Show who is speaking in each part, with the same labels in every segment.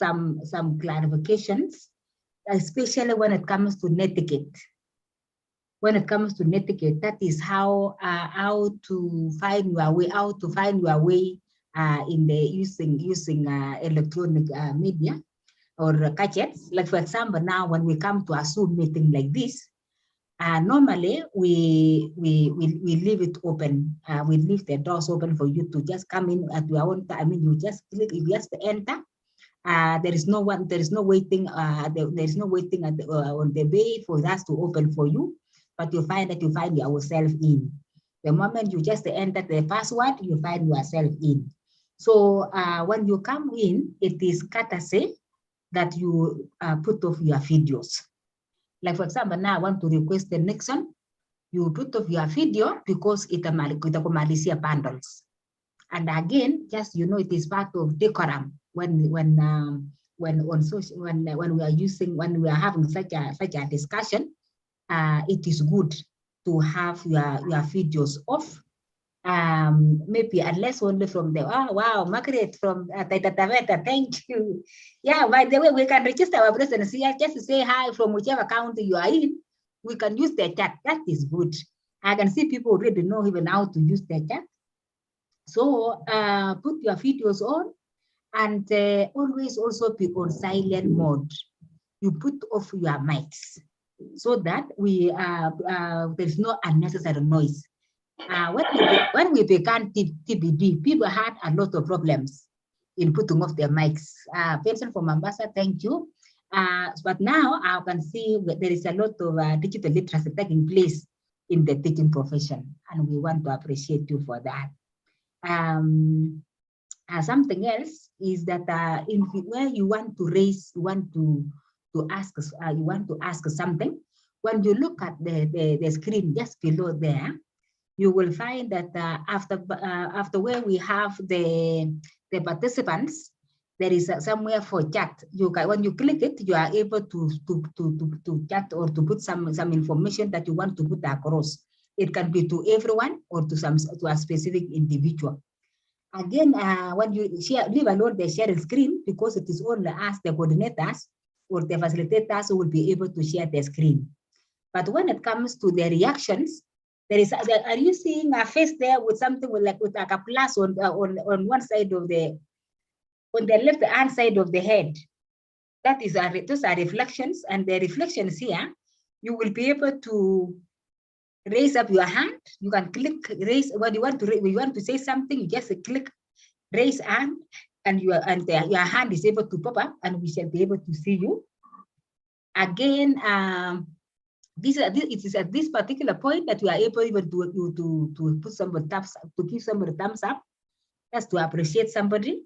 Speaker 1: some clarifications, especially when it comes to netiquette. When it comes to netiquette, that is how to find your way, in the using electronic media or gadgets. Like for example, now when we come to a Zoom meeting like this, normally we leave it open. We leave the doors open for you to just come in at your own time. I mean, you just click, you just enter. There is no waiting. There is no waiting on the way for us to open for you. But you find yourself in. The moment you just enter the password, you find yourself in. So when you come in, it is courtesy that you put off your videos. Like for example, now I want to request the next one. You put off your video because it Malaysia bundles. And again, just it is part of decorum when we are having such a discussion. It is good to have your videos off. Maybe unless only from the wow, Margaret from Taveta, thank you. Yeah, by the way, we can register our presence here just to say hi from whichever county you are in. We can use the chat. That is good. I can see people already know even how to use the chat. So put your videos on, and always also be on silent mode. You put off your mics so that there's no unnecessary noise. When we began TBD, people had a lot of problems in putting off their mics. Person from Mombasa, thank you. But now I can see there is a lot of digital literacy taking place in the teaching profession, and we want to appreciate you for that. Something else is that where you want to raise, you want to ask something. When you look at the screen just below there, you will find that after where we have the participants, there is somewhere for chat. When you click it, you are able to chat or to put some information that you want to put across. It can be to everyone or to a specific individual. Again, when you leave alone the sharing screen, because it is only us, the coordinators or the facilitators, who will be able to share the screen. But when it comes to the reactions, are you seeing a face there with something with like a plus on one side of on the left hand side of the head? That is those are reflections, and the reflections here, you will be able to raise up your hand. You can click raise when you want to say something. You just click raise hand, and your hand is able to pop up, and we shall be able to see you. Again, it is at this particular point that we are able even to put somebody to give somebody thumbs up, just to appreciate somebody,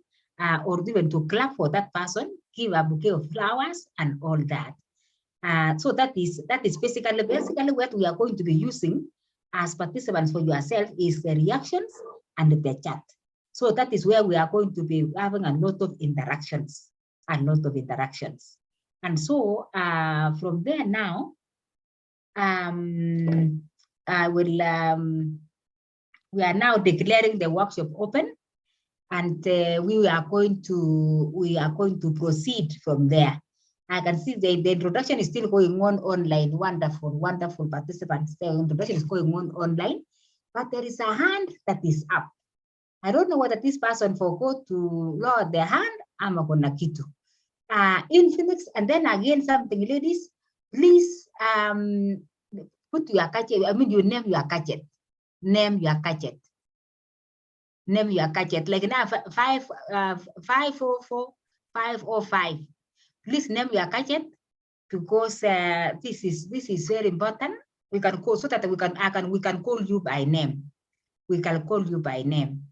Speaker 1: or even to clap for that person, give a bouquet of flowers and all that. So that is basically what we are going to be using as participants for yourself is the reactions and the chat. So that is where we are going to be having a lot of interactions. And so from there now, we are now declaring the workshop open, and we are going to proceed from there. I can see the introduction is still going on online. Wonderful participants. The introduction is going on online, but there is a hand that is up. I don't know whether this person forgot to lower their hand. I'm gonna kitu. Infinix, and then again something, ladies, please put your gadget. I mean, you name your gadget. Name your gadget. Name your gadget. Like now 504-505. Please name your gadget, because this is very important. We can call so that we can call you by name. We can call you by name.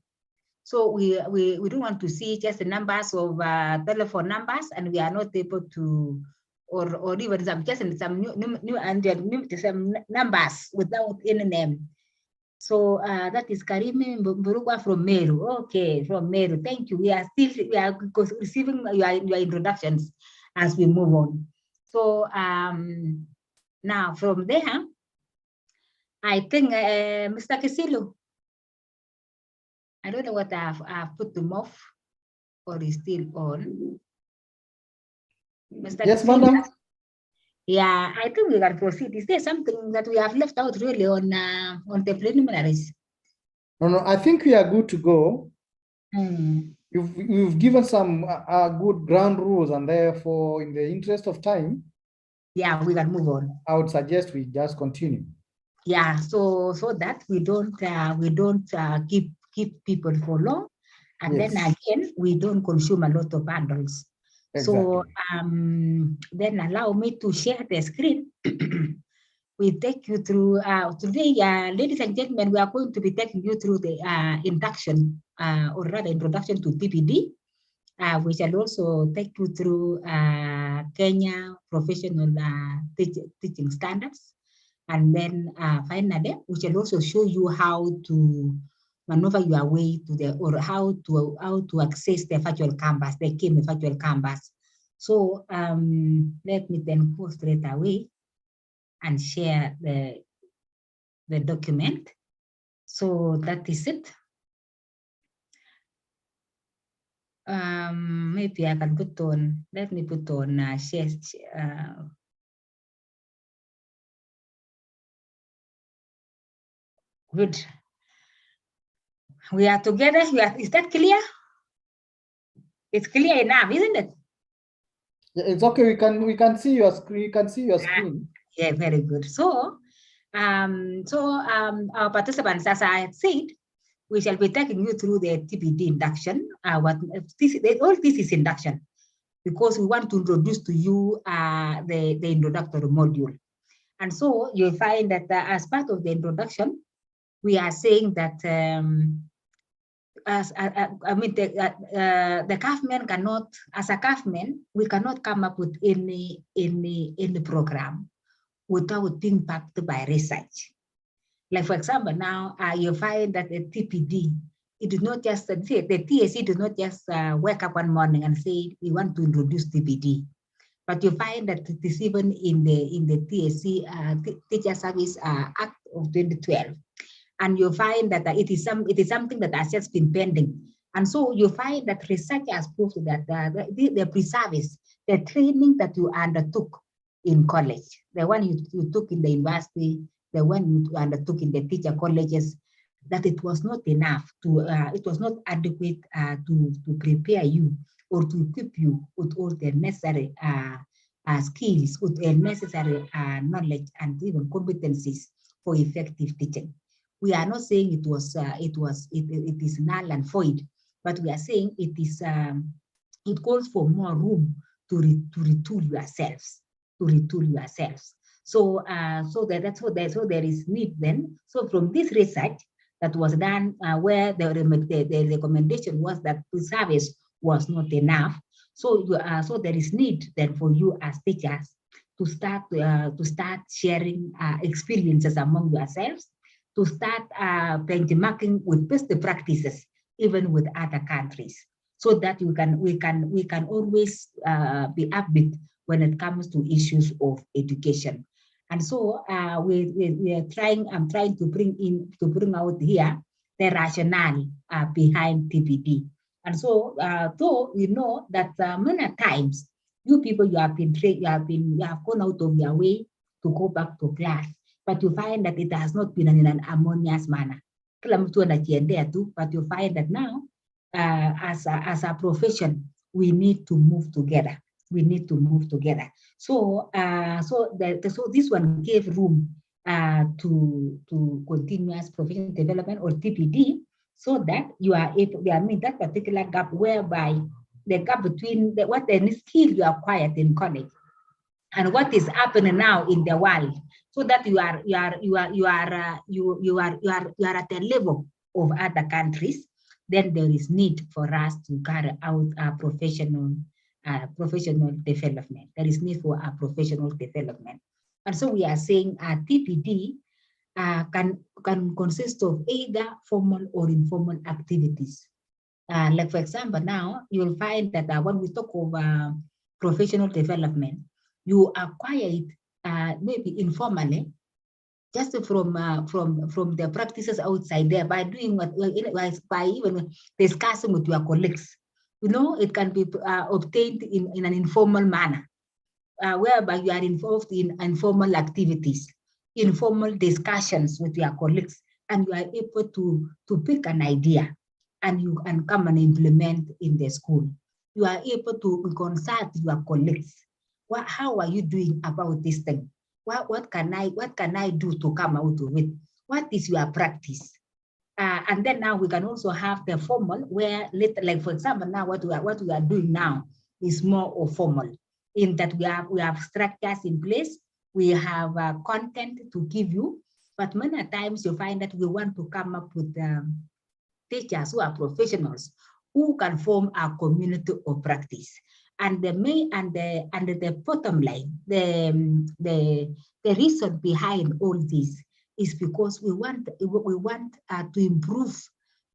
Speaker 1: So we don't want to see just the numbers of telephone numbers, and we are not able to, or even some numbers without any name. So that is Karimi Mburugwa from Meru. Okay, from Meru. Thank you. We are receiving your introductions as we move on. So now from there, I think Mr. Kisilu, I don't know what I've put them off, or is still on. Mr.
Speaker 2: Yes, madam.
Speaker 1: Yeah, I think we can proceed. Is there something that we have left out really on the preliminaries?
Speaker 2: No, I think we are good to go.
Speaker 1: Hmm.
Speaker 2: You've given some good ground rules, and therefore, in the interest of time,
Speaker 1: yeah, we can move on.
Speaker 2: I would suggest we just continue.
Speaker 1: Yeah, so that we don't keep people for long, and
Speaker 2: Yes.
Speaker 1: then again we don't consume a lot of bundles.
Speaker 2: Exactly.
Speaker 1: So then allow me to share the screen. We take you through today, ladies and gentlemen. We are going to be taking you through the induction, or rather introduction to TPD. We shall also take you through Kenya professional teaching standards. And then finally, we shall also show you how to maneuver your way to the, or how to access the virtual canvas, the KIM virtual canvas. So let me then go straight away and share the document. So that is it. Maybe I can put on, let me put on share. Good. We are together. Is that clear? It's clear enough, isn't it?
Speaker 2: Yeah, it's okay. We can see your screen. You can see your screen.
Speaker 1: Yeah, very good. So, our participants, as I had said, we shall be taking you through the TPD induction. All this is induction, because we want to introduce to you the introductory module. And so you'll find that as part of the introduction, we are saying that the government cannot, as a government, we cannot come up with any program without being backed by research. Like, for example, now you find that the TPD, it did not just, the TSC did not just wake up one morning and say, we want to introduce TPD. But you find that it is even in the TSC, Teacher Service Act of 2012. And you find that it is something that has just been pending. And so you find that research has proved that the pre-service, the training that you undertook in college, the one you took in the university, the one you undertook in the teacher colleges, that it was not enough to, it was not adequate to prepare you or to equip you with all the necessary skills, with the necessary knowledge and even competencies for effective teaching. We are not saying it is null and void, but we are saying it is it calls for more room to retool yourselves, So so there is need then. So from this research that was done, where the recommendation was that the service was not enough, so so there is need then for you as teachers to start sharing experiences among yourselves, to start benchmarking with best practices, even with other countries, so that we can always be upbeat when it comes to issues of education. And so we are trying. I'm trying to bring out here the rationale behind TPD. And so, though we know that many times you people, you have gone out of your way to go back to class, but you find that it has not been in an harmonious manner. But you find that now, as a profession, we need to move together. So, so this one gave room to continuous professional development, or TPD, so that you are able, I mean, that particular gap whereby the gap between what the skill you acquired in college and what is happening now in the world, so that you are at the level of other countries. Then there is need for us to carry out a professional development. There is need for a professional development. And so we are saying TPD can consist of either formal or informal activities. Like, for example, now you'll find that when we talk of professional development, you acquire it maybe informally, just from the practices outside there, by doing by even discussing with your colleagues. You know, it can be obtained in an informal manner. whereby you are involved in informal activities, informal discussions with your colleagues, and you are able to pick an idea and you can come and implement in the school. You are able to consult your colleagues. How are you doing about this thing? What can I do to come out of it? What is your practice? And then now we can also have the formal, where like for example now what we are doing now is more formal, in that we have structures in place, we have content to give you, but many times you find that we want to come up with teachers who are professionals who can form a community of practice. And the main and the bottom line, the reason behind all this is because we want to improve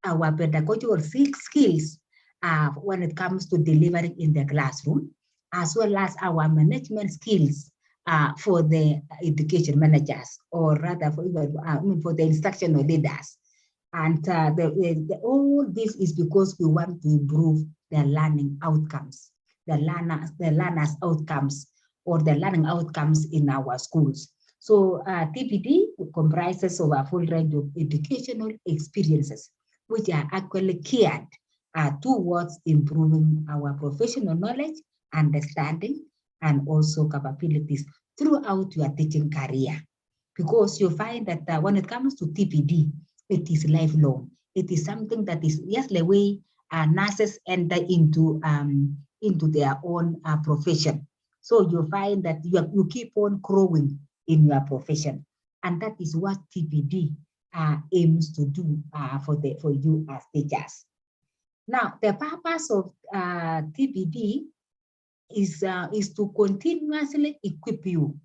Speaker 1: our pedagogical skills when it comes to delivering in the classroom, as well as our management skills for the education managers, or rather for the instructional leaders. And all this is because we want to improve the learning outcomes, the learners' outcomes, or the learning outcomes in our schools. So TPD comprises of a full range of educational experiences, which are actually geared towards improving our professional knowledge, understanding, and also capabilities throughout your teaching career. Because you find that when it comes to TPD, it is lifelong. It is something that is just the way nurses enter into their own profession. So you find that you keep on growing in your profession, and that is what TPD aims to do for you as teachers. Now, the purpose of TPD is to continuously equip you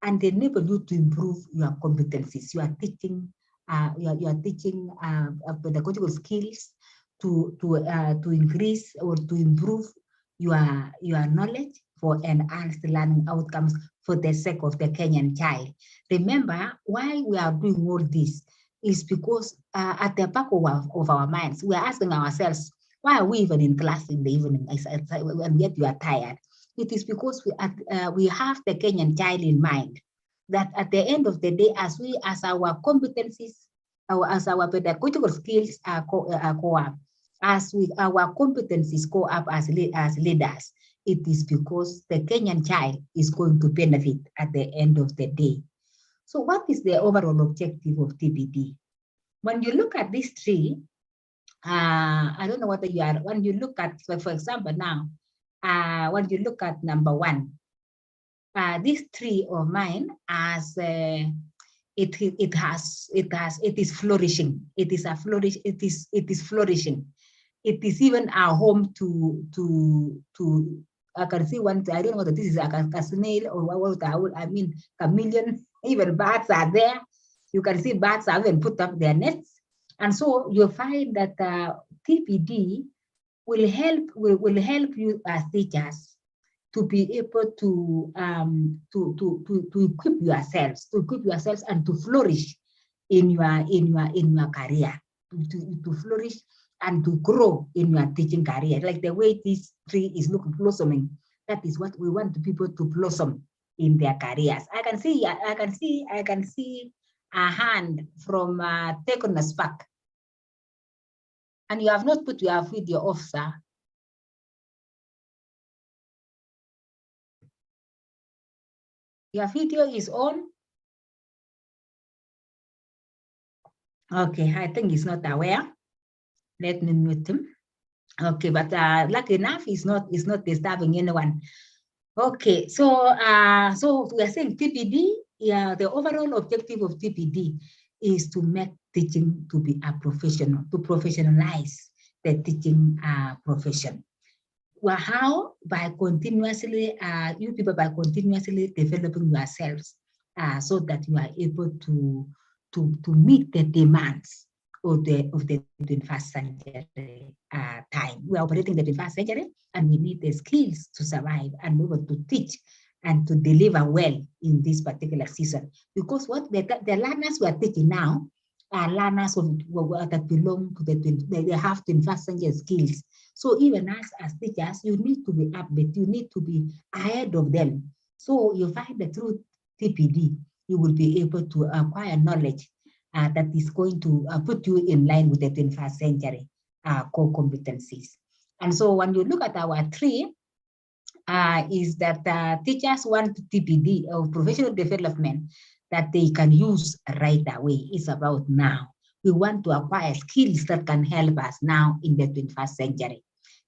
Speaker 1: and enable you to improve your competencies. You are teaching pedagogical skills to increase or to improve your knowledge for enhanced learning outcomes for the sake of the Kenyan child. Remember, why we are doing all this is because at the back of our minds, we are asking ourselves, why are we even in class in the evening and yet you are tired? It is because we have the Kenyan child in mind, that at the end of the day, as our competencies, as our pedagogical skills go up, as our competencies go up as leaders, it is because the Kenyan child is going to benefit at the end of the day. So what is the overall objective of TPD? When you look at this tree, I don't know whether you are, when you look at, for example, now, when you look at number 1, this tree of mine as it is flourishing. It is flourishing. It is even our home to I can see one. I don't know whether this is a snail or what I mean, chameleon. Even birds are there. You can see birds have even put up their nets, and so you find that TPD will help you as teachers to be able to equip yourselves, and to flourish in your career, to flourish and to grow in your teaching career. Like the way this tree is blossoming, that is what we want people to blossom in their careers. I can see a hand from Tekonas Park, and you have not put your video off, sir. Your video is on. Okay, I think he's not aware. Let me mute him. Okay, but lucky enough, he's not disturbing anyone. Okay, so we are saying TPD. Yeah, the overall objective of TPD is to make teaching to be a professional, to professionalize the teaching profession. Well, how? By continuously, you people, by continuously developing yourselves so that you are able to meet the demands of the 21st century time. We are operating the 21st century, and we need the skills to survive and be able to teach and to deliver well in this particular season. Because what the learners we are teaching now are learners that belong to they have 21st century skills. So even as teachers, you need to be upbeat, you need to be ahead of them, So you find that through TPD, you will be able to acquire knowledge that is going to put you in line with the 21st century core competencies. And so when you look at our tree, is that teachers want TPD or professional development that they can use right away. It's about now. We want to acquire skills that can help us now in the 21st century.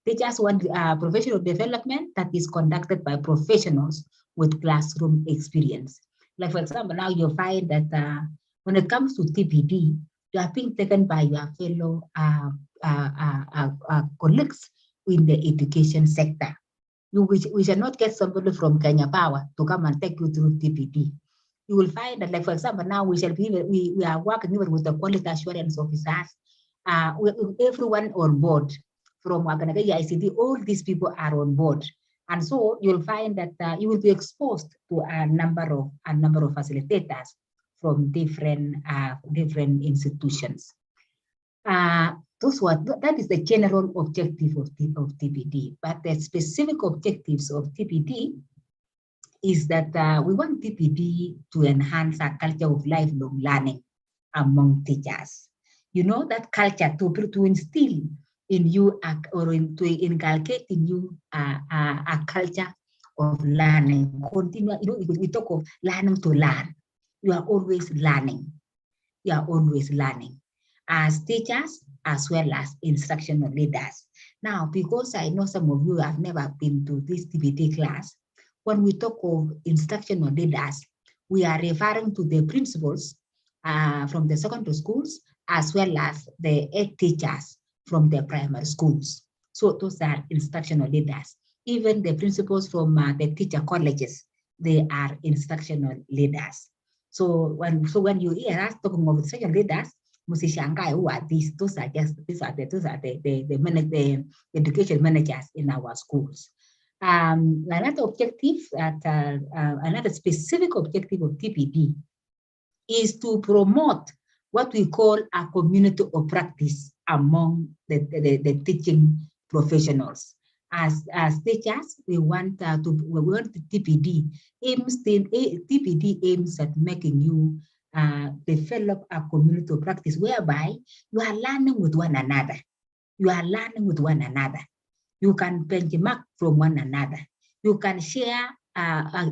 Speaker 1: Teachers want professional development that is conducted by professionals with classroom experience. Like for example, now you find that when it comes to TPD, you are being taken by your fellow colleagues in the education sector. We shall not get somebody from Kenya Power to come and take you through TPD. You will find that, like for example, now we are working even with the quality assurance officers. Everyone on board from Wakanagaya ICT, all these people are on board. And so you'll find that you will be exposed to a number of facilitators from different institutions. That is the general objective of TPD, but the specific objectives of TPD is that we want TPD to enhance a culture of lifelong learning among teachers. You know, that culture to instill in you or to inculcate in you a culture of learning. Continue, you know, we talk of learning to learn. You are always learning. You are always learning as teachers as well as instructional leaders. Now, because I know some of you have never been to this TPD class, when we talk of instructional leaders, we are referring to the principals from the secondary schools as well as the head teachers from the primary schools. So those are instructional leaders. Even the principals from the teacher colleges, they are instructional leaders. So when you hear us talking of instructional leaders, Musishangai, who are these? Those are the education managers in our schools. Another objective, another specific objective of TPD is to promote what we call a community of practice among the teaching professionals. As teachers, we want TPD aims at making you develop a community of practice whereby you are learning with one another. You are learning with one another. You can benchmark from one another. You can share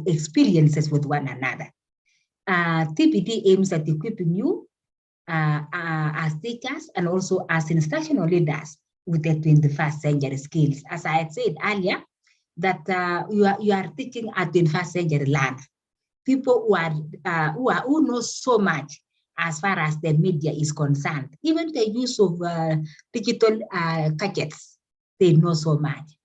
Speaker 1: experiences with one another. TPD aims at equipping you as teachers and also as instructional leaders with the 21st century skills. As I had said earlier, that you are teaching a 21st century learner. People who know so much as far as the media is concerned. Even the use of digital gadgets, they know so much.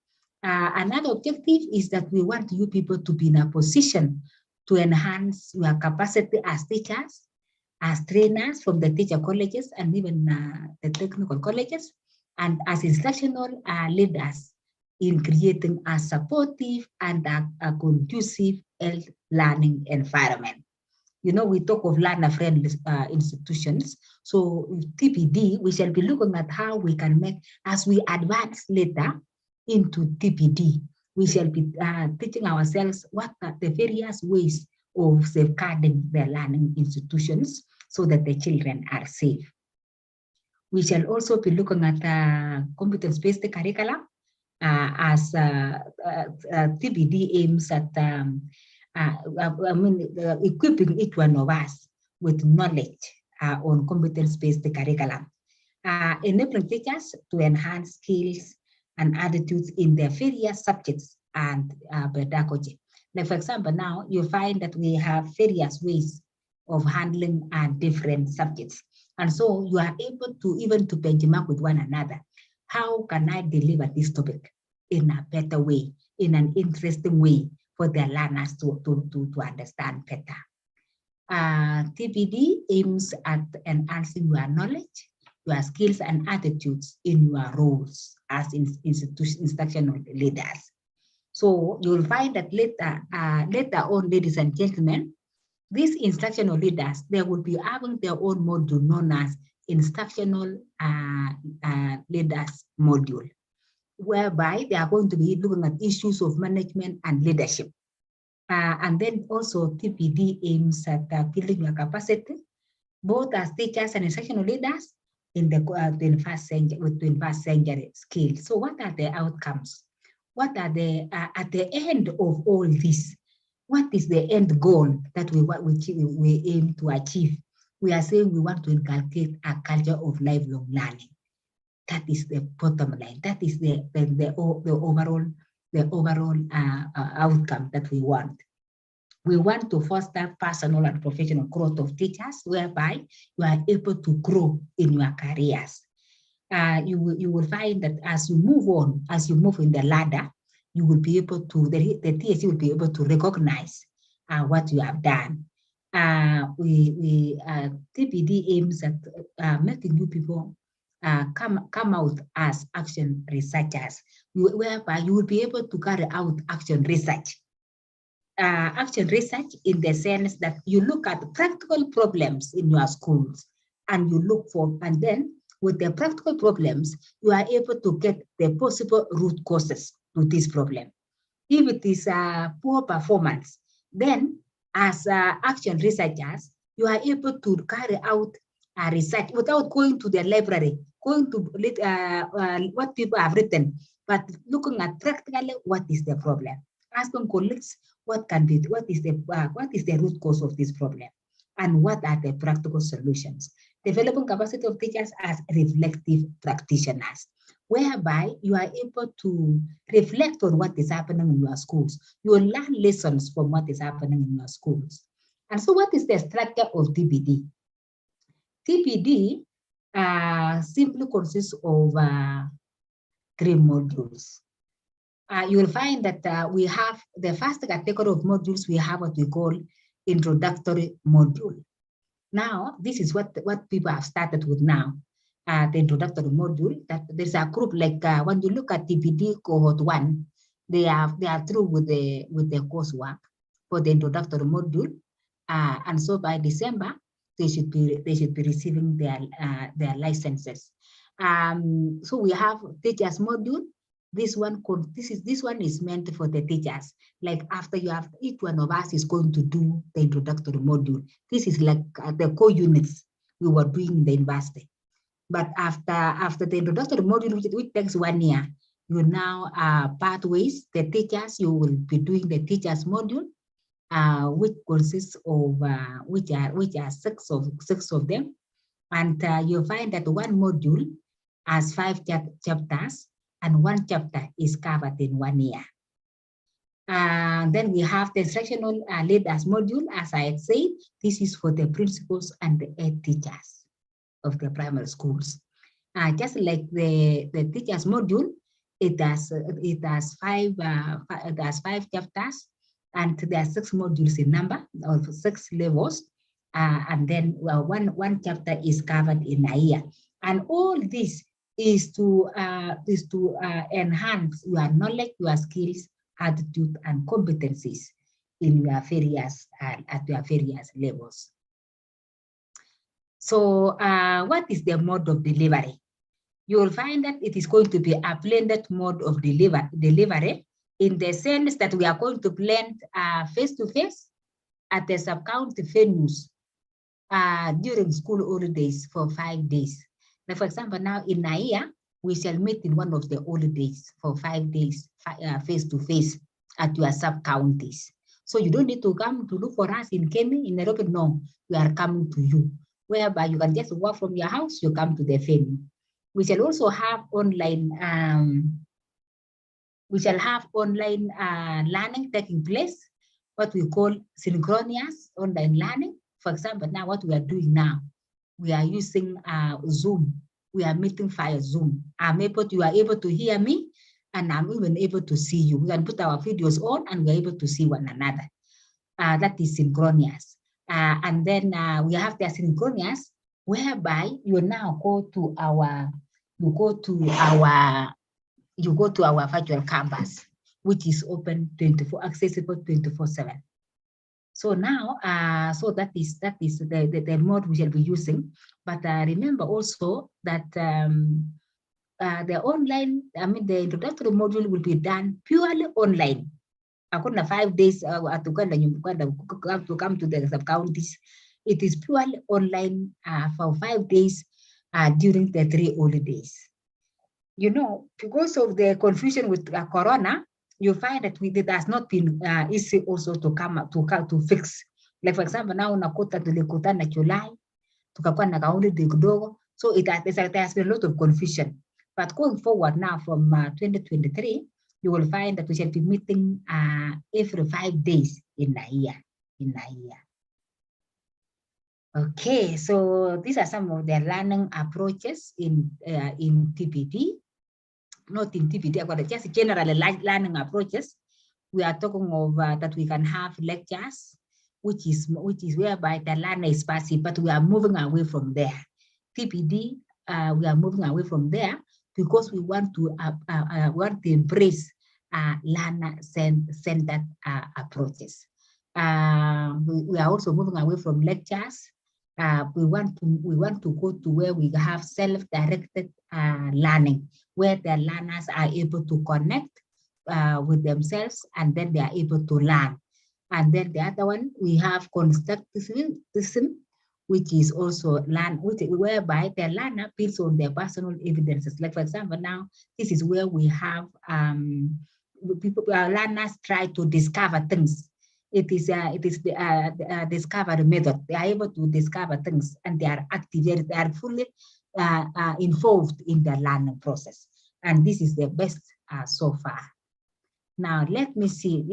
Speaker 1: Another objective is that we want you people to be in a position to enhance your capacity as teachers, as trainers from the teacher colleges and even the technical colleges, and as instructional leaders in creating a supportive and a conducive learning environment. You know, we talk of learner-friendly institutions. So with TPD, we shall be looking at how we can make, as we advance later into TPD, we shall be teaching ourselves what are the various ways of safeguarding the learning institutions so that the children are safe. We shall also be looking at competence-based curriculum as TPD aims at equipping each one of us with knowledge on competence-based curriculum, enabling teachers to enhance skills and attitudes in their various subjects and pedagogy. Like for example, now you find that we have various ways of handling different subjects. And so you are able to even to benchmark with one another. How can I deliver this topic in a better way, in an interesting way for their learners to understand better? TPD aims at enhancing your knowledge, your skills and attitudes in your roles as instructional leaders. So you'll find that later on, ladies and gentlemen, these instructional leaders, they will be having their own module known as instructional leaders module, whereby they are going to be looking at issues of management and leadership. And then also TPD aims at building your capacity, both as teachers and instructional leaders in the 21st century skills. So what are the outcomes? What are the, at the end of all this, what is the end goal that we aim to achieve? We are saying we want to inculcate a culture of lifelong learning. That is the bottom line. That is the overall outcome that we want. We want to foster personal and professional growth of teachers, whereby you are able to grow in your careers. You will find that as you move on, as you move in the ladder, you will be able to, the TSC will be able to recognize what you have done. TPD aims at making new people come out as action researchers, whereby you will be able to carry out action research. Action research in the sense that you look at practical problems in your schools and you look for, and then with the practical problems, you are able to get the possible root causes to this problem. If it is poor performance, then as action researchers, you are able to carry out research without going to the library, going to what people have written, but looking at practically what is the problem. Asking colleagues, what is the root cause of this problem, and what are the practical solutions? Developing capacity of teachers as reflective practitioners, whereby you are able to reflect on what is happening in your schools. You will learn lessons from what is happening in your schools. And so what is the structure of TPD? TPD simply consists of 3 modules. You will find that we have the first category of modules, we have what we call introductory module. Now, this is what people have started with now, the introductory module, that there's a group like when you look at TPD cohort 1, they are through with the coursework for the introductory module. And so by December, they should be receiving their licenses. So we have teachers module. This one is meant for the teachers. Like after you have, each one of us is going to do the introductory module. This is like the core units we were doing in the university. But after the introductory module, which takes 1 year, you now pathways, the teachers, you will be doing the teachers module, which consists of which are six of them. And you find that one module has 5 chapters, and 1 chapter is covered in 1 year. Then we have the instructional leaders module. As I had said, this is for the principals and the head teachers of the primary schools. Just like the teachers module, it has 5 chapters, and there are 6 modules in number, or 6 levels. And then one chapter is covered in a year. And all this is to enhance your knowledge, your skills, attitude, and competencies in your various at your various levels. So what is the mode of delivery? You will find that it is going to be a blended mode of delivery, in the sense that we are going to blend face-to-face at the sub-county venues during school holidays for 5 days. Now, for example, now in a year, we shall meet in one of the holidays for 5 days face-to-face at your sub-counties. So you don't need to come to look for us in Kenya, in Nairobi. No, we are coming to you, whereby you can just walk from your house, you come to the venue. We shall also have online learning taking place, what we call synchronous online learning. For example, now what we are doing now, we are using Zoom. We are meeting via Zoom. You are able to hear me, and I'm even able to see you. We can put our videos on, and we're able to see one another. That is synchronous. And then we have the asynchronous, whereby you now go to our virtual campus, which is open 24, accessible 24/7. So now, so that is the mode we shall be using. But remember also that the introductory module will be done purely online. hakuna 5 days to come to the sub-counties. It is purely online for 5 days during the 3 holidays. You know, because of the confusion with Corona, you find that it has not been easy also to to fix. Like for example, now unakuta tulikutana July, tukakuwa na holiday kidogo, so there has been a lot of confusion. But going forward now from 2023, you will find that we shall be meeting every 5 days in a year. Okay, so these are some of the learning approaches in TPD. Not in TPD, but just generally learning approaches. We are talking of that we can have lectures, which is whereby the learner is passive, but we are moving away from there. TPD, we are moving away from there because we want to embrace learner-centered approaches. We are also moving away from lectures. We want to go to where we have self-directed learning, where the learners are able to connect with themselves, and then they are able to learn. And then the other one, we have constructivism, which is also whereby the learner builds on their personal evidences. Like for example, now this is where we have learners try to discover things. It is the discovery method. They are able to discover things, and they are active. They are fully involved in the learning process, and this is the best so far. Now let me see.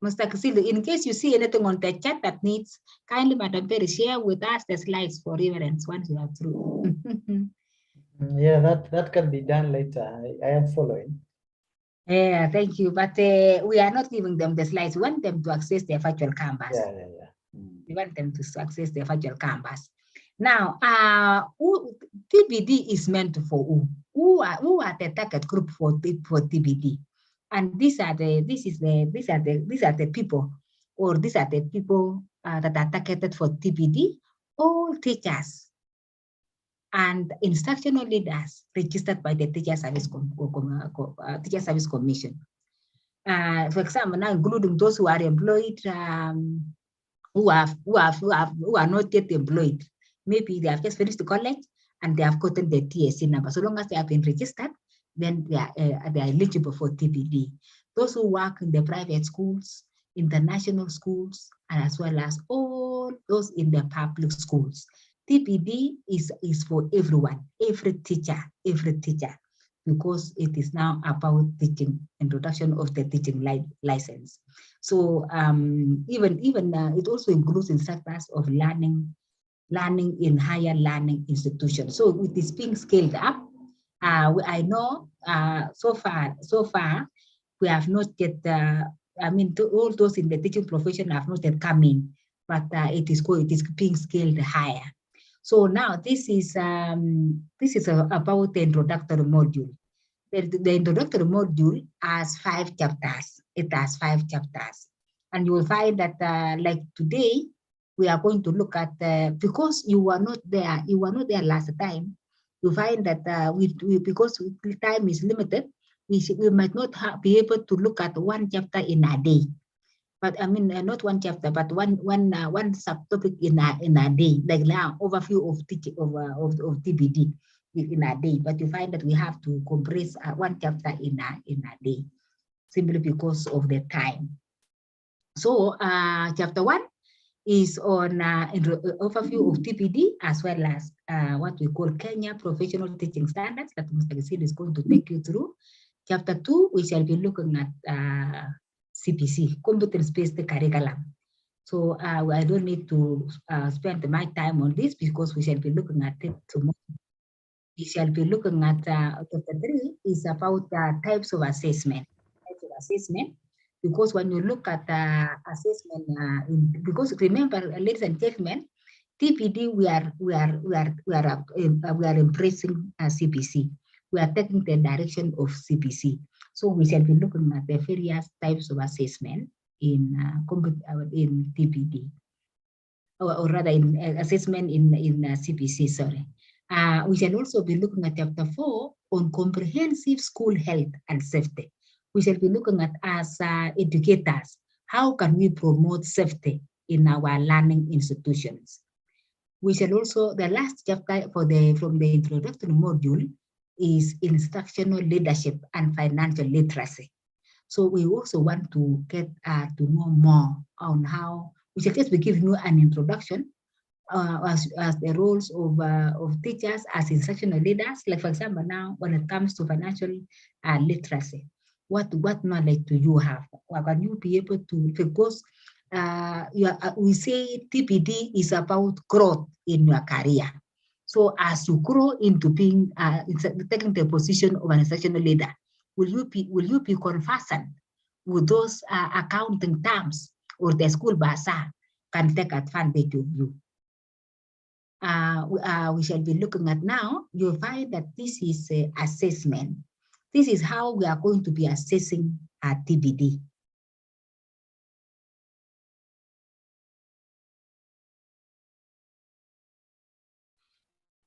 Speaker 1: Mr. Kasilu, in case you see anything on the chat that needs, kindly, Madam Perry, share with us the slides for reference once you are through.
Speaker 2: Yeah, that can be done later. I am following.
Speaker 1: Yeah, thank you. But we are not giving them the slides. We want them to access their virtual canvas.
Speaker 2: Yeah.
Speaker 1: We want them to access their virtual canvas. Now, TBD is meant for who? Who are the target group for TBD? And these are the people, or these are the people that are targeted for TBD. All teachers and instructional leaders registered by the Teacher Service Commission. For example, now including those who are employed, who are not yet employed. Maybe they have just finished the college and they have gotten the TSC number. So long as they have been registered, then they are eligible for TPD. Those who work in the private schools, international schools, and as well as all those in the public schools. TPD is for everyone, every teacher, because it is now about teaching, introduction of the teaching license. So even it also includes instructors of learning in higher learning institutions. So it is being scaled up. I know so far we have not yet. All those in the teaching profession have not yet come in, but it is being scaled higher. So now this is about the introductory module. The introductory module has 5 chapters. It has 5 chapters, and you will find that like today we are going to look at because you were not there last time. You find that because time is limited, we might not be able to look at one chapter in a day. But I mean, not one chapter, but one subtopic in a day, like now overview of TBD in a day. But you find that we have to compress one chapter in a day, simply because of the time. So chapter 1 is on overview of TPD, as well as what we call Kenya Professional Teaching Standards that Mr. Gisil is going to take you through. Chapter 2, we shall be looking at CPC, competence-based curriculum. So I don't need to spend my time on this because we shall be looking at it tomorrow. We shall be looking at chapter 3 is about types of assessment. Because when you look at assessment, because remember, ladies and gentlemen, TPD we are embracing CPC. We are taking the direction of CPC. So we shall be looking at the various types of assessment in TPD, or rather in assessment in CPC. Sorry. We shall also be looking at chapter 4 on comprehensive school health and safety, we shall be looking at as educators, how can we promote safety in our learning institutions? We shall also, the last chapter from the introductory module is instructional leadership and financial literacy. So we also want to get to know more on how, we shall just be giving you an introduction as the roles of teachers as instructional leaders. Like for example, now when it comes to financial literacy, what knowledge do you have? Or can you be able to, because we say TPD is about growth in your career. So as you grow into being taking the position of an instructional leader, will you be conversant with those accounting terms, or the school bazaar can take advantage of you? We shall be looking at now. You'll find that this is assessment. This is how we are going to be assessing TPD.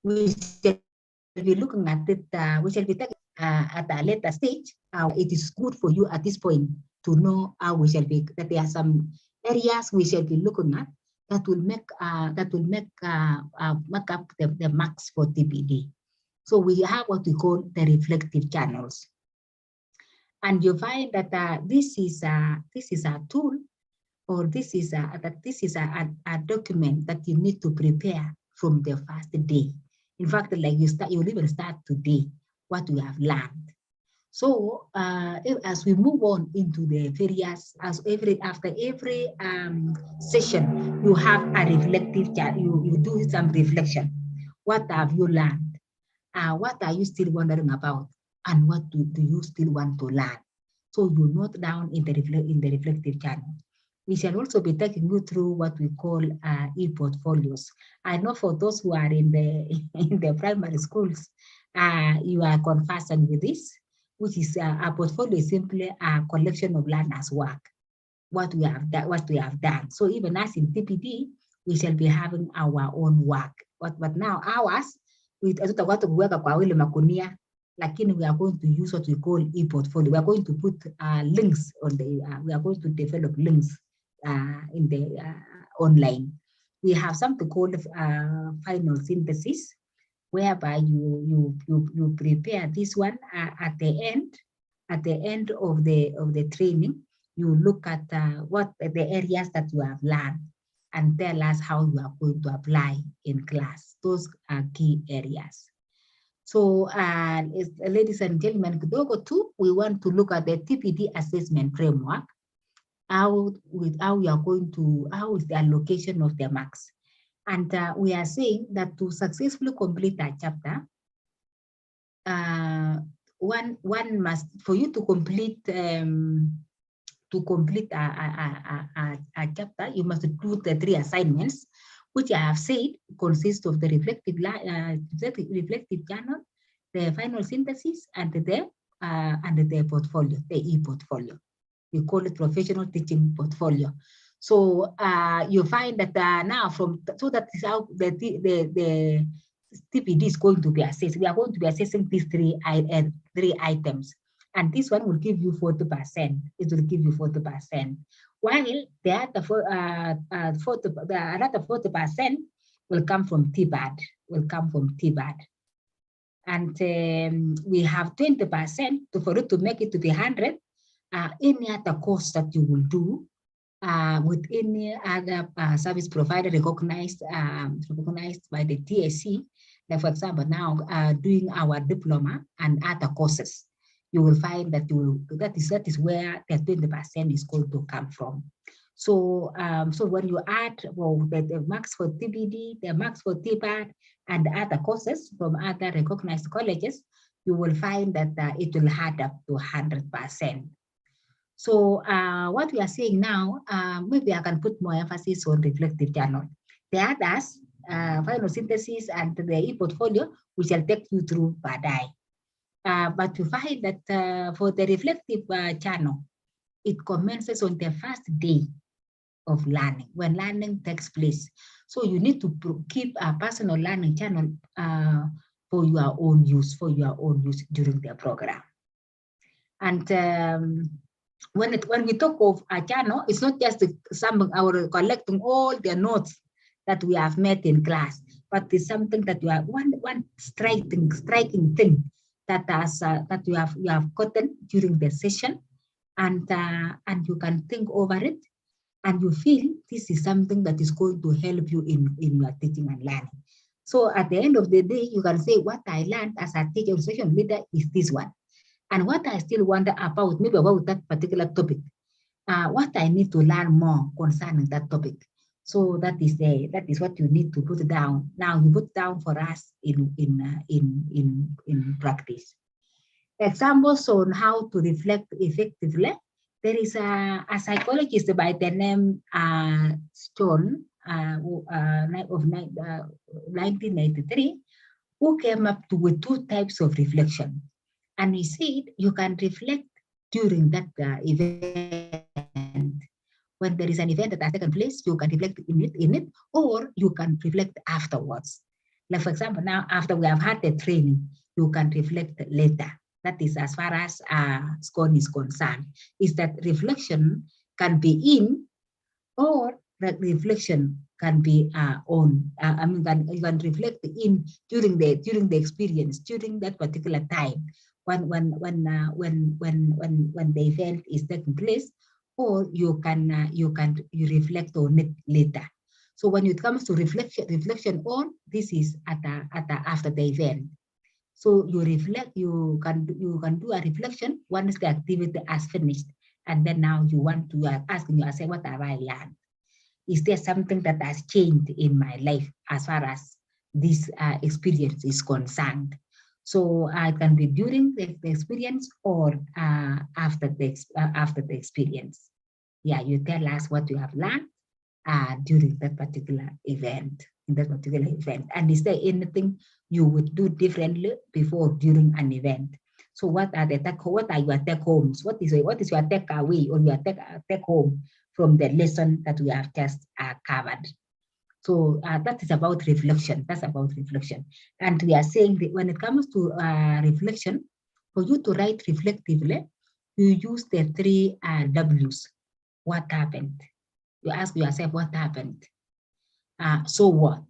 Speaker 1: We shall be looking at it, we shall be taking at a later stage. It is good for you at this point to know how we shall be, that there are some areas we shall be looking at that will make up the marks for TPD. So we have what we call the reflective channels. And you find that this is a tool, or this is a document that you need to prepare from the first day. In fact, like you'll even start today, what we have learned. So as we move on into the various, after every session, you have a reflective chat. You do some reflection. What have you learned? What are you still wondering about? And what do you still want to learn? So you note down in the reflective channel. We shall also be taking you through what we call e-portfolios. I know for those who are in the primary schools, you are conversant with this, which is a portfolio is simply a collection of learners' work, what we have done. So even as in TPD, we shall be having our own work. But now ours, lakini we are going to use what we call e-portfolio. We are going to put links on the, we are going to develop links in the online. We have something called final synthesis, whereby you prepare this one at the end of the training. You look at what the areas that you have learned and tell us how you are going to apply in class. Those are key areas. So ladies and gentlemen, we want to look at the TPD assessment framework. How is the allocation of the marks? And we are saying that to successfully complete that chapter, one must, for you to complete a chapter, you must do the 3 assignments, which I have said consist of the reflective journal, the final synthesis, and the portfolio, the e-portfolio. We call it professional teaching portfolio. So you find that now so that is how the TPD is going to be assessed. We are going to be assessing these 3 items, and this one will give you 40%. It will give you 40%, while the other 40% will come from TBAD. And we have 20% for it to make it to the 100. Any other course that you will do with any other service provider recognized by the TSC, like for example now doing our diploma and other courses, you will find that that is where the 20% is going to come from. So so when you add the marks for TPD, the marks for TPAD, and other courses from other recognized colleges, you will find that it will add up to 100%. So what we are saying now, maybe I can put more emphasis on reflective journal. The others, final synthesis and the e-portfolio, we shall take you through badai. But you find that for the reflective channel, it commences on the first day of learning, when learning takes place. So you need to keep a personal learning channel for your own use, during the program. And when we talk of a journal, it's not just some our collecting all the notes that we have met in class, but it's something that you have one striking thing that that you have gotten during the session, and you can think over it, and you feel this is something that is going to help you in your teaching and learning. So at the end of the day, you can say what I learned as a teacher or session leader is this one. And what I still wonder about, maybe about that particular topic, what I need to learn more concerning that topic. So that is what you need to put down. Now you put down for us in practice. Examples on how to reflect effectively. There is a psychologist by the name Stone of 1993 who came up with two types of reflection. And he said you can reflect during that event. When there is an event that has taken place, you can reflect in it, or you can reflect afterwards. Like for example, now after we have had the training, you can reflect later. That is as far as SCORN is concerned, is that reflection can be in, or that reflection can be on. I mean, you can reflect in during the experience, during that particular time when the event is taking place, or you reflect on it later. So when it comes to reflection on, this is after the event. So you reflect, you can do a reflection once the activity has finished, and then now you want to ask yourself, what have I learned? Is there something that has changed in my life as far as this experience is concerned? So it can be during the experience or after the experience. Yeah, you tell us what you have learned during that particular event, And is there anything you would do differently before, during an event? So what are your take homes? What is your takeaway or your take home from the lesson that we have just covered? So that is about reflection. That's about reflection. And we are saying that when it comes to reflection, for you to write reflectively, you use the three W's. What happened? You ask yourself, what happened? So what?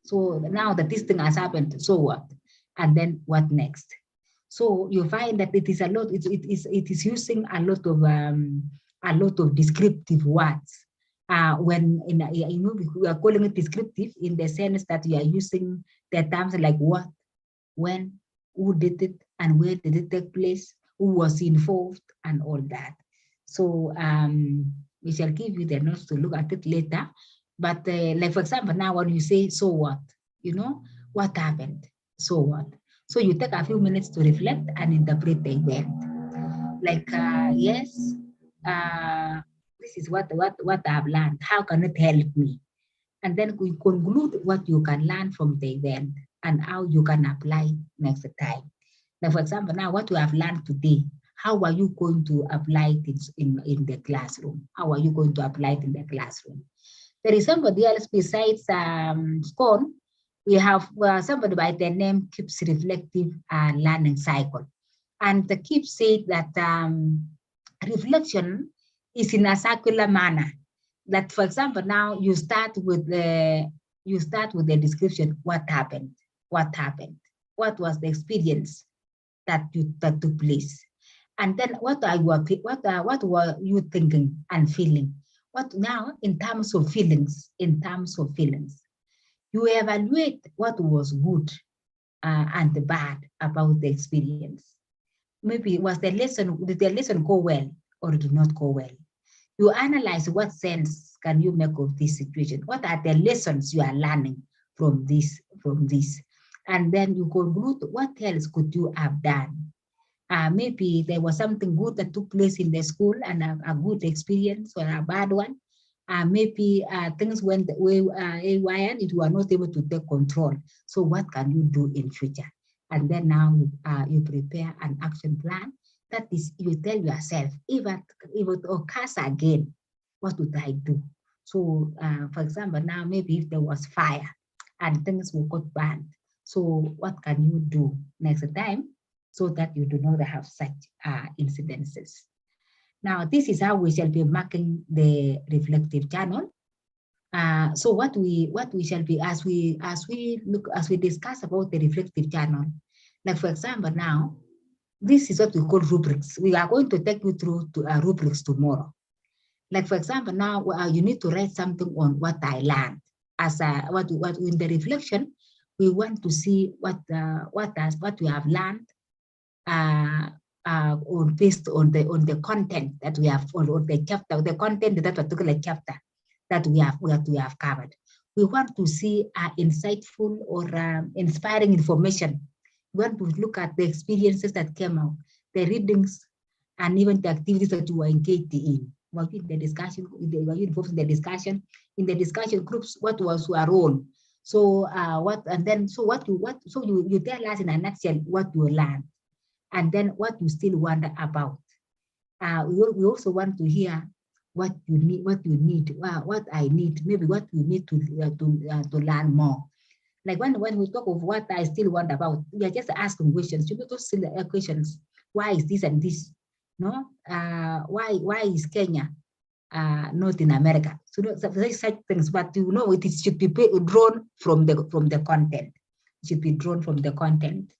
Speaker 1: So now that this thing has happened, so what? And then what next? So you find that it is a lot. It is using a lot of descriptive words. When we are calling it descriptive in the sense that you are using the terms like what, when, who did it, and where did it take place, who was involved, and all that. So we shall give you the notes to look at it later. But like, for example, now when you say, so what? What happened? So what? So you take a few minutes to reflect and interpret the event. Like, yes, this is what I've learned. How can it help me? And then we conclude what you can learn from the event and how you can apply next time. Now, for example, now what we have learned today, how are you going to apply it in the classroom? How are you going to apply it in the classroom? There is somebody else besides SCORN. We have somebody by the name Keeps Reflective Learning Cycle. And the Keep said that reflection is in a circular manner. That, for example, now you start with the description. What happened? What happened? What was the experience that took place? And then what were you thinking and feeling? What now in terms of feelings? You evaluate what was good and bad about the experience. Maybe did the lesson go well or did not go well? You analyze what sense can you make of this situation? What are the lessons you are learning from this? And then you conclude, what else could you have done? Maybe there was something good that took place in the school and a good experience or a bad one. Maybe things went awry and you were not able to take control. So what can you do in future? And then now you prepare an action plan. That is, you tell yourself, if it occurs again, what would I do? So, for example, now maybe if there was fire and things will got burned, so what can you do next time? so that you do not have such incidences. Now, this is how we shall be marking the reflective channel. So what we shall be, as we discuss about the reflective channel, like for example, now, this is what we call rubrics. We are going to take you through to rubrics tomorrow. Like for example, now you need to write something on what I learned. As what in the reflection, we want to see what we have learned or based on the content that we have, or the chapter, the content of that particular chapter that we have covered. We want to see insightful or inspiring information. We want to look at the experiences that came out, the readings, and even the activities that you were engaged in. Were you in the discussion? Were you involved in the discussion? In the discussion groups, what was your role? So you tell us in a nutshell what you learned, and then what you still wonder about. We also want to hear what you need, what I need, maybe what you need to learn more. Like when we talk of what I still wonder about, we are just asking questions. You know, those silly questions. Why is this and this? No, why is Kenya not in America? So there's such things, but you know, it should be drawn from the content. It should be drawn from the content.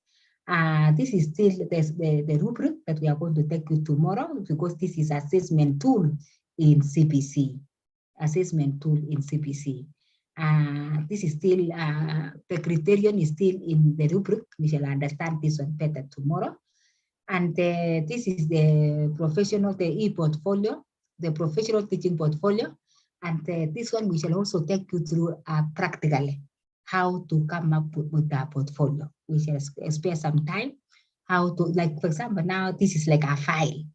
Speaker 1: This is still the rubric that we are going to take you tomorrow, because this is assessment tool in CPC. Assessment tool in CPC. This is still, the criterion is still in the rubric. We shall understand this one better tomorrow. And this is the professional, the e-portfolio, the professional teaching portfolio. And this one we shall also take you through practically how to come up with a portfolio. We shall spare some time how to, like for example, now this is like a file,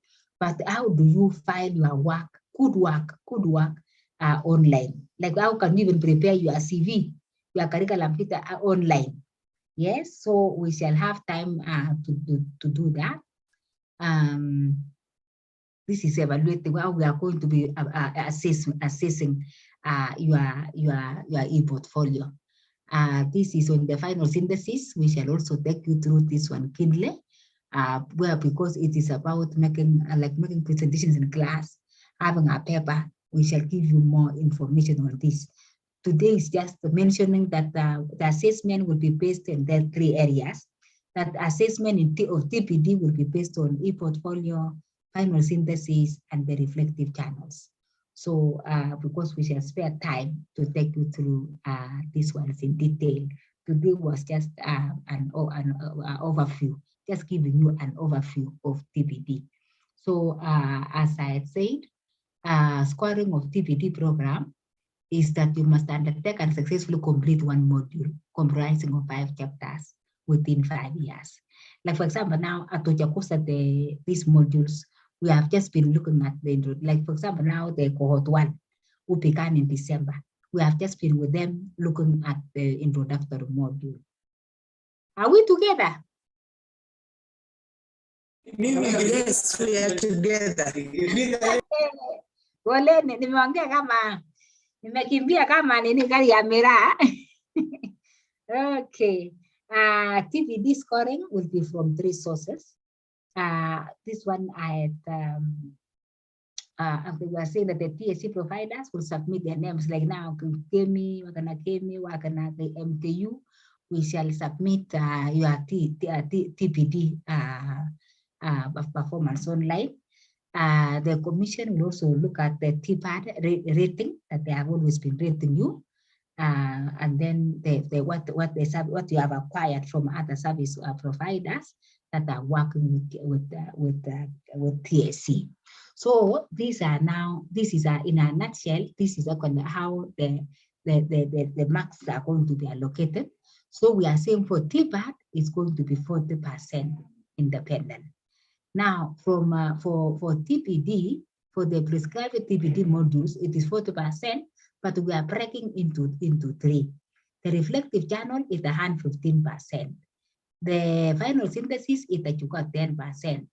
Speaker 1: but how do you file your work, good work online? Like how can you even prepare your CV, your curriculum online? Yes, so we shall have time to do that. This is evaluating how we are going to be assessing your e-portfolio. This is on the final synthesis. We shall also take you through this one keenly, where because it is about making presentations in class, having a paper, we shall give you more information on this. Today is just mentioning that the assessment will be based in the 3 areas. That assessment of TPD will be based on e-portfolio, final synthesis, and the reflective channels. So because we shall spare time to take you through these ones in detail, today was just an overview, just giving you an overview of TPD. So as I had said, scoring of TPD program is that you must undertake and successfully complete one module comprising of 5 chapters within 5 years. Like for example, now at these modules, we have just been looking at like for example, now the cohort 1 who began in December. We have just been with them looking at the introductory module. Are we together?
Speaker 3: Yes, we are together.
Speaker 1: Wale nimeongea kama nimekimbia kama nini gari ya miraa. Okay. TPD scoring will be from 3 sources. This one I had, we were saying that the TSC providers will submit their names, like now, Kemi, Wakana, the MKU, we shall submit your TPD performance online. The commission will also look at the TPAD rating that they have always been rating you. And then what you have acquired from other service providers that are working with TSC. So these are now, this is in a nutshell, this is how the marks are going to be allocated. So we are saying for TPAD, it's going to be 40% independent. Now, for TPD, for the prescribed TPD modules, it is 40%, but we are breaking into 3. The reflective channel is 115%. The final synthesis is that you got 10%.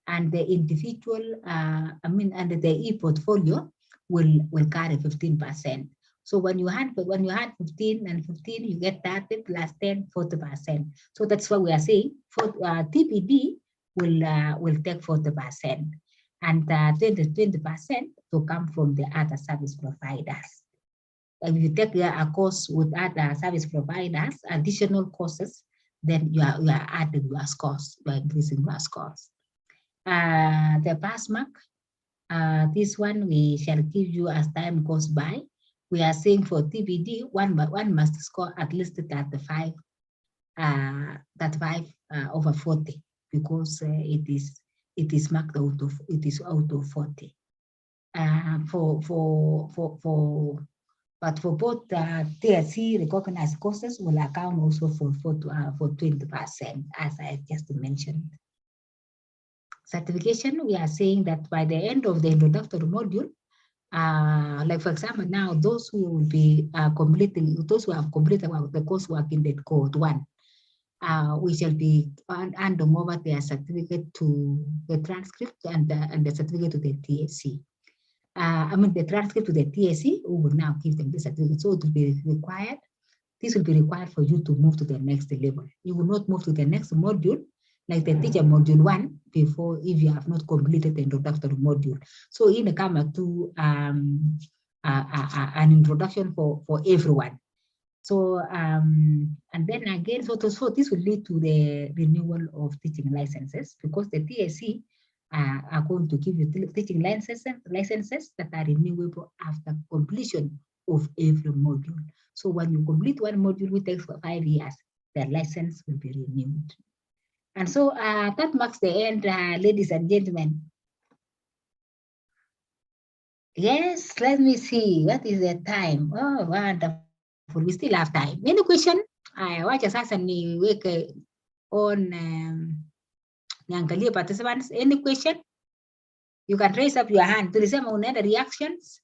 Speaker 1: And the individual, and the e-portfolio will carry 15%. So when you had 15 and 15, you get 30 plus 10, 40%. So that's what we are saying. For TPD will take 40%, and 20% to come from the other service providers. If you take a course with other service providers, additional courses, then you are adding your scores, you are increasing your scores. The pass mark, this one we shall give you as time goes by. We are saying for TPD, one must score at least 35 over 40, because it is marked out of 40. But for both TSC recognized courses will account also for 20%, as I just mentioned. Certification, we are saying that by the end of the introductory module, like for example, now those who will be completing, those who have completed the coursework in the code 1, we shall be handing over their certificate to the transcript and the certificate to the TSC. The transcript to the TSC, who will now give them the certificate. So it will be required. This will be required for you to move to the next level. You will not move to the next module, like the teacher module 1, before if you have not completed the introductory module. So in the camera to an introduction for everyone. So and then again, so this will lead to the renewal of teaching licenses, because the TSC are going to give you teaching licenses that are renewable after completion of every module. So when you complete one module, it takes for 5 years, the license will be renewed. And so that marks the end, ladies and gentlemen. Yes, let me see. What is the time? Oh, wonderful. We still have time. Any question? Wacha sasa niweke on niangalie participants. Any question? You can raise up your hand. Tulisema unaenda reactions.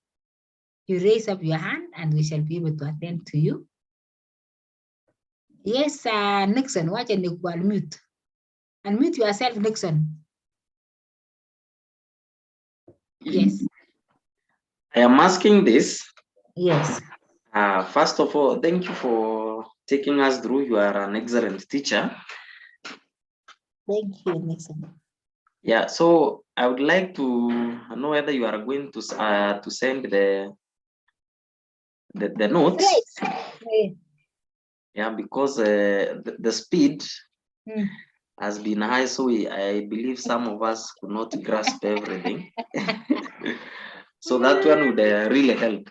Speaker 1: You raise up your hand and we shall be able to attend to you. Yes, Nixon, wacha ni unmute. Unmute yourself, Nixon. Yes.
Speaker 4: I am asking this.
Speaker 1: Yes.
Speaker 4: First of all, thank you for taking us through. You are an excellent teacher.
Speaker 1: Thank you, Nixon.
Speaker 4: Yeah, so I would like to know whether you are going to send the notes.
Speaker 1: Right.
Speaker 4: Yeah, because the speed has been high, so I believe some of us could not grasp everything. So that one would really help.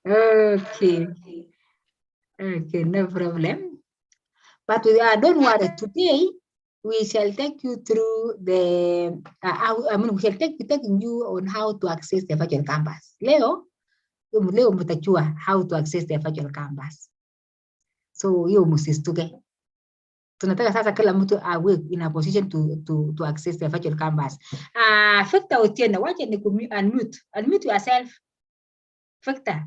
Speaker 1: Okay. Okay, no problem. But don't worry, today we shall take you through the, we shall taking you on how to access the virtual campus. Leo mtajua how to access the virtual campus. So hiyo msistuke. Tunataka sasa kila mtu awe in a position to access the virtual campus. Victor Otieno, wacha ni unmute yourself. Victor.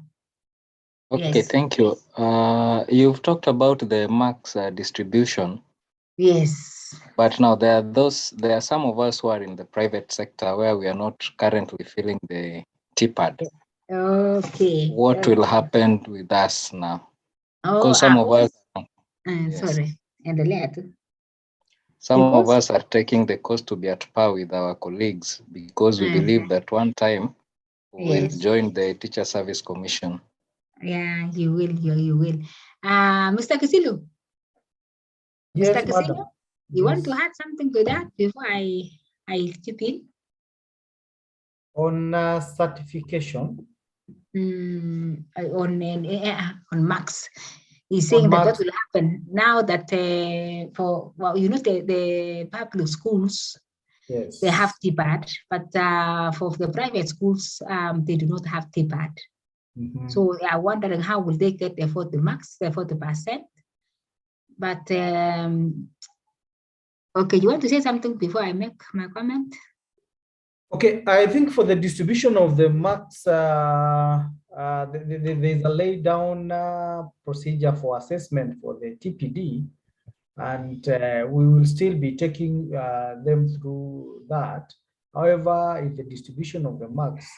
Speaker 5: Okay,
Speaker 1: Yes.
Speaker 5: thank you. You've talked about the marks distribution.
Speaker 1: Yes.
Speaker 5: But now there are some of us who are in the private sector where we are not currently filling the TPAD.
Speaker 1: Okay.
Speaker 5: What will happen with us now?
Speaker 1: Oh,
Speaker 5: because some of us, yes,
Speaker 1: sorry. Endelea tu.
Speaker 5: some of us are taking the course to be at par with our colleagues because we believe that one time we will join the Teacher Service Commission.
Speaker 1: Yeah, you will. Mr. Kisilu.
Speaker 2: Yes,
Speaker 1: Mr. Kisilu,
Speaker 2: madam.
Speaker 1: you want to add something to that before I chip in?
Speaker 2: On certification.
Speaker 1: On marks. He's saying that what will happen now that the public schools,
Speaker 2: yes,
Speaker 1: they have TPAD, but for the private schools, they do not have TPAD. So they are wondering how will they get the 40 marks, the 40%. But okay, you want to say something before I make my comment?
Speaker 2: Okay, I think for the distribution of the marks, there's a laid down procedure for assessment for the TPD, and we will still be taking them through that. However, in the distribution of the marks,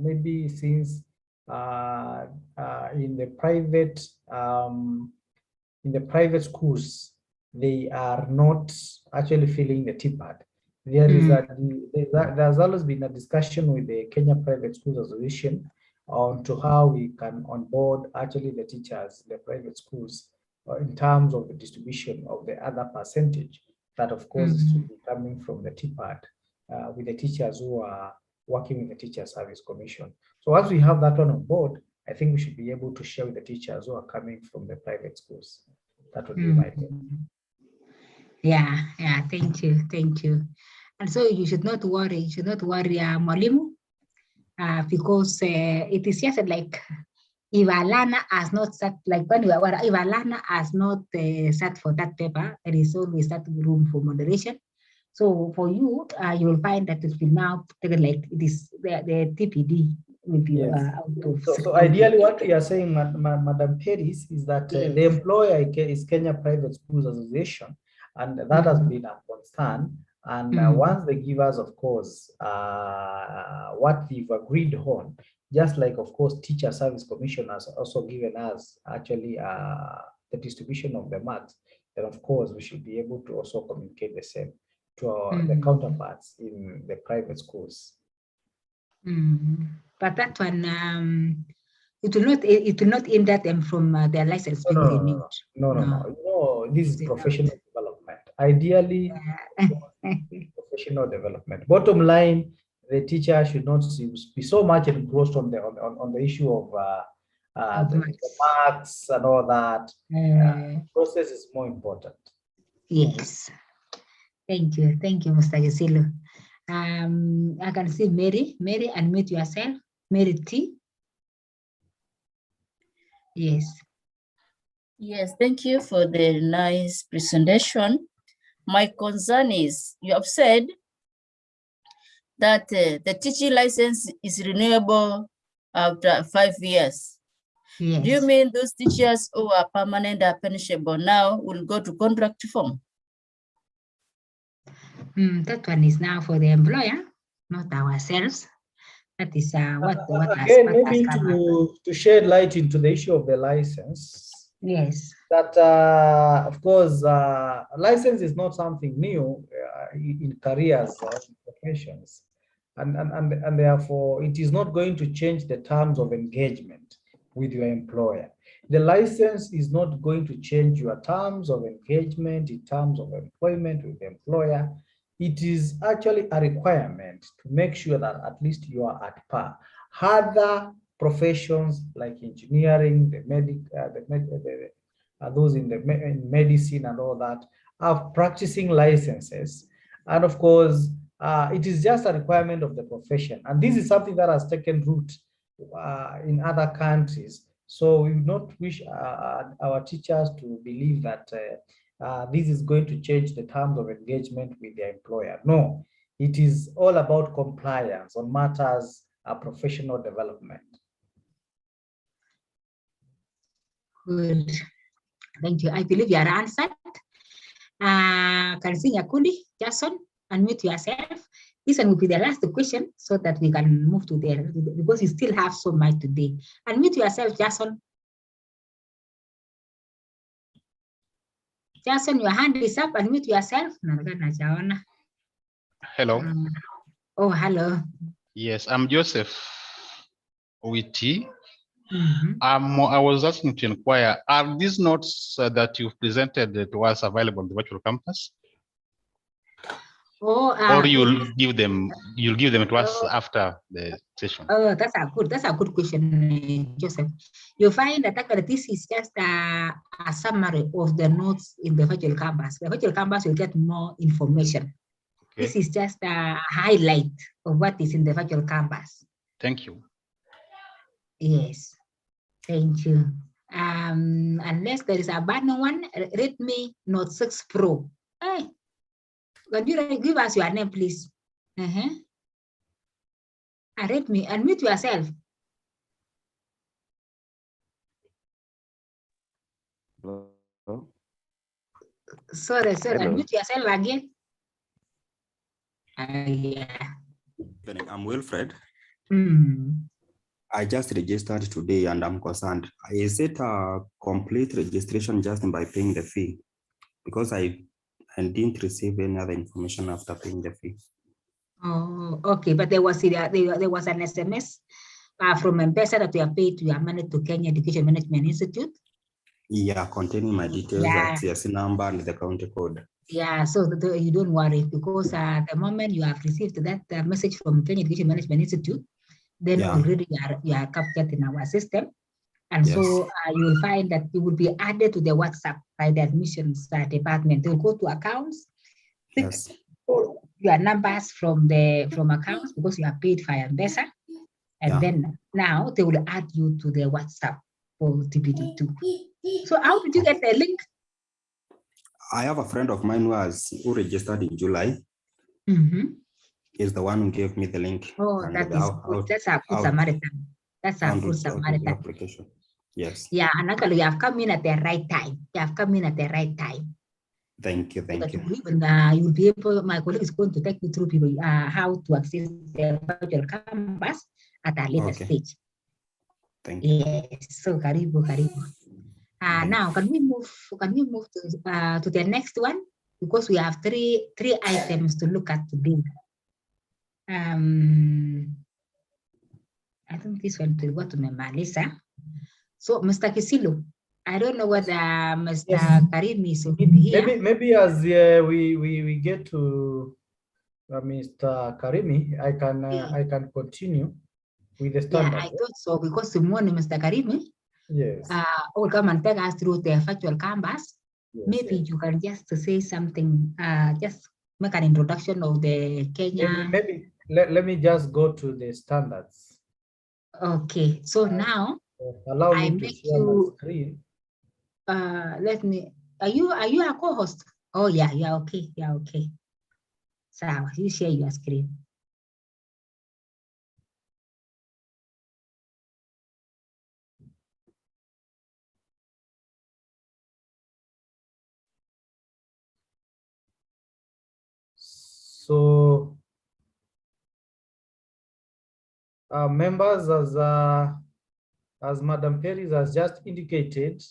Speaker 2: maybe since in the private schools, they are not actually filling the TPAD. There's always been a discussion with the Kenya Private Schools Association on to how we can onboard actually the teachers, the private schools, in terms of the distribution of the other percentage that of course should be coming from the TPAD with the teachers who are working with the Teacher Service Commission. So once we have that one on board, I think we should be able to share with the teachers who are coming from the private schools. That would be my take.
Speaker 1: Yeah, thank you. And so you should not worry, Mwalimu, because it is just like if a learner has not sat, like when if a learner has not sat for that paper, there is always that room for moderation. So for you, you will find that it will now take like it is the TPD will be out of.
Speaker 2: So ideally, what we are saying, Madam Paris, is that the employer is Kenya Private Schools Association, and that has been a concern. And once they give us, of course, what we've agreed on, just like, of course, Teacher Service Commission has also given us actually the distribution of the marks, then of course we should be able to also communicate the same to the counterparts in the private schools.
Speaker 1: But that one, it will not hinder them from their license being renewed.
Speaker 2: No, this is professional development. Ideally, professional development. Bottom line, the teacher should not be so much engrossed on the issue of the marks and all that. Process is more important.
Speaker 1: Yes. Thank you, Mr. Gesilo. I can see Mary, unmute yourself. Mary T. Yes.
Speaker 6: Yes, thank you for the nice presentation. My concern is, you have said that the teaching license is renewable after 5 years.
Speaker 1: Yes.
Speaker 6: Do you mean those teachers who are permanent or pensionable now will go to contract form?
Speaker 1: That one is now for the employer, not ourselves. That is what
Speaker 2: again, maybe to shed light into the issue of the license.
Speaker 1: Yes.
Speaker 2: That of course, license is not something new in careers or professions, and therefore it is not going to change the terms of engagement with your employer. The license is not going to change your terms of engagement in terms of employment with the employer. It is actually a requirement to make sure that at least you are at par. Other professions like engineering, those in medicine and all that are practicing licenses. And of course, it is just a requirement of the profession. And this is something that has taken root in other countries. So we would not wish our teachers to believe that this is going to change the terms of engagement with their employer. No, it is all about compliance on matters of professional development.
Speaker 1: Good. Thank you. I believe you are answered. Can see Nyakundi, Jason, unmute yourself. This one will be the last question so that we can move to there because you still have so much today. Unmute yourself, Jason. Jason, your hand is up. Unmute yourself.
Speaker 7: Hello.
Speaker 1: Oh, hello.
Speaker 7: Yes, I'm Joseph Witi. I was asking to inquire, are these notes that you've presented to us available on the virtual campus? Or you'll give them to us after the session?
Speaker 1: Oh, that's a good question, Joseph. You find that this is just a summary of the notes in the virtual campus. The virtual campus will get more information. Okay. This is just a highlight of what is in the virtual campus.
Speaker 7: Thank you.
Speaker 1: Yes, thank you. Unless there is a banner one, Redmi Note 6 Pro. Hey, can you give us your name, please? Redmi, unmute yourself.
Speaker 8: Hello.
Speaker 1: Sorry,
Speaker 8: Hello.
Speaker 1: unmute yourself again. Yeah.
Speaker 8: I'm Wilfred. I just registered today and I'm concerned. Is it a complete registration just by paying the fee? Because I didn't receive any other information after paying the fee.
Speaker 1: Oh, okay. But there was an SMS from M-Pesa that you have paid to your money to Kenya Education Management Institute.
Speaker 8: Yeah, containing my details,
Speaker 1: Yeah.
Speaker 8: CSC number and the county code.
Speaker 1: Yeah, so you don't worry, because at the moment you have received that message from Kenya Education Management Institute, then already you are captured in our system. And so you will find that you will be added to the WhatsApp by the admissions department. They'll go to accounts,
Speaker 8: yes,
Speaker 1: your numbers from accounts because you are paid via M-Pesa. And then now they will add you to the WhatsApp for TPD2. So how did you get the link?
Speaker 8: I have a friend of mine who registered in July. Is the one who gave me the link.
Speaker 1: Oh, that is good. That's a good Samaritan. That's a good Samaritan.
Speaker 8: Application. Yes.
Speaker 1: Yeah, and actually you have come in at the right time. You have come in at the right time.
Speaker 8: Thank you. Thank you.
Speaker 1: Even you will be able, my colleague is going to take you through people how to access the virtual campus at a later stage.
Speaker 8: Thank you.
Speaker 1: Yes, so karibu. Now can we move to the next one? Because we have three items to look at today. I think this one will go to Melissa. So Mr. Kisilu, I don't know whether Mr. Karim is already here.
Speaker 2: Maybe as we get to Mr. Karimi, I can continue with the standard.
Speaker 1: Yeah, I thought so, because the morning Mr. Karimi will come and take us through the virtual campus. Maybe you can just say something, just make an introduction of the Kenya.
Speaker 2: Maybe let me just go to the standards.
Speaker 1: Okay, so now
Speaker 2: allow me
Speaker 1: I
Speaker 2: to
Speaker 1: make
Speaker 2: share
Speaker 1: you.
Speaker 2: my screen.
Speaker 1: Let me. Are you a co-host? Oh yeah, okay. Yeah, okay. So you share your screen.
Speaker 2: So, members, as Madam Perez has just indicated,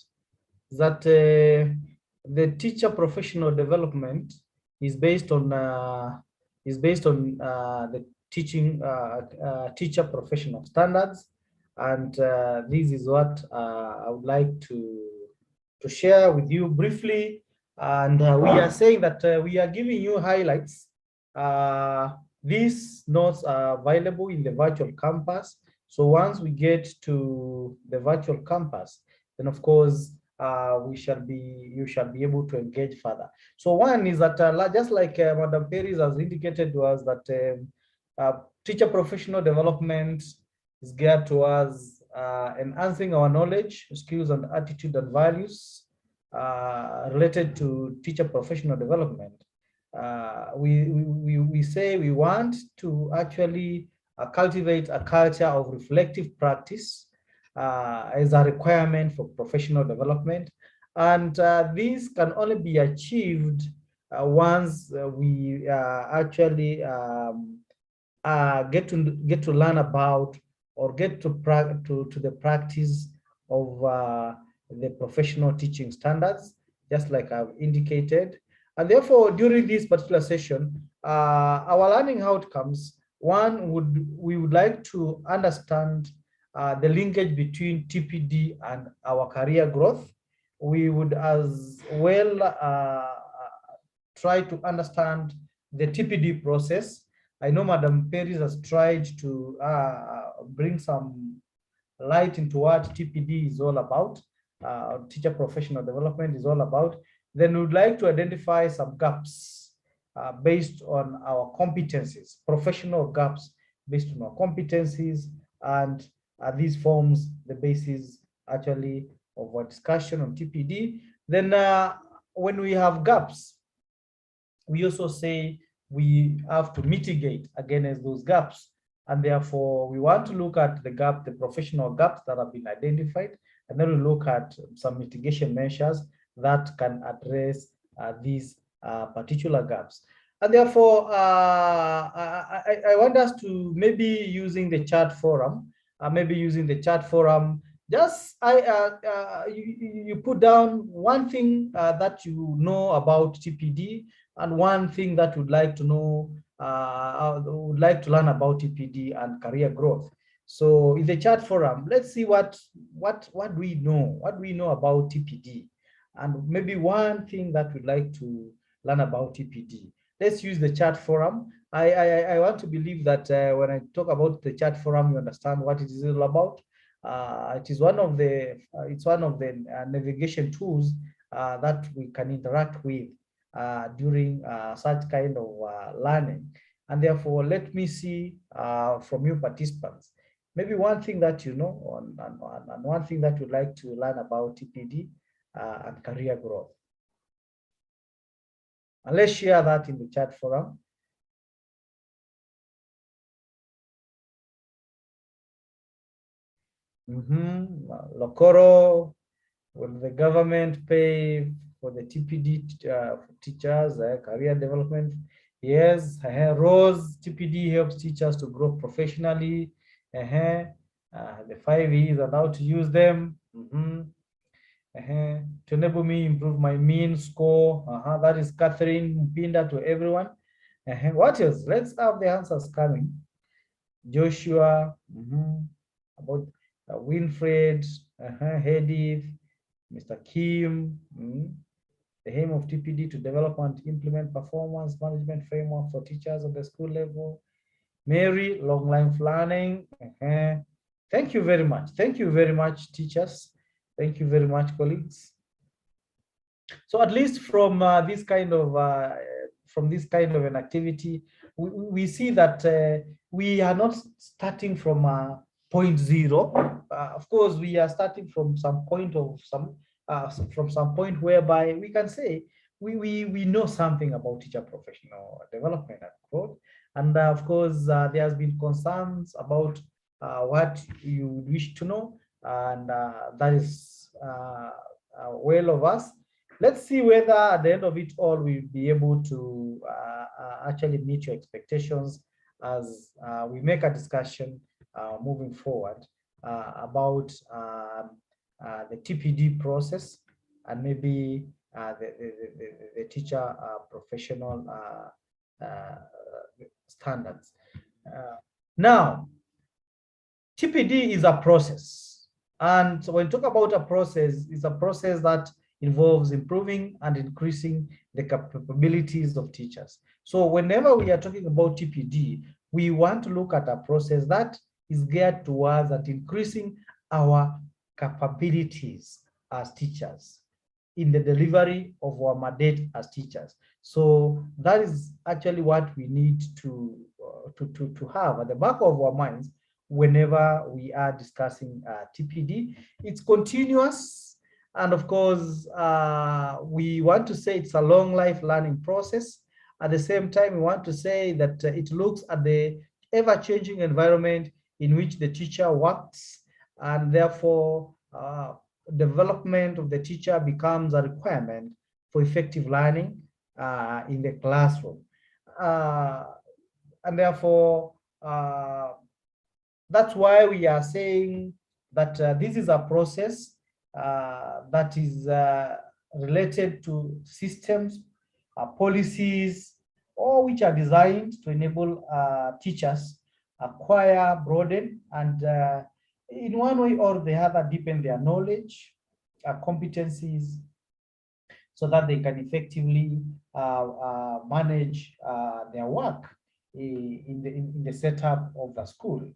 Speaker 2: that the teacher professional development is based on the teacher professional standards, and this is what I would like to share with you briefly. And we are saying that we are giving you highlights. These notes are available in the virtual campus. So once we get to the virtual campus, then of course you shall be able to engage further. So one is that just like Madam Perez has indicated to us, that teacher professional development is geared towards enhancing our knowledge, skills, and attitude and values related to teacher professional development. We say we want to actually cultivate a culture of reflective practice as a requirement for professional development. And this can only be achieved once we actually get to learn about or get to the practice of the professional teaching standards, just like I've indicated. And therefore, during this particular session, our learning outcomes, we would like to understand the linkage between TPD and our career growth. We would as well try to understand the TPD process. I know Madam Perez has tried to bring some light into what TPD is all about, teacher professional development is all about. Then we'd like to identify some gaps based on our competencies, professional gaps based on our competencies, and these forms the basis actually of our discussion on TPD. Then when we have gaps, we also say we have to mitigate against those gaps. And therefore, we want to look at the professional gaps that have been identified, and then we look at some mitigation measures that can address these particular gaps. And therefore, I want us to maybe using the chat forum, maybe using the chat forum. Just you put down one thing that you know about TPD and one thing that you'd like to know, would like to learn about TPD and career growth. So in the chat forum, let's see what we know, about TPD, and maybe one thing that we'd like to learn about TPD. Let's use the chat forum. I want to believe that when I talk about the chat forum, you understand what it is all about. It is one of the navigation tools that we can interact with during such kind of learning. And therefore, let me see from you participants, maybe one thing that you know and one thing that you'd like to learn about TPD and career growth. And let's share that in the chat forum. Lokoro, will the government pay for the TPD teachers, career development? Yes. Rose, TPD helps teachers to grow professionally. The 5 years allowed to use them. To enable me improve my mean score. That is Catherine Mpinda to everyone. What else? Let's have the answers coming. Joshua, about Winfred, Hedith, Mr. Kim. The aim of TPD to develop and implement performance management framework for teachers at the school level. Mary, long line planning. Thank you very much. Thank you very much, teachers. Thank you very much, colleagues. So at least from this kind of an activity, we see that we are not starting from point zero. Of course, we are starting from some point whereby we can say we know something about teacher professional development and growth. And of course, there has been concerns about what you wish to know, and that is well of us. Let's see whether at the end of it all we'll be able to actually meet your expectations as we make a discussion moving forward about the TPD process and maybe the teacher professional standards. Now, TPD is a process, and so when we talk about a process, it's a process that involves improving and increasing the capabilities of teachers. So whenever we are talking about TPD, we want to look at a process that is geared towards at increasing our capabilities as teachers in the delivery of our mandate as teachers. So that is actually what we need to have at the back of our minds whenever we are discussing TPD. It's continuous, and of course, we want to say it's a long life learning process. At the same time, we want to say that it looks at the ever-changing environment in which the teacher works, and therefore development of the teacher becomes a requirement for effective learning in the classroom. And therefore, that's why we are saying that this is a process that is related to systems, policies, all which are designed to enable teachers acquire, broaden, and in one way or the other deepen their knowledge, competencies, so that they can effectively manage their work in the setup of the school.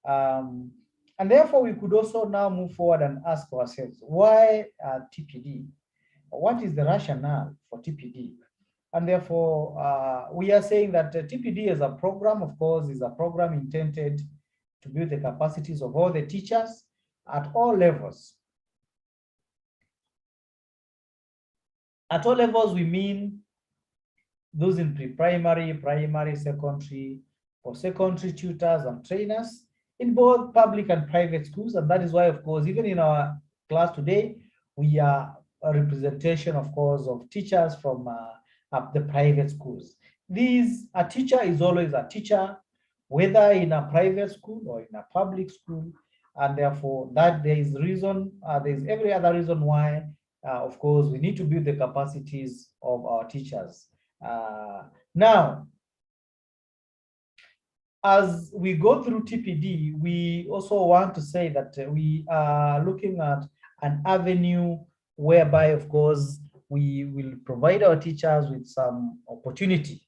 Speaker 2: And therefore, we could also now move forward and ask ourselves, why TPD? What is the rationale for TPD? And therefore, we are saying that TPD as a program, of course, is a program intended to build the capacities of all the teachers at all levels. At all levels, we mean those in pre-primary, primary, secondary, for secondary tutors and trainers in both public and private schools. And that is why, of course, even in our class today, we are a representation, of course, of teachers from the private schools. A teacher is always a teacher, whether in a private school or in a public school. And therefore, that there is reason, there's every other reason why, of course, we need to build the capacities of our teachers. Now, as we go through TPD, we also want to say that we are looking at an avenue whereby, of course, we will provide our teachers with some opportunity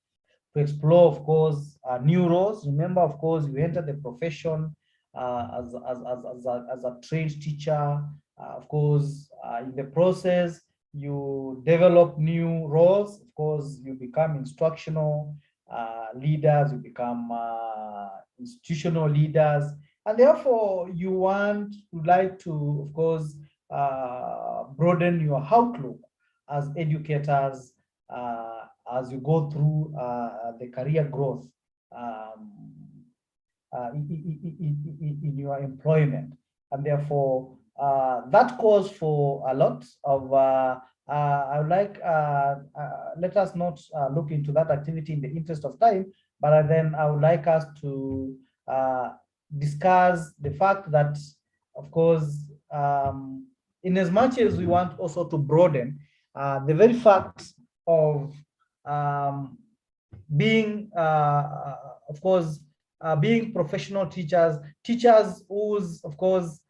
Speaker 2: to explore, of course, new roles. Remember, of course, you enter the profession as a trained teacher. Of course, in the process, you develop new roles. Of course, you become instructional leaders, you become institutional leaders, and therefore you would like to, of course, broaden your outlook as educators as you go through the career growth in your employment. And therefore, that calls for a lot of, I would like, let us not look into that activity in the interest of time, but then I would like us to discuss the fact that, of course, in as much as we want also to broaden the very fact of being, of course, being professional teachers whose, of course,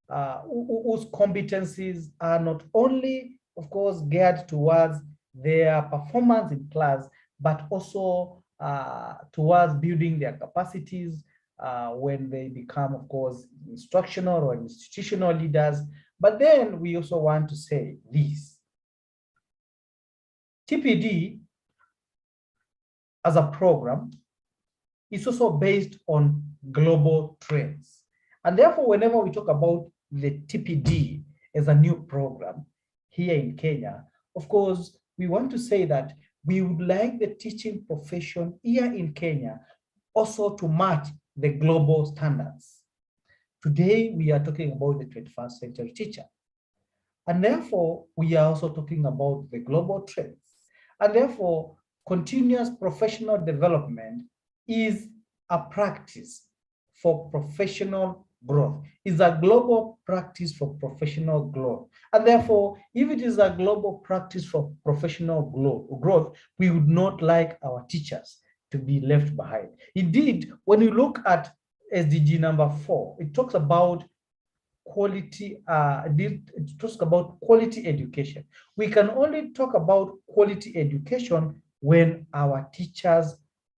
Speaker 2: whose competencies are not only, of course, geared towards their performance in class, but also towards building their capacities when they become, of course, instructional or institutional leaders. But then we also want to say this: TPD as a program is also based on global trends. And therefore, whenever we talk about the TPD as a new program here in Kenya, of course, we want to say that we would like the teaching profession here in Kenya also to match the global standards. Today, we are talking about the 21st century teacher. And therefore, we are also talking about the global trends. And therefore, continuous professional development is a practice for professional growth. It's a global practice for professional growth. And therefore, if it is a global practice for professional growth, we would not like our teachers to be left behind. Indeed, when you look at SDG number 4, it talks about quality, it talks about quality education. We can only talk about quality education when our teachers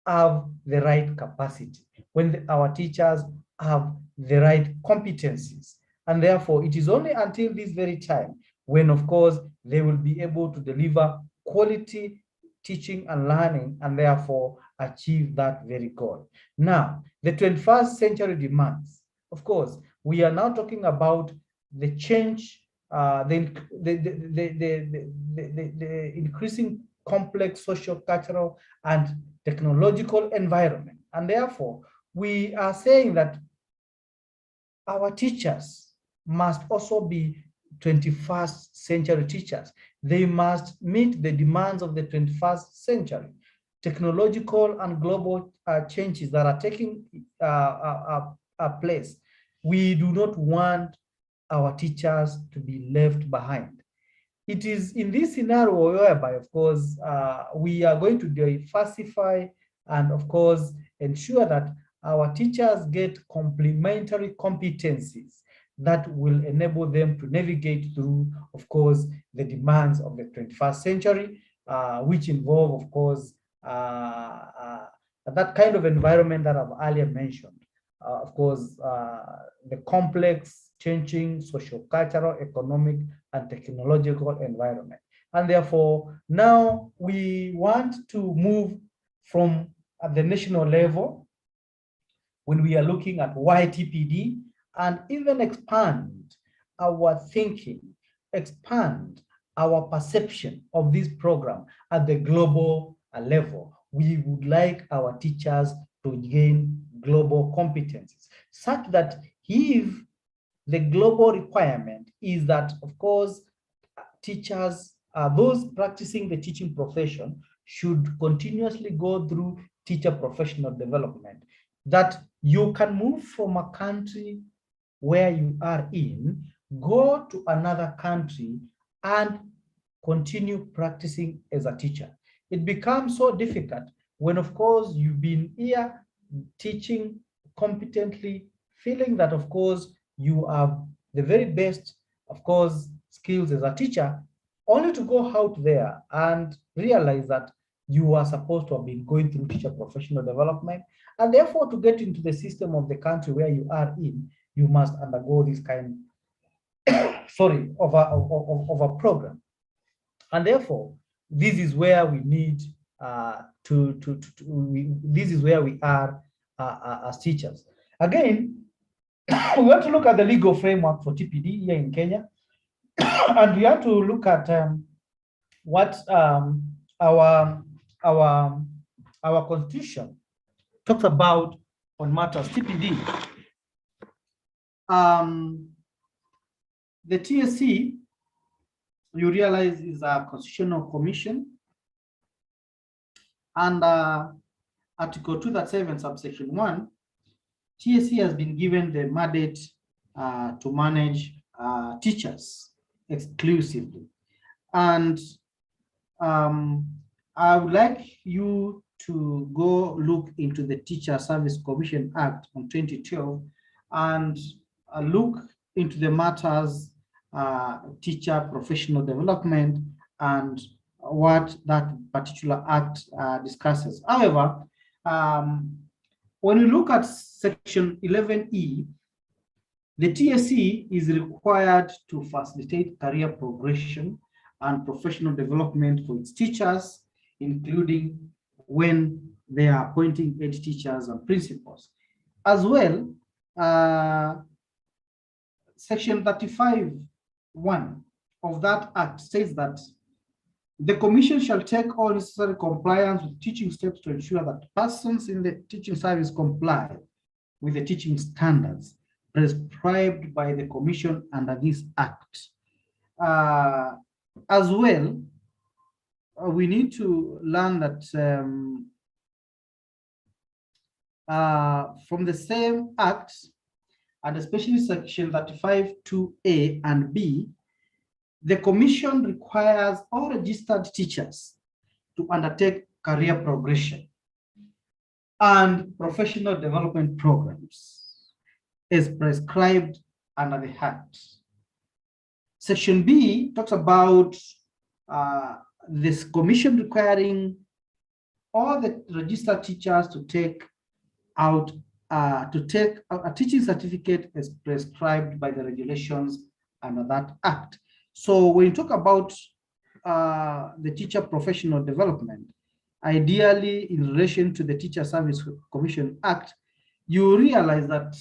Speaker 2: have the right capacity, when our teachers have the right competencies. And therefore, it is only until this very time when, of course, they will be able to deliver quality teaching and learning, and therefore achieve that very goal. Now, the 21st century demands, of course, we are now talking about the change, the increasing complex social, cultural, and technological environment. And therefore, we are saying that our teachers must also be 21st century teachers. They must meet the demands of the 21st century. Technological and global changes that are taking place. We do not want our teachers to be left behind. It is in this scenario whereby, of course, we are going to diversify and, of course, ensure that our teachers get complementary competencies that will enable them to navigate through, of course, the demands of the 21st century, which involve, of course, that kind of environment that I've earlier mentioned. Of course, the complex, changing social, cultural, economic, and technological environment. And therefore, now we want to move from at the national level, when we are looking at YTPD, and even expand our thinking, expand our perception of this program at the global level. We would like our teachers to gain global competencies, such that if the global requirement is that, of course, teachers, those practicing the teaching profession should continuously go through teacher professional development, that you can move from a country where you are in, go to another country and continue practicing as a teacher. It becomes so difficult when, of course, you've been here teaching competently, feeling that, of course, you have the very best, of course, skills as a teacher, only to go out there and realize that you are supposed to have been going through teacher professional development, and therefore to get into the system of the country where you are in, you must undergo this kind of a program. And therefore, this is where we need this is where we are as teachers. Again, we want to look at the legal framework for TPD here in Kenya, and we have to look at what our constitution talks about on matters TPD. The TSC, you realize, is a constitutional commission, and Article 237, subsection 1, TSC has been given the mandate to manage teachers exclusively. And I would like you to go look into the Teacher Service Commission Act on 2012 and look into the matters teacher professional development and what that particular act discusses. However, when you look at section 11E, the TSC is required to facilitate career progression and professional development for its teachers, including when they are appointing head teachers and principals. As well, section 35(1) of that act states that the commission shall take all necessary compliance with teaching steps to ensure that persons in the teaching service comply with the teaching standards prescribed by the commission under this act. As well, we need to learn that from the same act, and especially section 35(2)(a) and (b), the commission requires all registered teachers to undertake career progression and professional development programs as prescribed under the Act. Section B talks about this commission requiring all the registered teachers to take a teaching certificate as prescribed by the regulations under that Act. So when you talk about the Teacher Professional Development, ideally in relation to the Teacher Service Commission Act, you realize that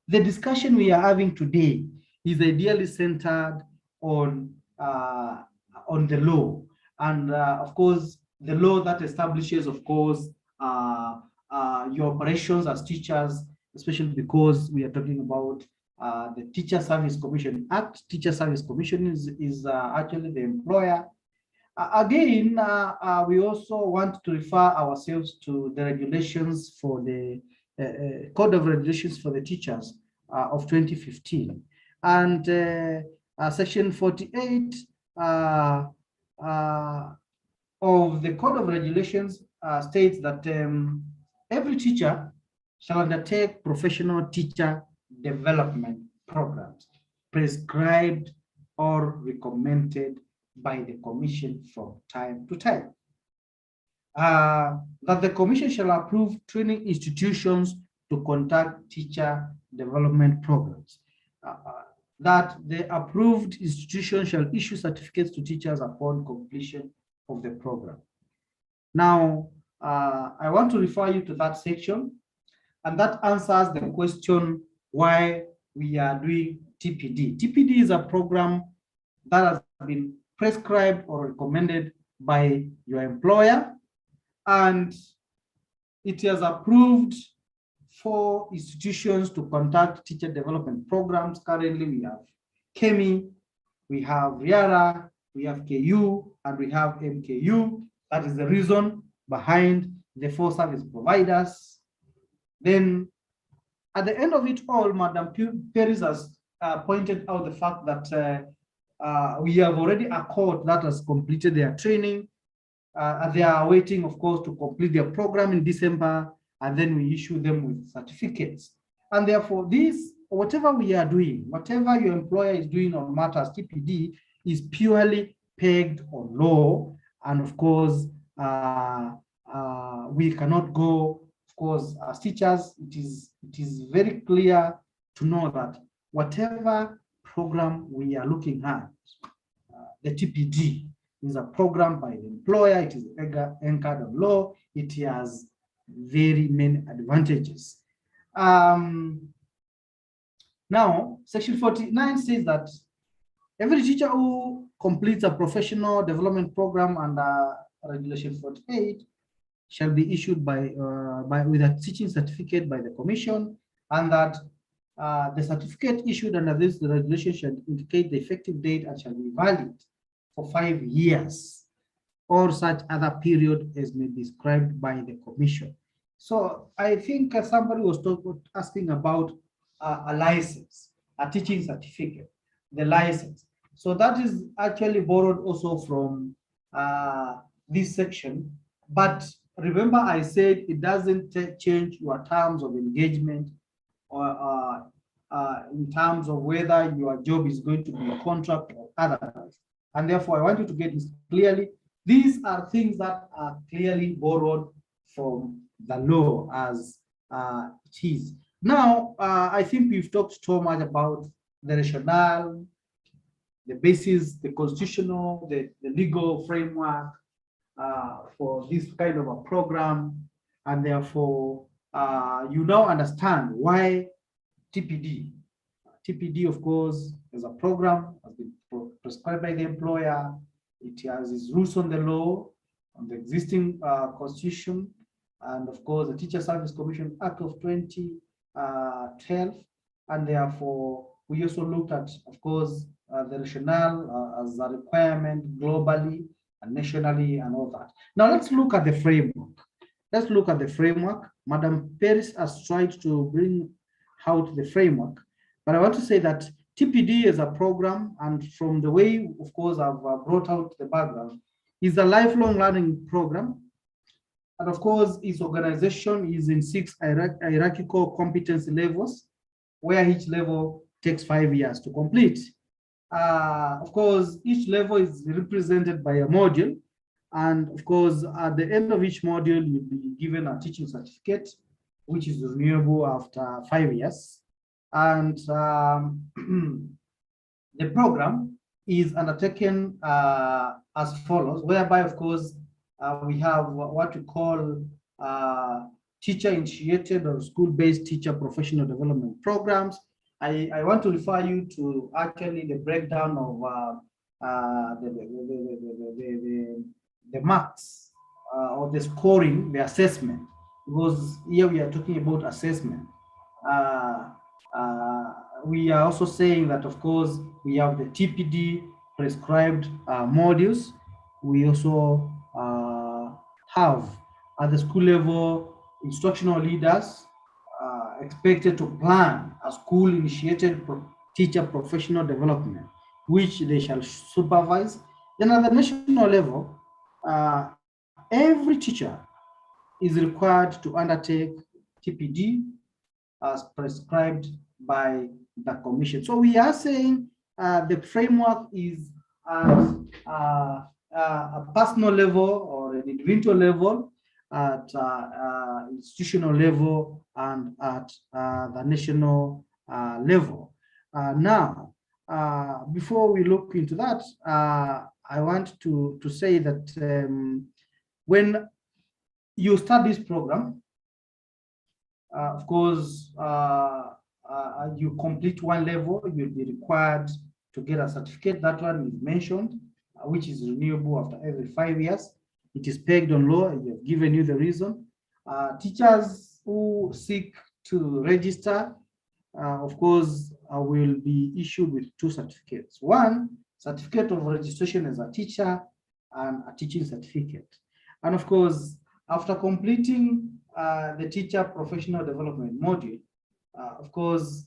Speaker 2: the discussion we are having today is ideally centered on the law, and of course the law that establishes, of course, your operations as teachers, especially because we are talking about the Teacher Service Commission Act. Teacher Service Commission is actually the employer. Again, we also want to refer ourselves to the regulations for the Code of Regulations for the Teachers of 2015. And Section 48 of the Code of Regulations states that every teacher shall undertake professional teacher development programs prescribed or recommended by the Commission from time to time. That the Commission shall approve training institutions to conduct teacher development programs. That the approved institution shall issue certificates to teachers upon completion of the program. Now, I want to refer you to that section, and that answers the question why we are doing TPD. TPD is a program that has been prescribed or recommended by your employer, and it has approved 4 institutions to conduct teacher development programs. Currently, we have KEMI, we have RIARA, we have KU, and we have MKU. That is the reason behind the 4 service providers. Then at the end of it all, Madam Paris has pointed out the fact that we have already a cohort that has completed their training. They are waiting, of course, to complete their program in December, and then we issue them with certificates. And therefore, this, whatever we are doing, whatever your employer is doing on matters TPD is purely pegged on law. And of course, we cannot go, of course, as teachers, it is very clear to know that whatever program we are looking at, the TPD is a program by the employer, it is anchored on law, it has very many advantages. Now, Section 49 says that every teacher who completes a professional development program under Regulation 48 shall be issued with a teaching certificate by the Commission, and that the certificate issued under this regulation shall indicate the effective date and shall be valid for 5 years, or such other period as may be described by the Commission. So I think somebody was asking about a license, a teaching certificate, the license. So that is actually borrowed also from this section. But remember, I said it doesn't change your terms of engagement or in terms of whether your job is going to be a contract or otherwise. And therefore, I want you to get this clearly. These are things that are clearly borrowed from the law as it is. Now, I think we've talked so much about the rationale, the basis, the constitutional, the legal framework for this kind of a program. And therefore, you now understand why TPD. TPD, of course, is a program, has been prescribed by the employer. It has its roots on the law, on the existing constitution, and of course, the Teacher Service Commission Act of 2012. And therefore, we also looked at, of course, the rationale as a requirement globally and nationally and all that. Now, let's look at the framework. Let's look at the framework. Madam Paris has tried to bring out the framework, but I want to say that TPD is a program, and from the way, of course, I've brought out the background, is a lifelong learning program. And of course, its organization is in 6 hierarchical competency levels, where each level takes 5 years to complete. Of course, each level is represented by a module. And of course, at the end of each module, you'll be given a teaching certificate, which is renewable after 5 years. And the program is undertaken as follows, whereby, of course, we have what we call teacher-initiated or school-based teacher professional development programs. I want to refer you to actually the breakdown of the marks or the scoring, the assessment, because here we are talking about assessment. We are also saying that, of course, we have the TPD prescribed modules. We also have at the school level instructional leaders expected to plan a school-initiated teacher professional development, which they shall supervise. Then at the national level, every teacher is required to undertake TPD as prescribed by the Commission. So we are saying the framework is at a personal level or an individual level, at institutional level, and at the national level. Now, before we look into that, I want to say that when you start this program, of course, you complete one level, you'll be required to get a certificate. That one is mentioned, which is renewable after every 5 years. It is pegged on law, and they've given you the reason. Teachers who seek to register, of course, will be issued with 2 certificates. One, certificate of registration as a teacher, and a teaching certificate. And of course, after completing the teacher professional development module, of course,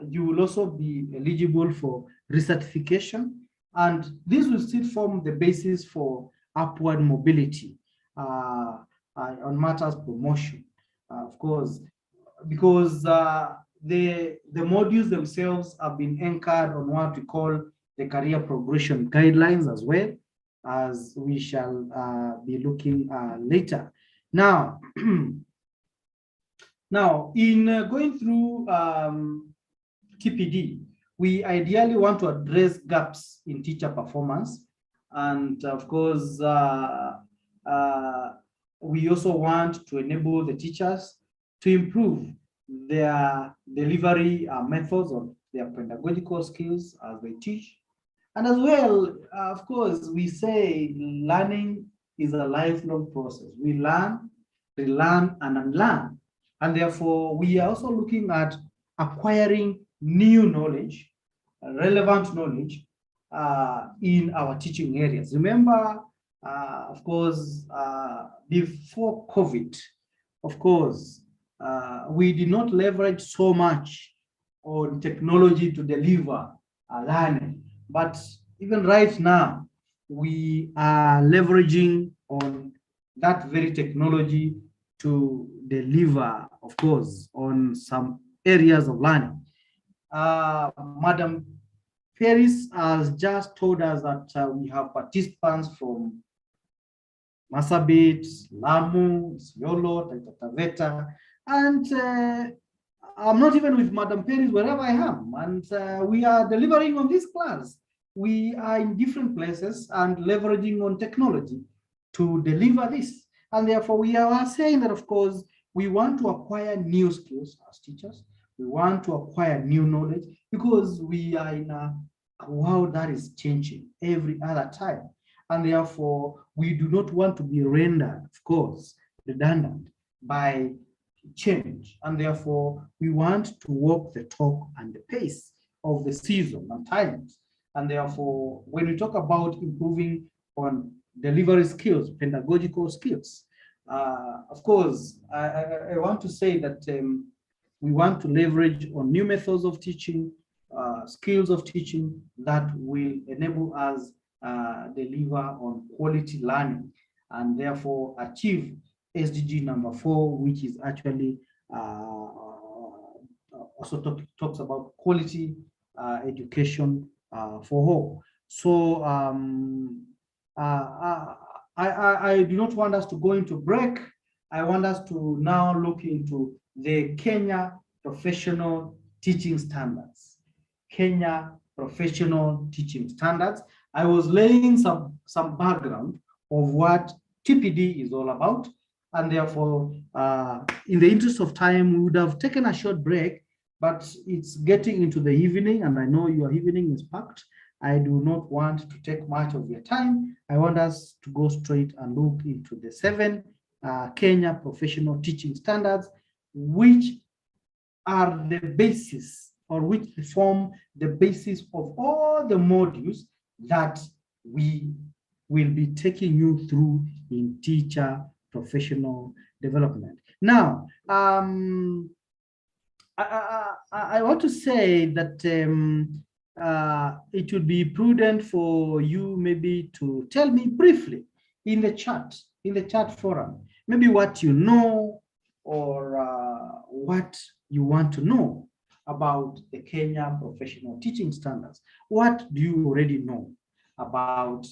Speaker 2: you will also be eligible for recertification, and this will still form the basis for upward mobility on matters promotion. Of course, because the modules themselves have been anchored on what we call the career progression guidelines, as well as we shall be looking later. Now, now in going through TPD, we ideally want to address gaps in teacher performance, and of course, we also want to enable the teachers to improve their delivery methods or their pedagogical skills as they teach. And as well, of course, we say learning is a lifelong process. We learn, relearn, and unlearn. And therefore, we are also looking at acquiring new knowledge, relevant knowledge in our teaching areas. Remember, of course, before COVID, of course, we did not leverage so much on technology to deliver learning. But even right now, we are leveraging on that very technology to deliver, of course, on some areas of learning. Madam Paris has just told us that we have participants from Masabit, Lamu, Isiolo, Taita Taveta, and I'm not even with Madam Paris wherever I am, and we are delivering on this class. We are in different places and leveraging on technology to deliver this. And therefore, we are saying that, of course, we want to acquire new skills as teachers. We want to acquire new knowledge because we are in a world that is changing every other time. And therefore, we do not want to be rendered, of course, redundant by change. And therefore, we want to walk the talk and the pace of the season and times. And therefore, when we talk about improving on delivery skills, pedagogical skills, of course, I want to say that we want to leverage on new methods of teaching, skills of teaching that will enable us deliver on quality learning and therefore achieve SDG number 4, which is actually also talks about quality education for all. So I do not want us to go into break. I want us to now look into the Kenya Professional Teaching Standards. Kenya Professional Teaching Standards. I was laying some background of what TPD is all about, and therefore, in the interest of time, we would have taken a short break, but it's getting into the evening, and I know your evening is packed. I do not want to take much of your time. I want us to go straight and look into the 7 Kenya Professional Teaching Standards, which are the basis, or which form the basis of all the modules that we will be taking you through in teacher professional development. Now, I want to say that it would be prudent for you maybe to tell me briefly in the chat forum, maybe what you know or what you want to know about the Kenya Professional Teaching Standards. What do you already know about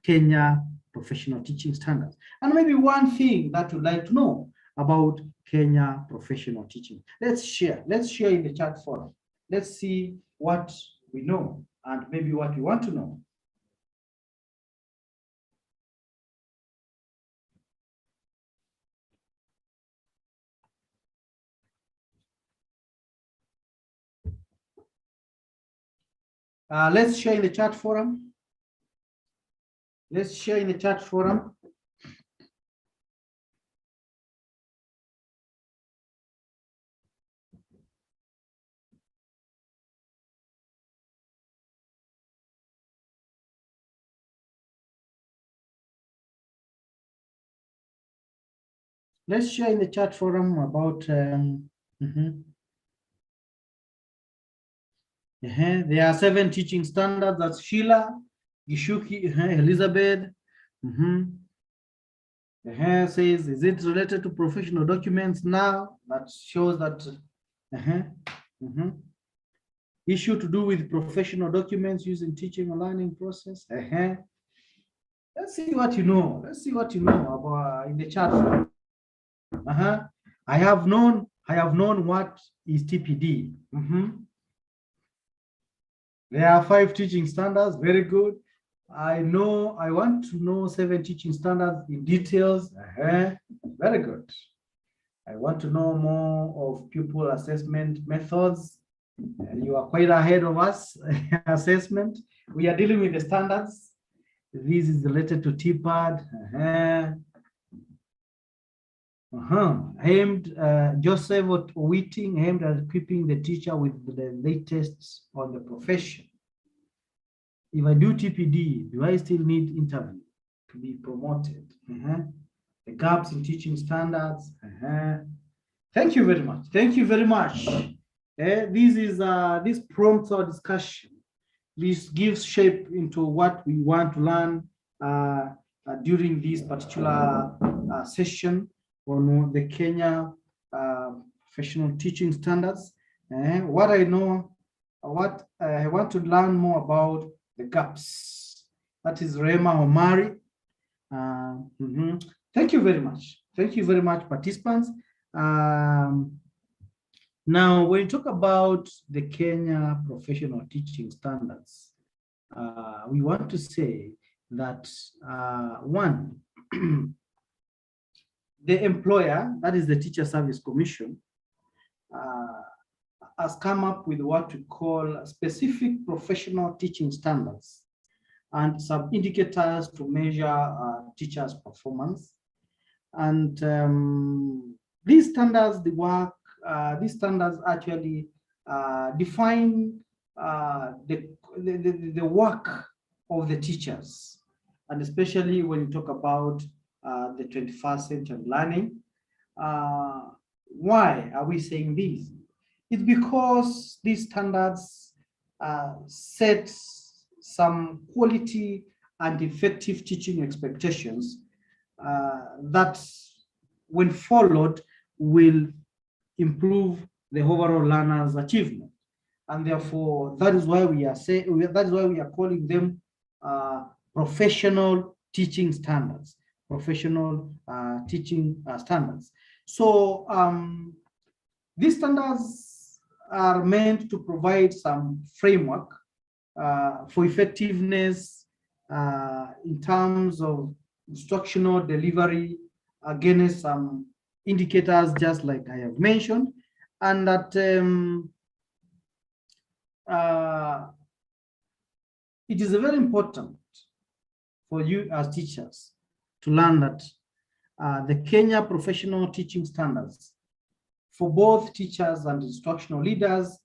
Speaker 2: Kenya Professional Teaching Standards? And maybe one thing that you'd like to know about Kenya Professional Teaching. Let's share in the chat forum. Let's see what we know and maybe what we want to know. Let's share in the chat forum. Let's share in the chat forum. let's share in the chat forum about there are 7 teaching standards. That's Sheila, Gishuki, Elizabeth. Says, is it related to professional documents now? That shows that issue to do with professional documents using teaching and learning process. Let's see what you know. Let's see what you know about in the chat. I have known what is TPD. There are 5 teaching standards. Very good. I want to know 7 teaching standards in details. Very good. I want to know more of pupil assessment methods. You are quite ahead of us. Assessment. We are dealing with the standards. This is related to TPAD. Joseph Whiting aimed at equipping the teacher with the latest on the profession. If I do TPD, do I still need interview to be promoted? The gaps in teaching standards. Thank you very much. Thank you very much. This prompts our discussion. This gives shape into what we want to learn during this particular session on the Kenya professional teaching standards. What I know, what I want to learn more about the gaps. That is Rema Omari. Thank you very much. Thank you very much, participants. Now, when you talk about the Kenya professional teaching standards, we want to say that one, the employer, that is the Teacher Service Commission, has come up with what we call specific professional teaching standards and some indicators to measure teachers' performance. And these standards, these standards actually define the work of the teachers, and especially when you talk about the 21st century learning. Why are we saying this? It's because these standards set some quality and effective teaching expectations that, when followed, will improve the overall learner's achievement. And therefore, that is why we are calling them professional teaching standards. Professional teaching standards. So these standards are meant to provide some framework for effectiveness in terms of instructional delivery against some indicators, just like I have mentioned, and that it is very important for you as teachers to learn that the Kenya professional teaching standards for both teachers and instructional leaders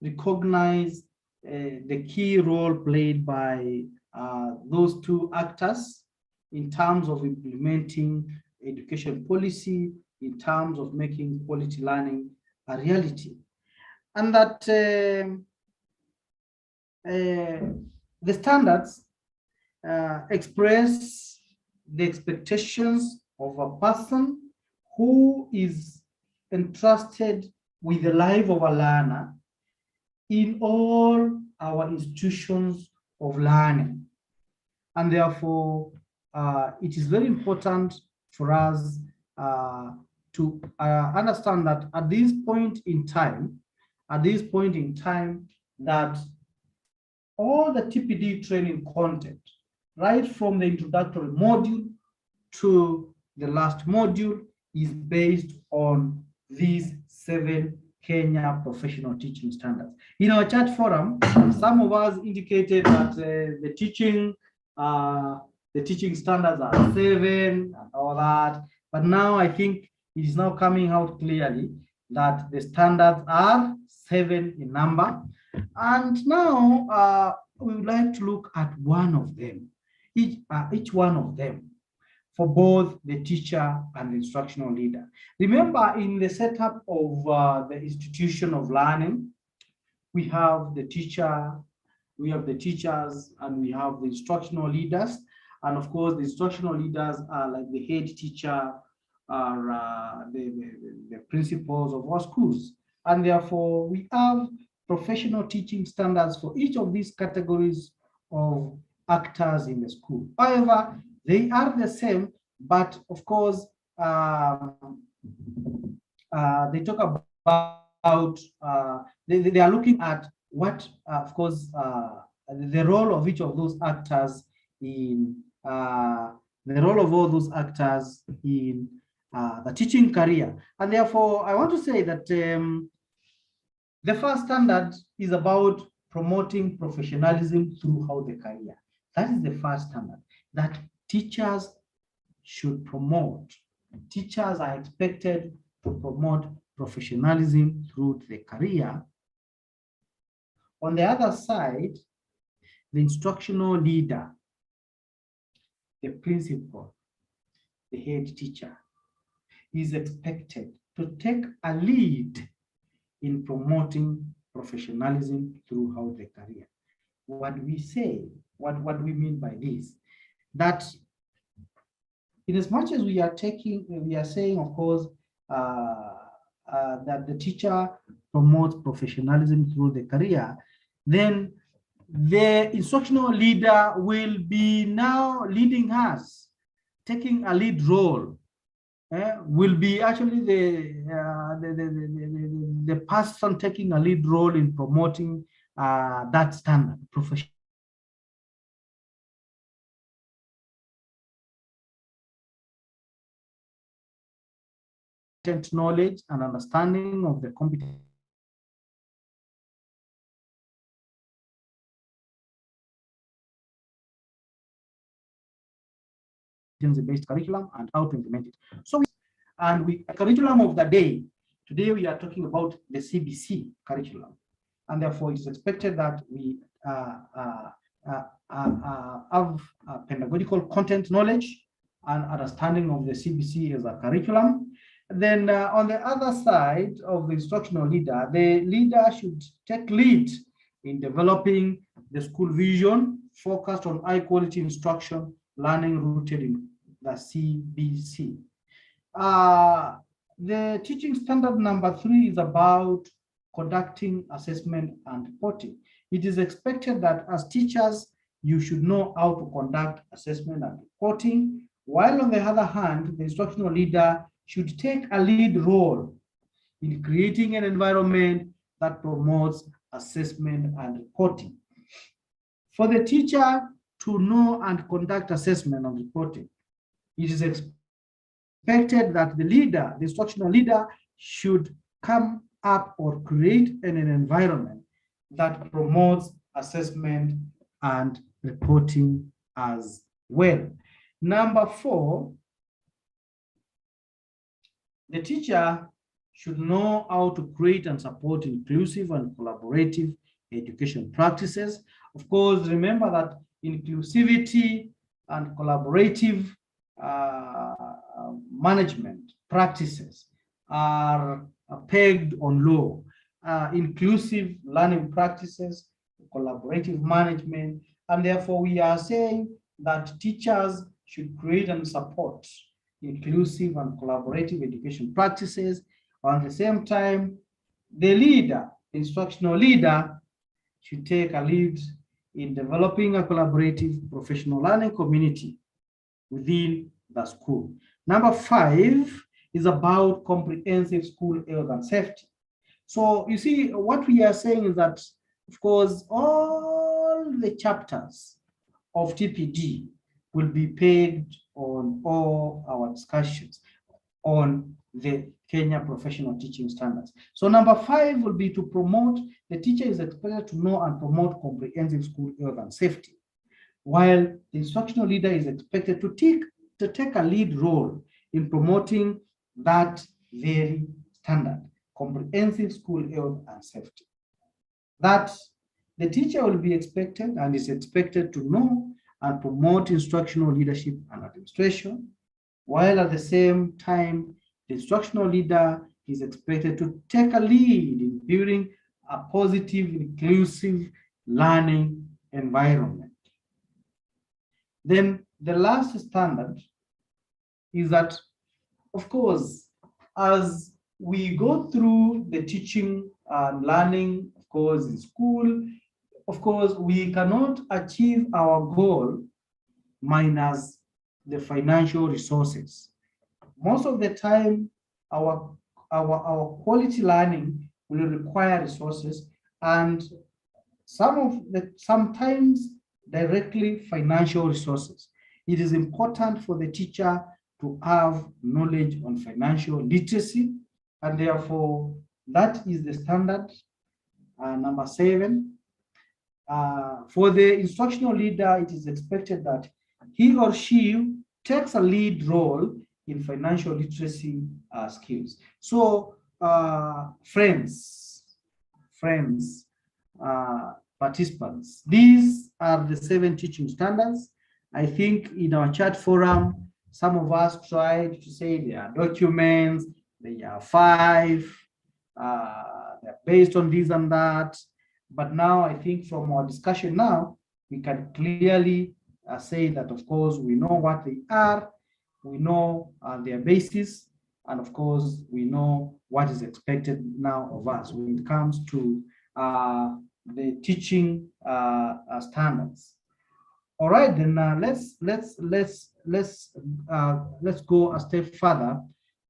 Speaker 2: recognize the key role played by those 2 actors in terms of implementing education policy, in terms of making quality learning a reality. And that the standards express the expectations of a person who is entrusted with the life of a learner in all our institutions of learning. And therefore, it is very important for us to understand that at this point in time, that all the TPD training content, right from the introductory module to the last module, is based on these 7 Kenya professional teaching standards. In our chat forum, some of us indicated that the teaching standards are 7 and all that, but now I think it is now coming out clearly that the standards are 7 in number. And now we would like to look at one of them, each one of them. for both the teacher and the instructional leader. Remember, in the setup of the institution of learning, we have the teacher, we have the teachers, and we have the instructional leaders. And of course, the instructional leaders are like the head teacher, are the principals of our schools. And therefore, we have professional teaching standards for each of these categories of actors in the school. However, they are the same, but of course, they talk about, they are looking at what, of course, the role of each of those actors in, the role of all those actors in the teaching career. And therefore, I want to say that the first standard is about promoting professionalism throughout the career. That is the first standard that teachers should promote. Teachers are expected to promote professionalism through the career. On the other side, the instructional leader, the principal, the head teacher, is expected to take a lead in promoting professionalism throughout the career. What we say, what we mean by this, that in as much as we are saying, of course, that the teacher promotes professionalism through the career, then the instructional leader will be now leading us, taking a lead role, will be actually the person taking a lead role in promoting that standard, professional. Knowledge and understanding of the competence based curriculum and how to implement it. So, curriculum of the day. Today we are talking about the CBC curriculum, and therefore it is expected that we have pedagogical content knowledge and understanding of the CBC as a curriculum. Then on the other side of the instructional leader, the leader should take lead in developing the school vision focused on high quality instruction, learning rooted in the CBC. The teaching standard number 3 is about conducting assessment and reporting. It is expected that as teachers, you should know how to conduct assessment and reporting, while on the other hand, the instructional leader should take a lead role in creating an environment that promotes assessment and reporting. For the teacher to know and conduct assessment and reporting, it is expected that the leader, the instructional leader, should come up or create an environment that promotes assessment and reporting as well. Number 4, the teacher should know how to create and support inclusive and collaborative education practices. Of course, remember that inclusivity and collaborative management practices are pegged on law. Inclusive learning practices, collaborative management, and therefore we are saying that teachers should create and support inclusive and collaborative education practices. At the same time, the leader, the instructional leader, should take a lead in developing a collaborative professional learning community within the school. Number 5 is about comprehensive school health and safety. So you see, what we are saying is that, of course, all the chapters of TPD will be pegged on all our discussions on the Kenya Professional Teaching Standards. So number 5 will be to promote, the teacher is expected to know and promote comprehensive school health and safety, while the instructional leader is expected to take a lead role in promoting that very standard, comprehensive school health and safety. That the teacher will be expected and is expected to know and promote instructional leadership and administration,
Speaker 9: while at the same time, the instructional leader is expected to take a lead in building a positive, inclusive learning environment. Then the last standard is that, of course, as we go through the teaching and learning, of course, in school, of course, we cannot achieve our goal minus the financial resources. Most of the time, our quality learning will require resources, and sometimes directly financial resources. It is important for the teacher to have knowledge on financial literacy, and therefore that is the standard number 7. For the instructional leader, it is expected that he or she takes a lead role in financial literacy skills. So friends, participants, these are the 7 teaching standards. I think in our chat forum, some of us tried to say there are documents, there are 5, they're based on this and that. But now I think from our discussion now, we can clearly say that, of course, we know what they are, we know their basis, and of course, we know what is expected now of us when it comes to the teaching standards. All right, then let's go a step further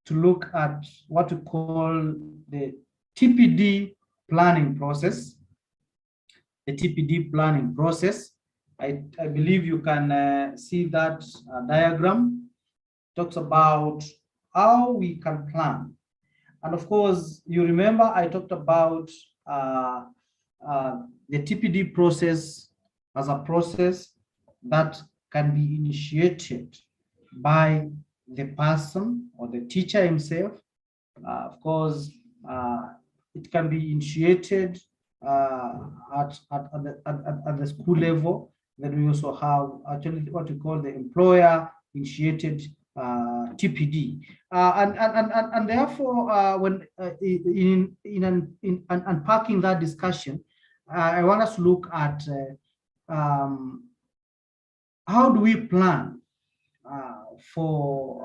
Speaker 9: to look at what we call the TPD planning process. The TPD planning process. I believe you can see that diagram. Talks about how we can plan. And of course, you remember I talked about the TPD process as a process that can be initiated by the person or the teacher himself. Of course, it can be initiated at the school level. Then we also have actually what we call the employer initiated TPD, and therefore when in unpacking that discussion, I want us to look at how do we plan for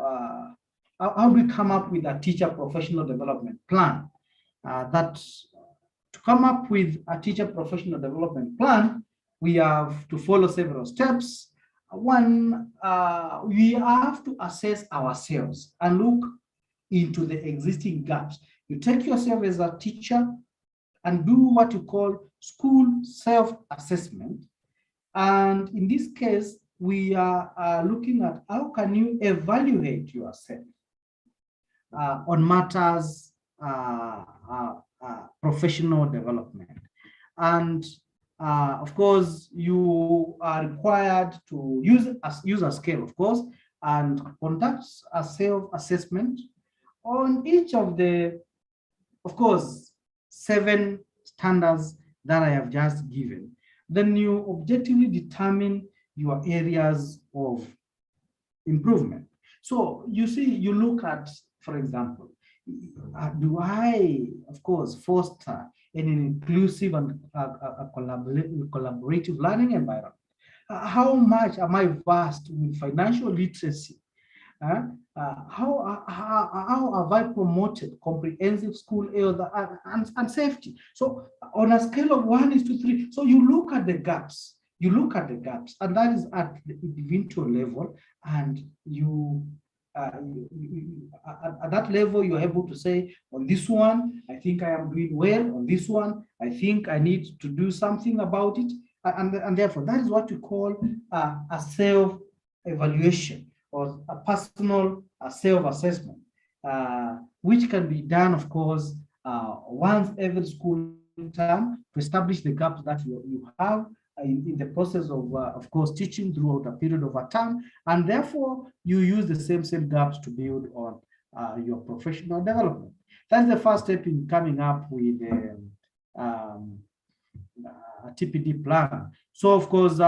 Speaker 9: how do we come up with a teacher professional development plan. That to come up with a teacher professional development plan, we have to follow several steps. One, we have to assess ourselves and look into the existing gaps. You take yourself as a teacher and do what you call school self-assessment. And in this case, we are looking at how can you evaluate yourself on matters professional development. And of course, you are required to use a scale, of course, and conduct a self-assessment on each of the, of course, 7 standards that I have just given. Then you objectively determine your areas of improvement. So you see, you look at, for example, do I, of course, foster an inclusive and collaborative learning environment? How much am I versed with financial literacy? How have I promoted comprehensive school health and safety? So on a scale of 1 to 3, so you look at the gaps. You look at the gaps, and that is at the individual level, and at that level, you're able to say, on this one, I think I am doing well. On this one, I think I need to do something about it. And therefore, that is what we call a self-evaluation or a personal self-assessment, which can be done, of course, once every school term to establish the gaps that you have in the process of course, teaching throughout a period of a term, and therefore you use the same gaps to build on your professional development. That's the first step in coming up with a TPD plan. So of course,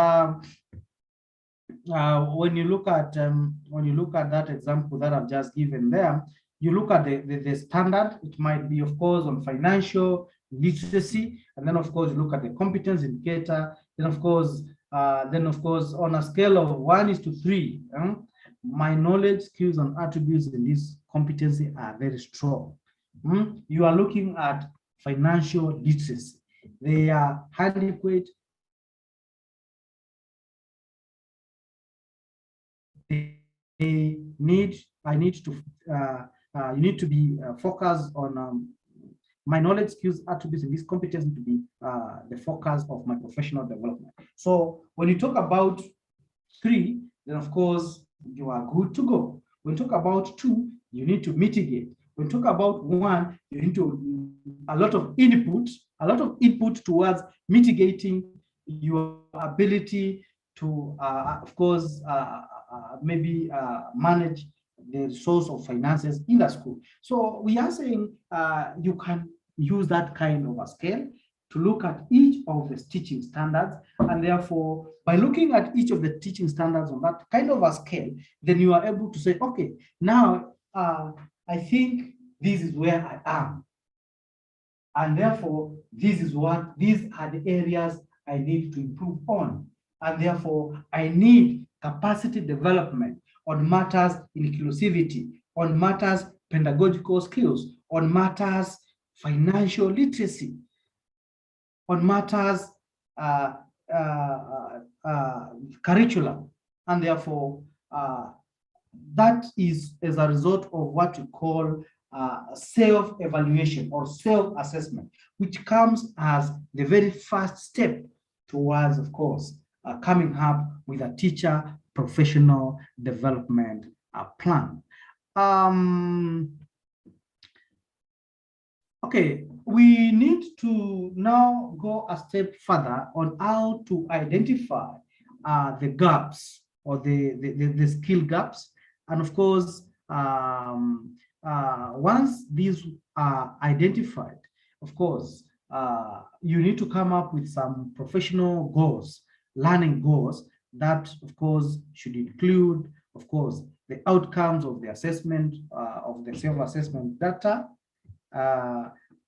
Speaker 9: when you look at that example that I've just given there, you look at the standard. It might be, of course, on financial literacy, and then of course you look at the competence indicator. Then of course, on a scale of 1:3, my knowledge, skills, and attributes in this competency are very strong. You are looking at financial literacy. They are adequate. You need to be focused on my knowledge, skills, attributes, and this competence to be the focus of my professional development. So when you talk about 3, then of course you are good to go. When you talk about 2, you need to mitigate. When you talk about 1, you need to a lot of input towards mitigating your ability to, of course, maybe manage the source of finances in the school. So we are saying you can use that kind of a scale to look at each of the teaching standards, and therefore by looking at each of the teaching standards on that kind of a scale, then you are able to say, okay, now I think this is where I am, and therefore these are the areas I need to improve on, and therefore I need capacity development on matters inclusivity, on matters pedagogical skills, on matters financial literacy, on matters curriculum, and therefore that is as a result of what we call self-evaluation or self-assessment, which comes as the very first step towards, of course, coming up with a teacher professional development plan. Okay, we need to now go a step further on how to identify the gaps or the skill gaps. And of course, once these are identified, of course, you need to come up with some professional goals, learning goals that, of course, should include, of course, the outcomes of the assessment, of the self-assessment data,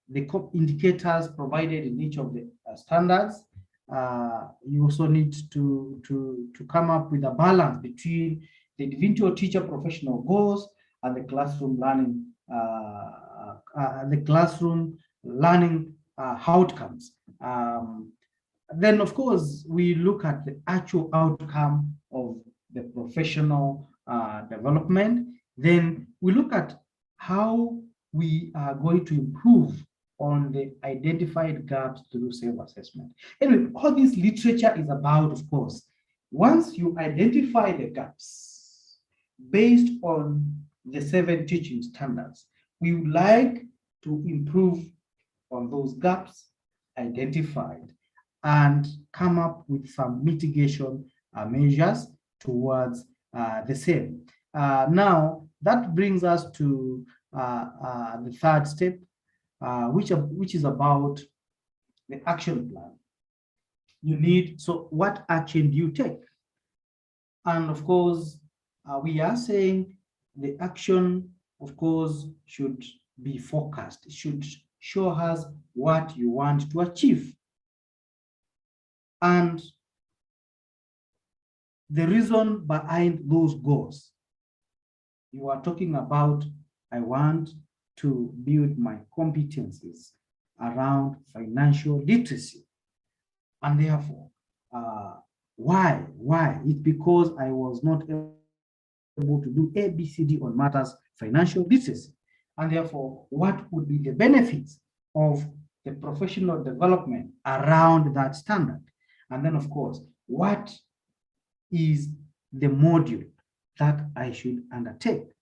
Speaker 9: the indicators provided in each of the standards. You also need to come up with a balance between the individual teacher professional goals and the classroom learning outcomes. Then, of course, we look at the actual outcome of the professional development. Then we look at how we are going to improve on the identified gaps through self-assessment. Anyway, all this literature is about, of course, once you identify the gaps based on the 7 teaching standards, we would like to improve on those gaps identified and come up with some mitigation measures towards the same. Now, that brings us to the 3rd step, which is about the action plan. So what action do you take? And of course, we are saying the action, of course, should be focused. It should show us what you want to achieve. And the reason behind those goals, you are talking about, I want to build my competencies around financial literacy. And therefore, why? It's because I was not able to do A, B, C, D on matters financial literacy. And therefore, what would be the benefits of the professional development around that standard? And then, of course, what is the module that I should undertake?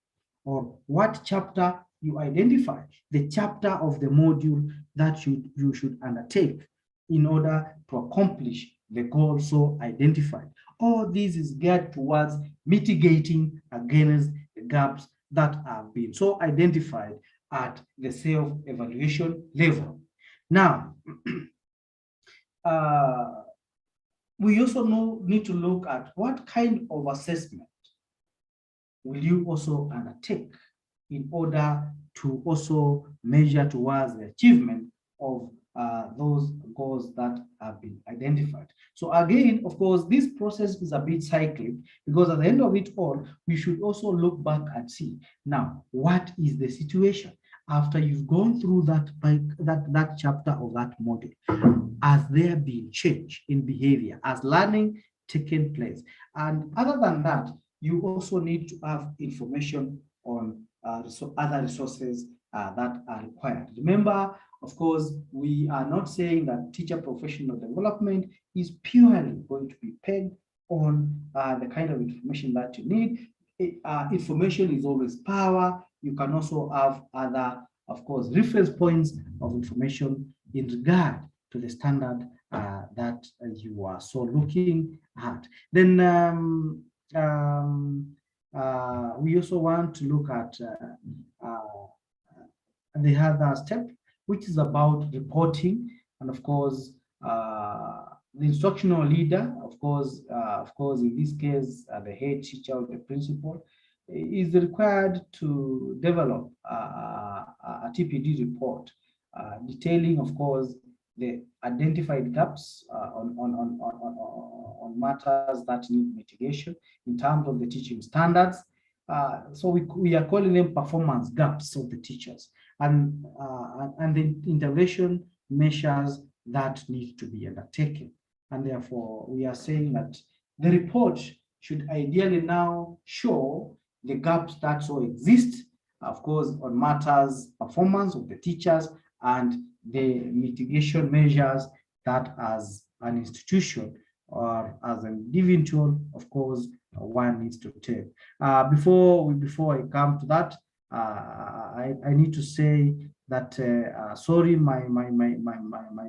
Speaker 9: Or what chapter you identify, the chapter of the module that you should undertake in order to accomplish the goal so identified. All this is geared towards mitigating against the gaps that have been so identified at the self-evaluation level. Now, we also need to look at what kind of assessment will you also undertake in order to also measure towards the achievement of those goals that have been identified. So again, of course, this process is a bit cyclic, because at the end of it all, we should also look back and see, now, what is the situation after you've gone through that chapter of that module? Has there been change in behavior? Has learning taken place? And other than that, you also need to have information on other resources that are required. Remember, of course, we are not saying that teacher professional development is purely going to be pegged on the kind of information that you need. Information is always power. You can also have other, of course, reference points of information in regard to the standard that you are so looking at. Then we also want to look at the other step, which is about reporting. And of course, the instructional leader, of course, in this case, the head teacher or the principal, is required to develop a TPD report detailing, of course, the identified gaps on matters that need mitigation in terms of the teaching standards. So we are calling them performance gaps of the teachers, and the intervention measures that need to be undertaken. And therefore, we are saying that the report should ideally now show the gaps that so exist, of course, on matters performance of the teachers and the mitigation measures that as an institution or as an individual, of course, one needs to take. Before I come to that, I need to say that sorry, my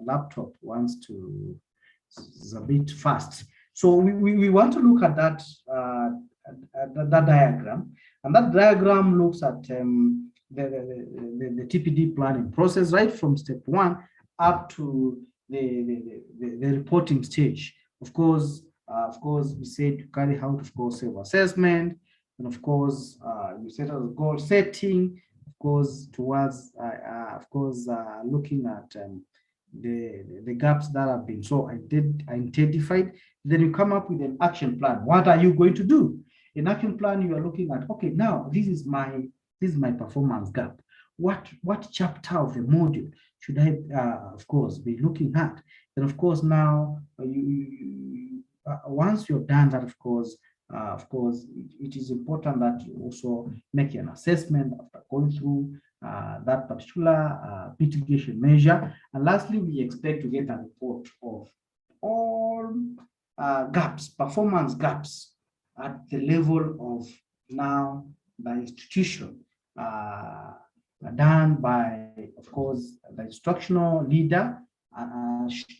Speaker 9: laptop wants to, is a bit fast. So we want to look at that that diagram, and that diagram looks at the TPD planning process, right from step 1 up to the reporting stage. Of course, we said to carry out, of course, self-assessment, and of course, you set out a goal setting, of course, towards, looking at the gaps that have been so identified. Then you come up with an action plan. What are you going to do? In action plan, you are looking at, okay, now this is my performance gap. What chapter of the module should I, of course, be looking at? Then, of course, now once you've done that, of course, it is important that you also make an assessment after going through that particular mitigation measure. And lastly, we expect to get a report of all gaps, performance gaps at the level of now the institution, done by, of course, the instructional leader,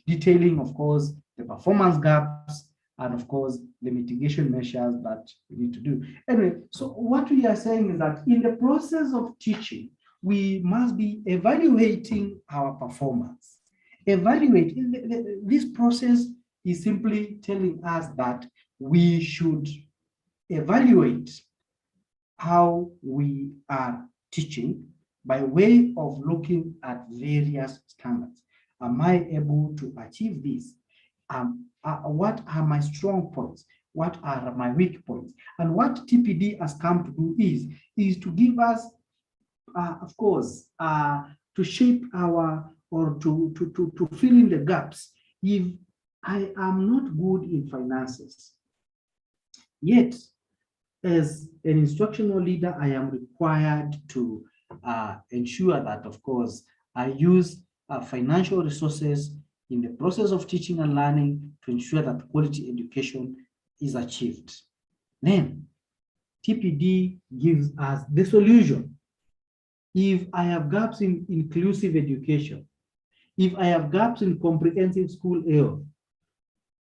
Speaker 9: detailing, of course, the performance gaps and, of course, the mitigation measures that we need to do. Anyway, so what we are saying is that in the process of teaching, we must be evaluating our performance. This process is simply telling us that we should evaluate how we are teaching by way of looking at various standards. Am I able to achieve this? What are my strong points? What are my weak points? And what TPD has come to do is to give us, of course, to shape our, or to fill in the gaps. If I am not good in finances, yet as an instructional leader, I am required to ensure that, of course, I use financial resources in the process of teaching and learning to ensure that quality education is achieved. Then TPD gives us the solution. If I have gaps in inclusive education, if I have gaps in comprehensive school health,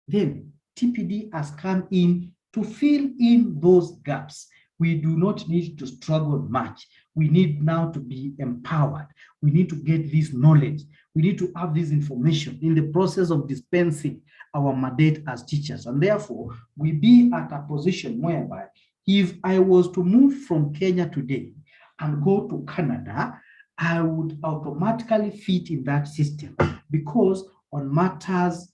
Speaker 9: then TPD has come in to fill in those gaps we do not need to struggle much. We need now to be empowered. We need to get this knowledge. We need to have this information in the process of dispensing our mandate as teachers. And therefore, we be at a position whereby if I was to move from Kenya today and go to Canada, I would automatically fit in that system because on matters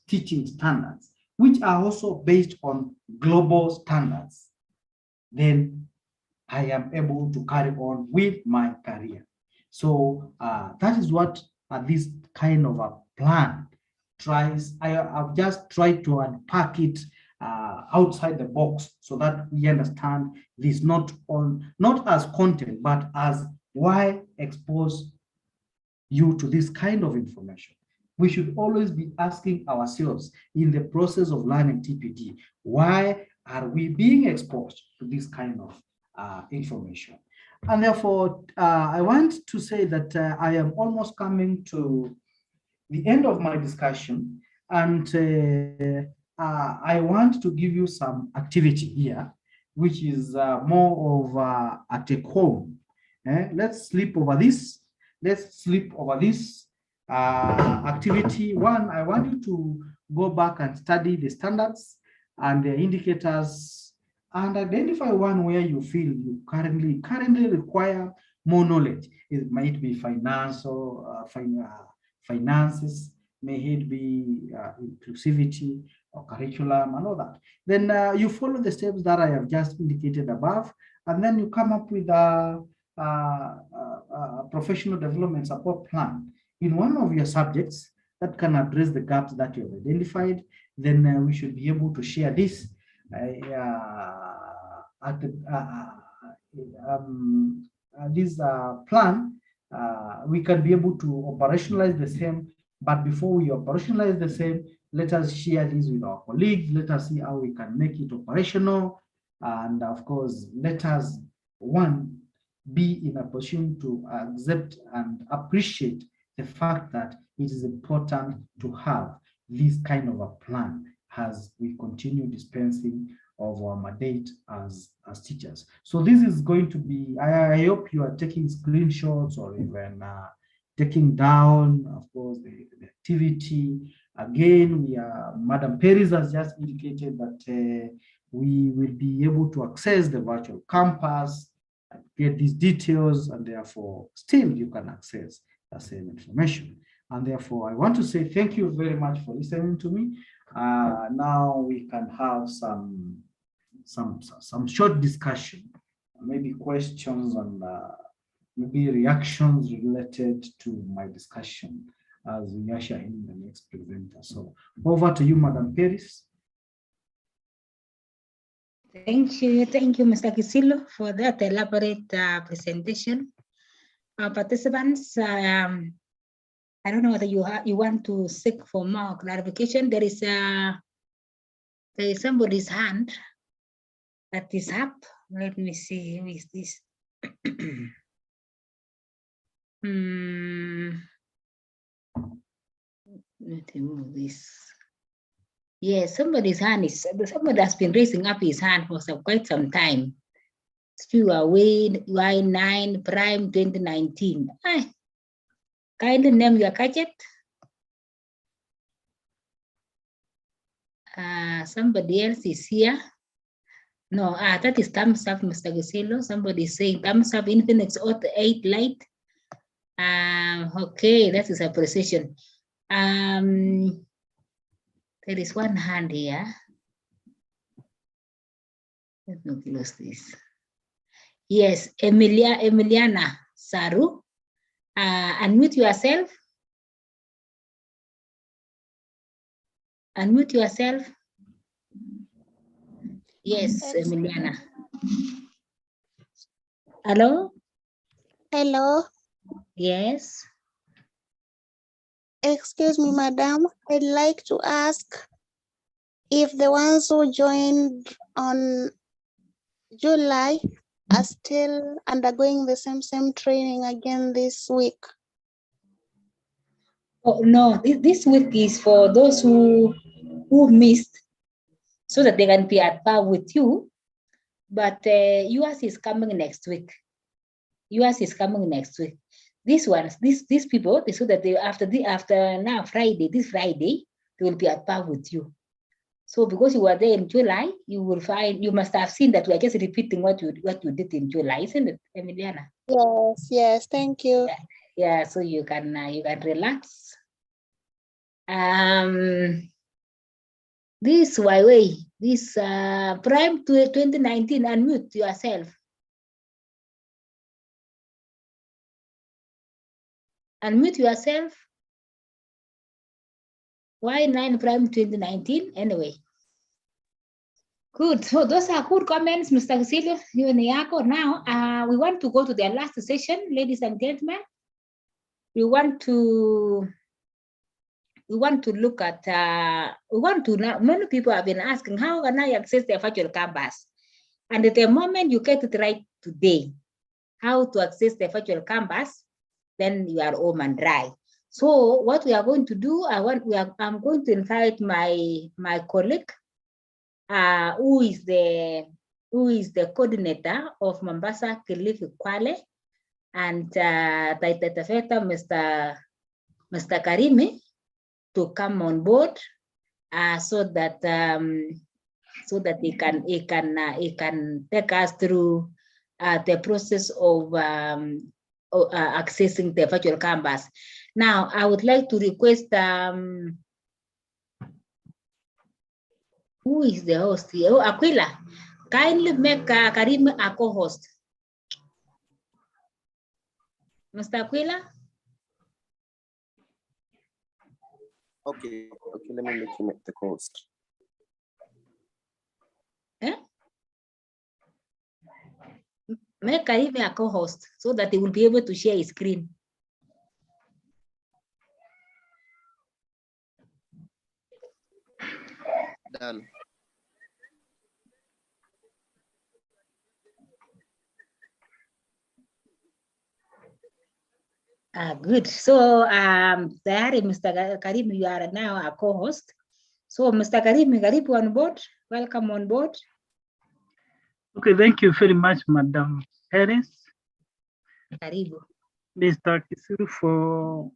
Speaker 9: teaching standards, which are also based on global standards, then I am able to carry on with my career. So that is what this kind of a plan tries. I've just tried to unpack it outside the box so that we understand this not as content, but as why expose you to this kind of information. We should always be asking ourselves in the process of learning TPD, why are we being exposed to this kind of information? And therefore, I want to say that I am almost coming to the end of my discussion, and I want to give you some activity here, which is more of a take home. Let's sleep over this. Let's sleep over this activity. One, I want you to go back and study the standards and the indicators and identify one where you feel you currently require more knowledge. It might be financial, finances, may it be inclusivity or curriculum and all that. Then you follow the steps that I have just indicated above, and then you come up with a professional development support plan in one of your subjects that can address the gaps that you have identified. Then we should be able to share this at this plan. We can be able to operationalize the same, but before we operationalize the same, let us share this with our colleagues. Let us see how we can make it operational. And of course, let us, one, be in a position to accept and appreciate the fact that it is important to have this kind of a plan as we continue dispensing of our mandate as teachers. So this is going to be, I hope you are taking screenshots or even taking down, of course, the activity. Again, Madam Perez has just indicated that we will be able to access the virtual campus and get these details, and therefore still you can access the same information. And therefore, I want to say thank you very much for listening to me. Now we can have some short discussion, maybe questions and maybe reactions related to my discussion as we usher in the next presenter. So over to you, Madam Perez.
Speaker 1: Thank you, Mr. Kisilo, for that elaborate presentation. Participants, I don't know whether you want to seek for more clarification. There is somebody's hand that is up. Let me see, who is this? Let me move this. Yes, somebody's hand is, somebody has been raising up his hand for quite some time. Few away, Y9 Prime 2019. Kindly name your gadget. Somebody else is here. No, that is thumbs up, Mr. Giselo. Somebody is saying thumbs up, Infinix Hot 8 Lite. Okay, that is a precision. There is one hand here. Let me close this. Yes, Emiliana Saru. Unmute yourself. Unmute yourself. Yes, Emiliana. Hello?
Speaker 10: Hello.
Speaker 1: Yes.
Speaker 10: Excuse me, madam. I'd like to ask if the ones who joined on July are still undergoing the same training again this week.
Speaker 1: Oh, no, this week is for those who missed, so that they can be at par with you. but yours is coming next week. Yours is coming next week. These ones, these people, so that they after now Friday, this Friday, they will be at par with you. So because you were there in July, you will find, you must have seen that we are just repeating what you did in July, isn't it, Emiliana?
Speaker 10: Yes, thank you.
Speaker 1: Yeah, so you can relax. This Huawei, this Prime 2019, unmute yourself. Unmute yourself. Why 9 Prime 2019? Anyway. Good. So those are good comments, Mr. Cecilio. Now, we want to go to the last session, ladies and gentlemen. We want to look at, many people have been asking, how can I access the virtual campus? And at the moment you get it right today, how to access the virtual campus, then you are home and dry. So what we are going to do, I'm going to invite my colleague, who is the coordinator of Mombasa, Kilifi, Kwale, and Mr. Karimi, to come on board, so that he can take us through the process of accessing the virtual campus. Now, I would like to request, who is the host here? Oh, Aquila, kindly make Karim a co-host. Mr. Aquila?
Speaker 11: Okay, let me make the co-host.
Speaker 1: Make Karim a co-host so that he will be able to share his screen.
Speaker 11: Done.
Speaker 1: Good. So, Mr. Karim, you are now a co-host. So, Mr. Karim, Karibu on board. Welcome on board.
Speaker 12: Okay, thank you very much, Madam Harris.
Speaker 1: Karibu.
Speaker 12: Mr. Kisuru, for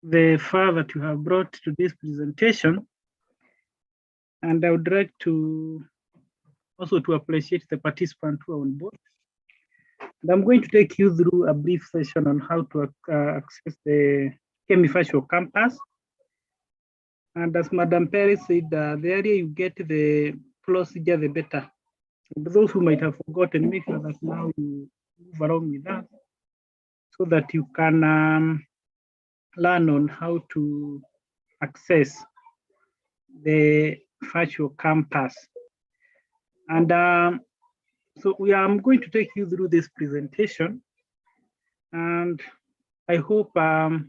Speaker 12: the far that you have brought to this presentation. And I would like to also to appreciate the participants who are on board. And I'm going to take you through a brief session on how to access the Kemi Virtual Campus. And as Madam Perry said, the earlier you get the procedure, the better. And those who might have forgotten, make sure that now you move along with that so that you can learn on how to access the virtual campus. And so I'm going to take you through this presentation, and I hope, as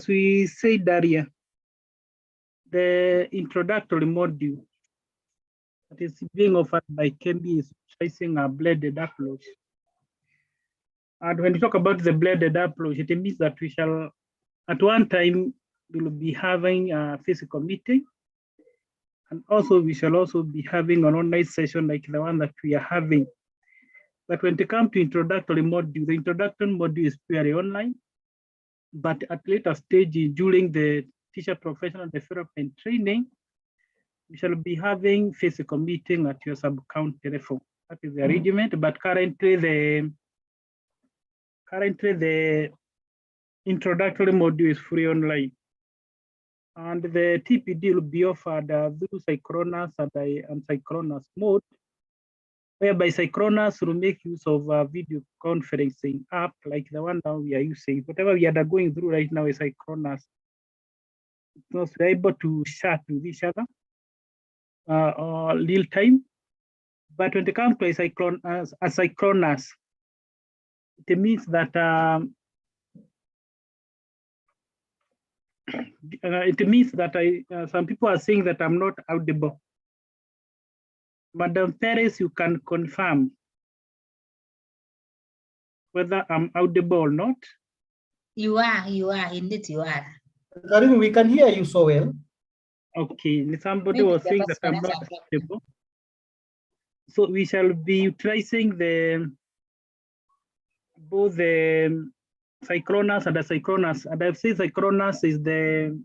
Speaker 12: we said earlier, the introductory module that is being offered by Kemi is utilizing a blended approach. And when we talk about the blended approach, it means that we shall, at one time, we will be having a physical meeting, and also we shall also be having an online session like the one that we are having. But when it comes to introductory module, the introductory module is purely online, but at later stage during the teacher professional development training, we shall be having physical meeting at your sub-county level. That is the arrangement, but currently the introductory module is free online. And the TPD will be offered through Synchronous and Synchronous mode, whereby Synchronous will make use of a video conferencing app like the one that we are using. Whatever we are going through right now is Synchronous. Because we're able to chat with each other real time. But when it comes to a Synchronous, it means that some people are saying that I'm not audible. Madam Perez, you can confirm whether I'm audible or not.
Speaker 1: You are, indeed you are.
Speaker 2: Karim, we can hear you so well.
Speaker 12: Okay, somebody was saying that I'm not stable. So we shall be utilizing both the synchronous and asynchronous. And I've said synchronous is the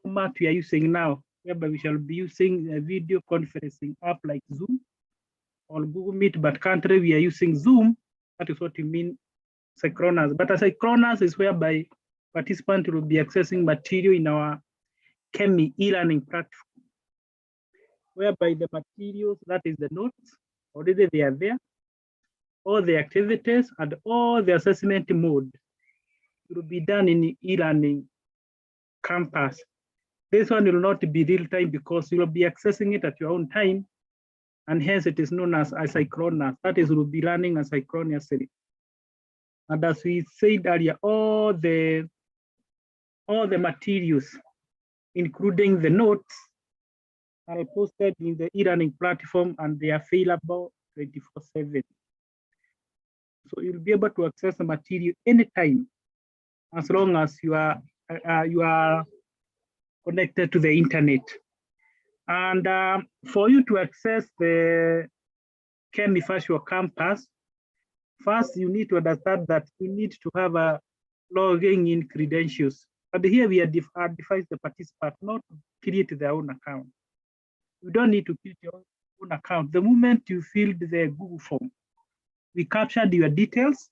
Speaker 12: format we are using now, whereby we shall be using a video conferencing app like Zoom or Google Meet, but currently we are using Zoom. That is what we mean synchronous. But asynchronous is whereby participants will be accessing material in our Kemi e-learning platform, whereby the materials, that is the notes, already they are there, all the activities and all the assessment mode will be done in e-learning campus. This one will not be real time because you will be accessing it at your own time, and hence it is known as asynchronous. That is, will be learning asynchronously. And as we said earlier, all the materials, including the notes, are posted in the e-learning platform and they are available 24/7. So you'll be able to access the material anytime, as long as you are connected to the internet. And for you to access the Kemi Virtual Campus, first you need to understand that you need to have a logging in credentials. But here we advise the participant not to create their own account. You don't need to create your own account. The moment you filled the Google form, we captured your details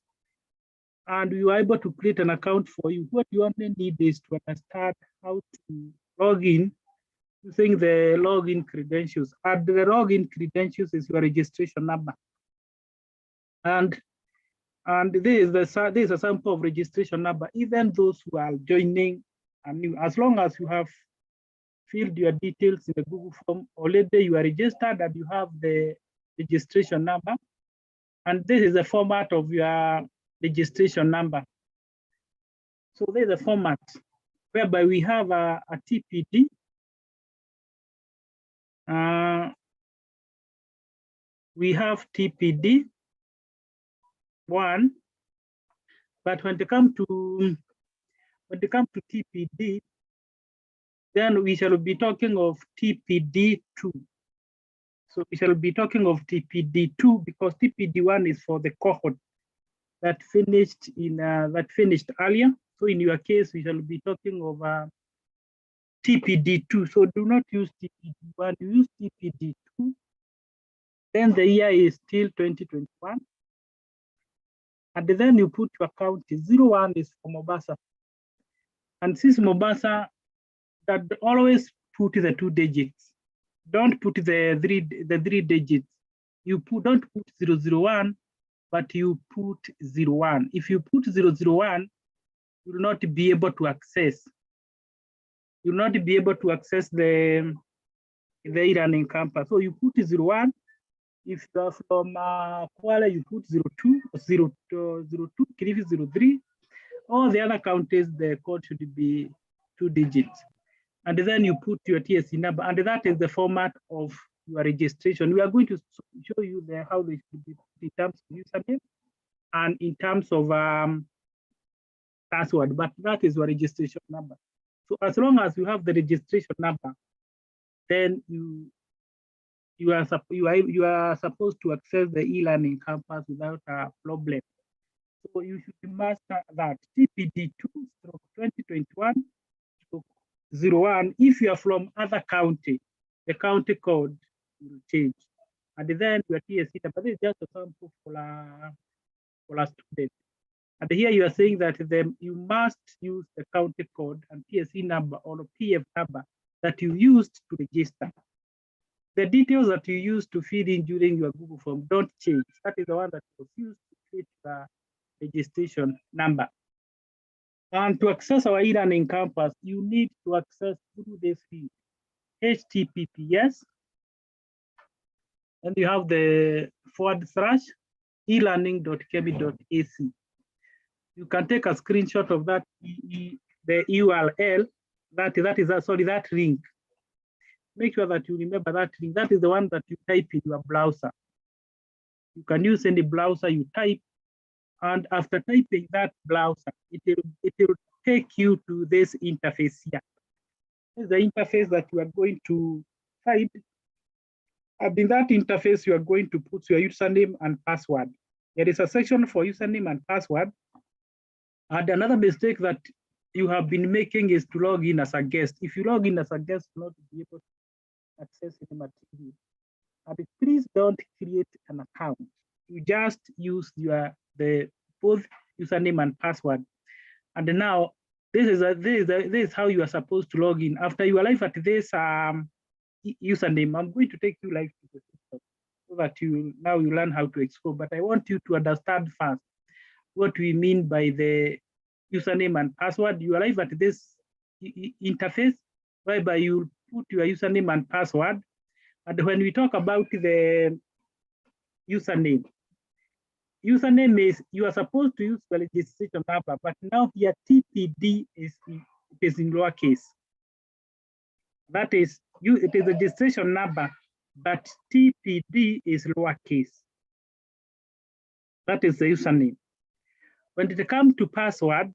Speaker 12: and we were able to create an account for you. What you only need is to understand how to log in using the login credentials. And the login credentials is your registration number. And this is a sample of registration number. Even those who are joining anew, as long as you have filled your details in the Google form, already you are registered and you have the registration number. And this is the format of your registration number. So there's a format whereby we have a TPD. We have TPD 1, but when it comes to TPD, then we shall be talking of TPD 2. So we shall be talking of TPD 2 because TPD 1 is for the cohort that finished earlier. So in your case, we shall be talking of TPD 2. So do not use TPD 1, use TPD 2. Then the year is still 2021. And then you put your county. 01 is for Mombasa. And since Mombasa, that always put the 2 digits. Don't put the three digits. Don't put 001, but you put 01. If you put 001, you will not be able to access. You will not be able to access the e-learning campus. So you put 01. If you are from Kuala, you put 02, 02, Kilifi 03. All the other counties, the code should be 2 digits. And then you put your TSC number, and that is the format of your registration. We are going to show you how they should be in terms of username and in terms of password, but that is your registration number. So as long as you have the registration number, then you are supposed to access the e-learning campus without a problem. So you should master that TPD 2/2021/01. If you are from other county, the county code will change. And then your TSC number, this is just a sample for a student. And here you are saying that you must use the county code and TSC number or PF number that you used to register. The details that you used to feed in during your Google form don't change. That is the one that was used to create the registration number. And to access our e-learning campus, you need to access through this field, HTTPS, and you have the /elearning.kemi.ac. You can take a screenshot of that, the URL, that link. Make sure that you remember that link. That is the one that you type in your browser. You can use any browser you type, and after typing that browser, it will take you to this interface here. This is the interface that you are going to hide. And in that interface, you are going to put your username and password. There is a section for username and password. And another mistake that you have been making is to log in as a guest. If you log in as a guest, not to be able to access Cinema TV. And please don't create an account. You just use both username and password. And now this is how you are supposed to log in. After you arrive at this username, I'm going to take you live to the system so that you learn how to explore. But I want you to understand first what we mean by the username and password. You arrive at this interface whereby you put your username and password. And when we talk about the username is, you are supposed to use the registration number, but now here TPD is in lowercase. That is, it is a registration number, but TPD is lowercase. That is the username. When it comes to password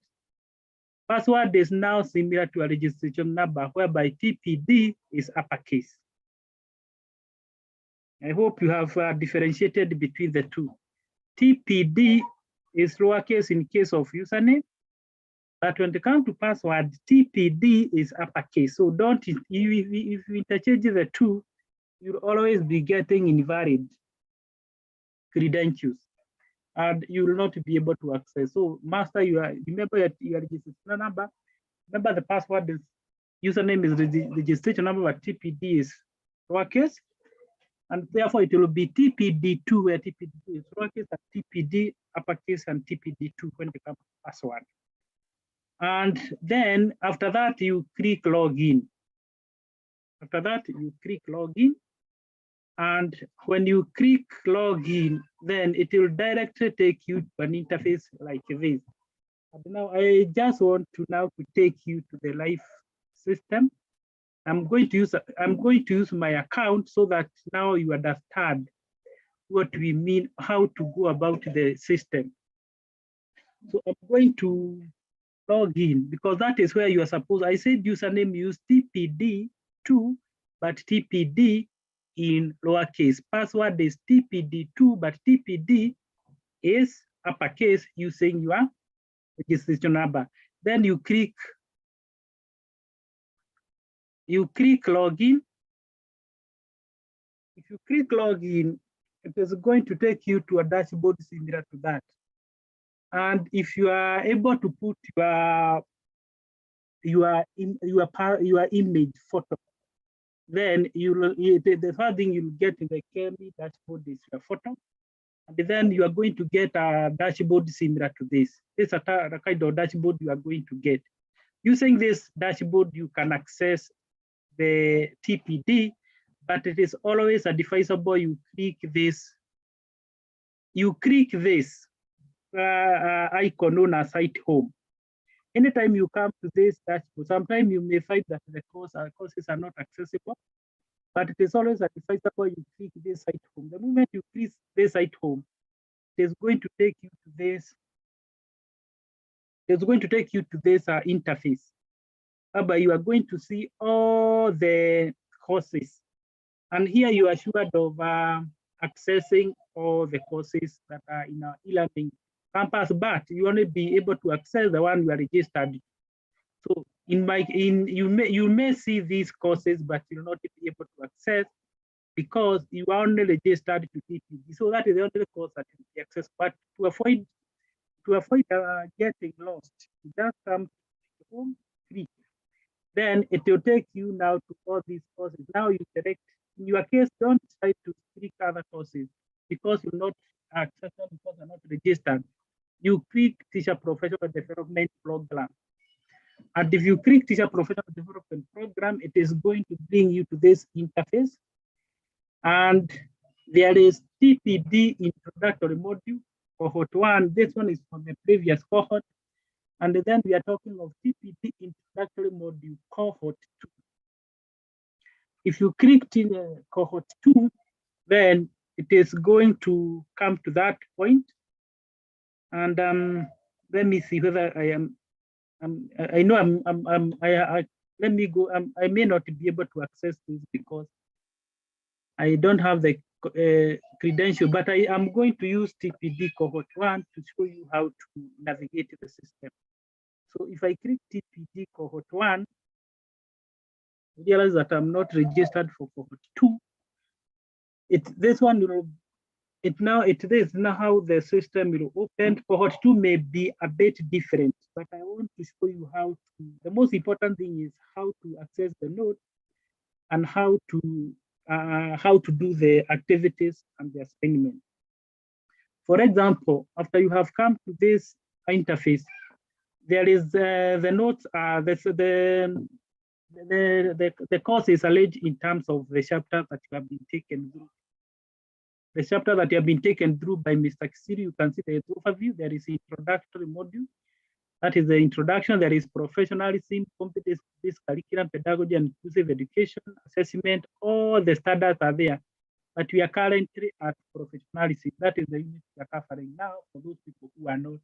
Speaker 12: is now similar to a registration number, whereby TPD is uppercase. I hope you have differentiated between the two. TPD is lowercase in case of username, but when it comes to password, TPD is uppercase. So if you interchange the two, you'll always be getting invalid credentials, and you will not be able to access. So master, remember your registration number. Remember the password is username is the registration number, but TPD is lowercase. And therefore it will be TPD2, where TPD2 is lowercase, and TPD uppercase, and TPD2 when it comes to password. And then after that, you click login. After that, you click login. And when you click login, then it will directly take you to an interface like this. And now I just want to take you to the live system. I'm going to use my account so that now you understand what we mean, how to go about the system. So I'm going to log in, because that is where you are supposed. I said username use TPD2, but TPD in lowercase. Password is TPD2, but TPD is uppercase using your registration number. Then you click login. If you click login, it is going to take you to a dashboard similar to that. And if you are able to put your image photo, then the first thing you'll get in the KME dashboard is your photo. And then you are going to get a dashboard similar to this. This is a kind of dashboard you are going to get. Using this dashboard, you can access the TPD, but it is always a deviceable. You click this icon known as site home. Anytime you come to this dashboard, sometimes you may find that the courses are not accessible, but it is always a deviceable. You click this site home. The moment you click this site home, it is going to take you to this. It's going to take you to this interface, whereby you are going to see all the courses. And here you are assured of accessing all the courses that are in our e-learning campus, but you only be able to access the one you are registered. So you may see these courses, but you'll not be able to access because you are only registered to TPD. So that is the only course that you can access. But to avoid getting lost, you just come to home, click. Then it will take you now to all these courses. Now you select. In your case, don't try to click other courses because you're not accessible because you're not registered. You click Teacher Professional Development Program. And if you click Teacher Professional Development Program, it is going to bring you to this interface. And there is TPD Introductory Module, Cohort 1. This one is from the previous cohort. And then we are talking of TPD Introductory Module, Cohort 2. If you click Cohort 2, then it is going to come to that point. And let me see whether I am. I know let me go. I may not be able to access this because I don't have the credential, but I am going to use TPD cohort 1 to show you how to navigate the system. So if I click TPD cohort 1, realize that I'm not registered for cohort 2. This one will it is now how the system will open. Cohort 2 may be a bit different, but I want to show you how to. The most important thing is how to access the node and how to do the activities and the assignment. For example, after you have come to this interface, there is the notes. The course is alleged in terms of the chapter that you have been taken through. The chapter that you have been taken through by Mr. Kisiri, you can see the overview. There is introductory module. That is the introduction. There is professionalism, competence-based curriculum, pedagogy, and inclusive education, assessment. All the standards are there. But we are currently at professionalism. That is the unit we are covering now for those people who are not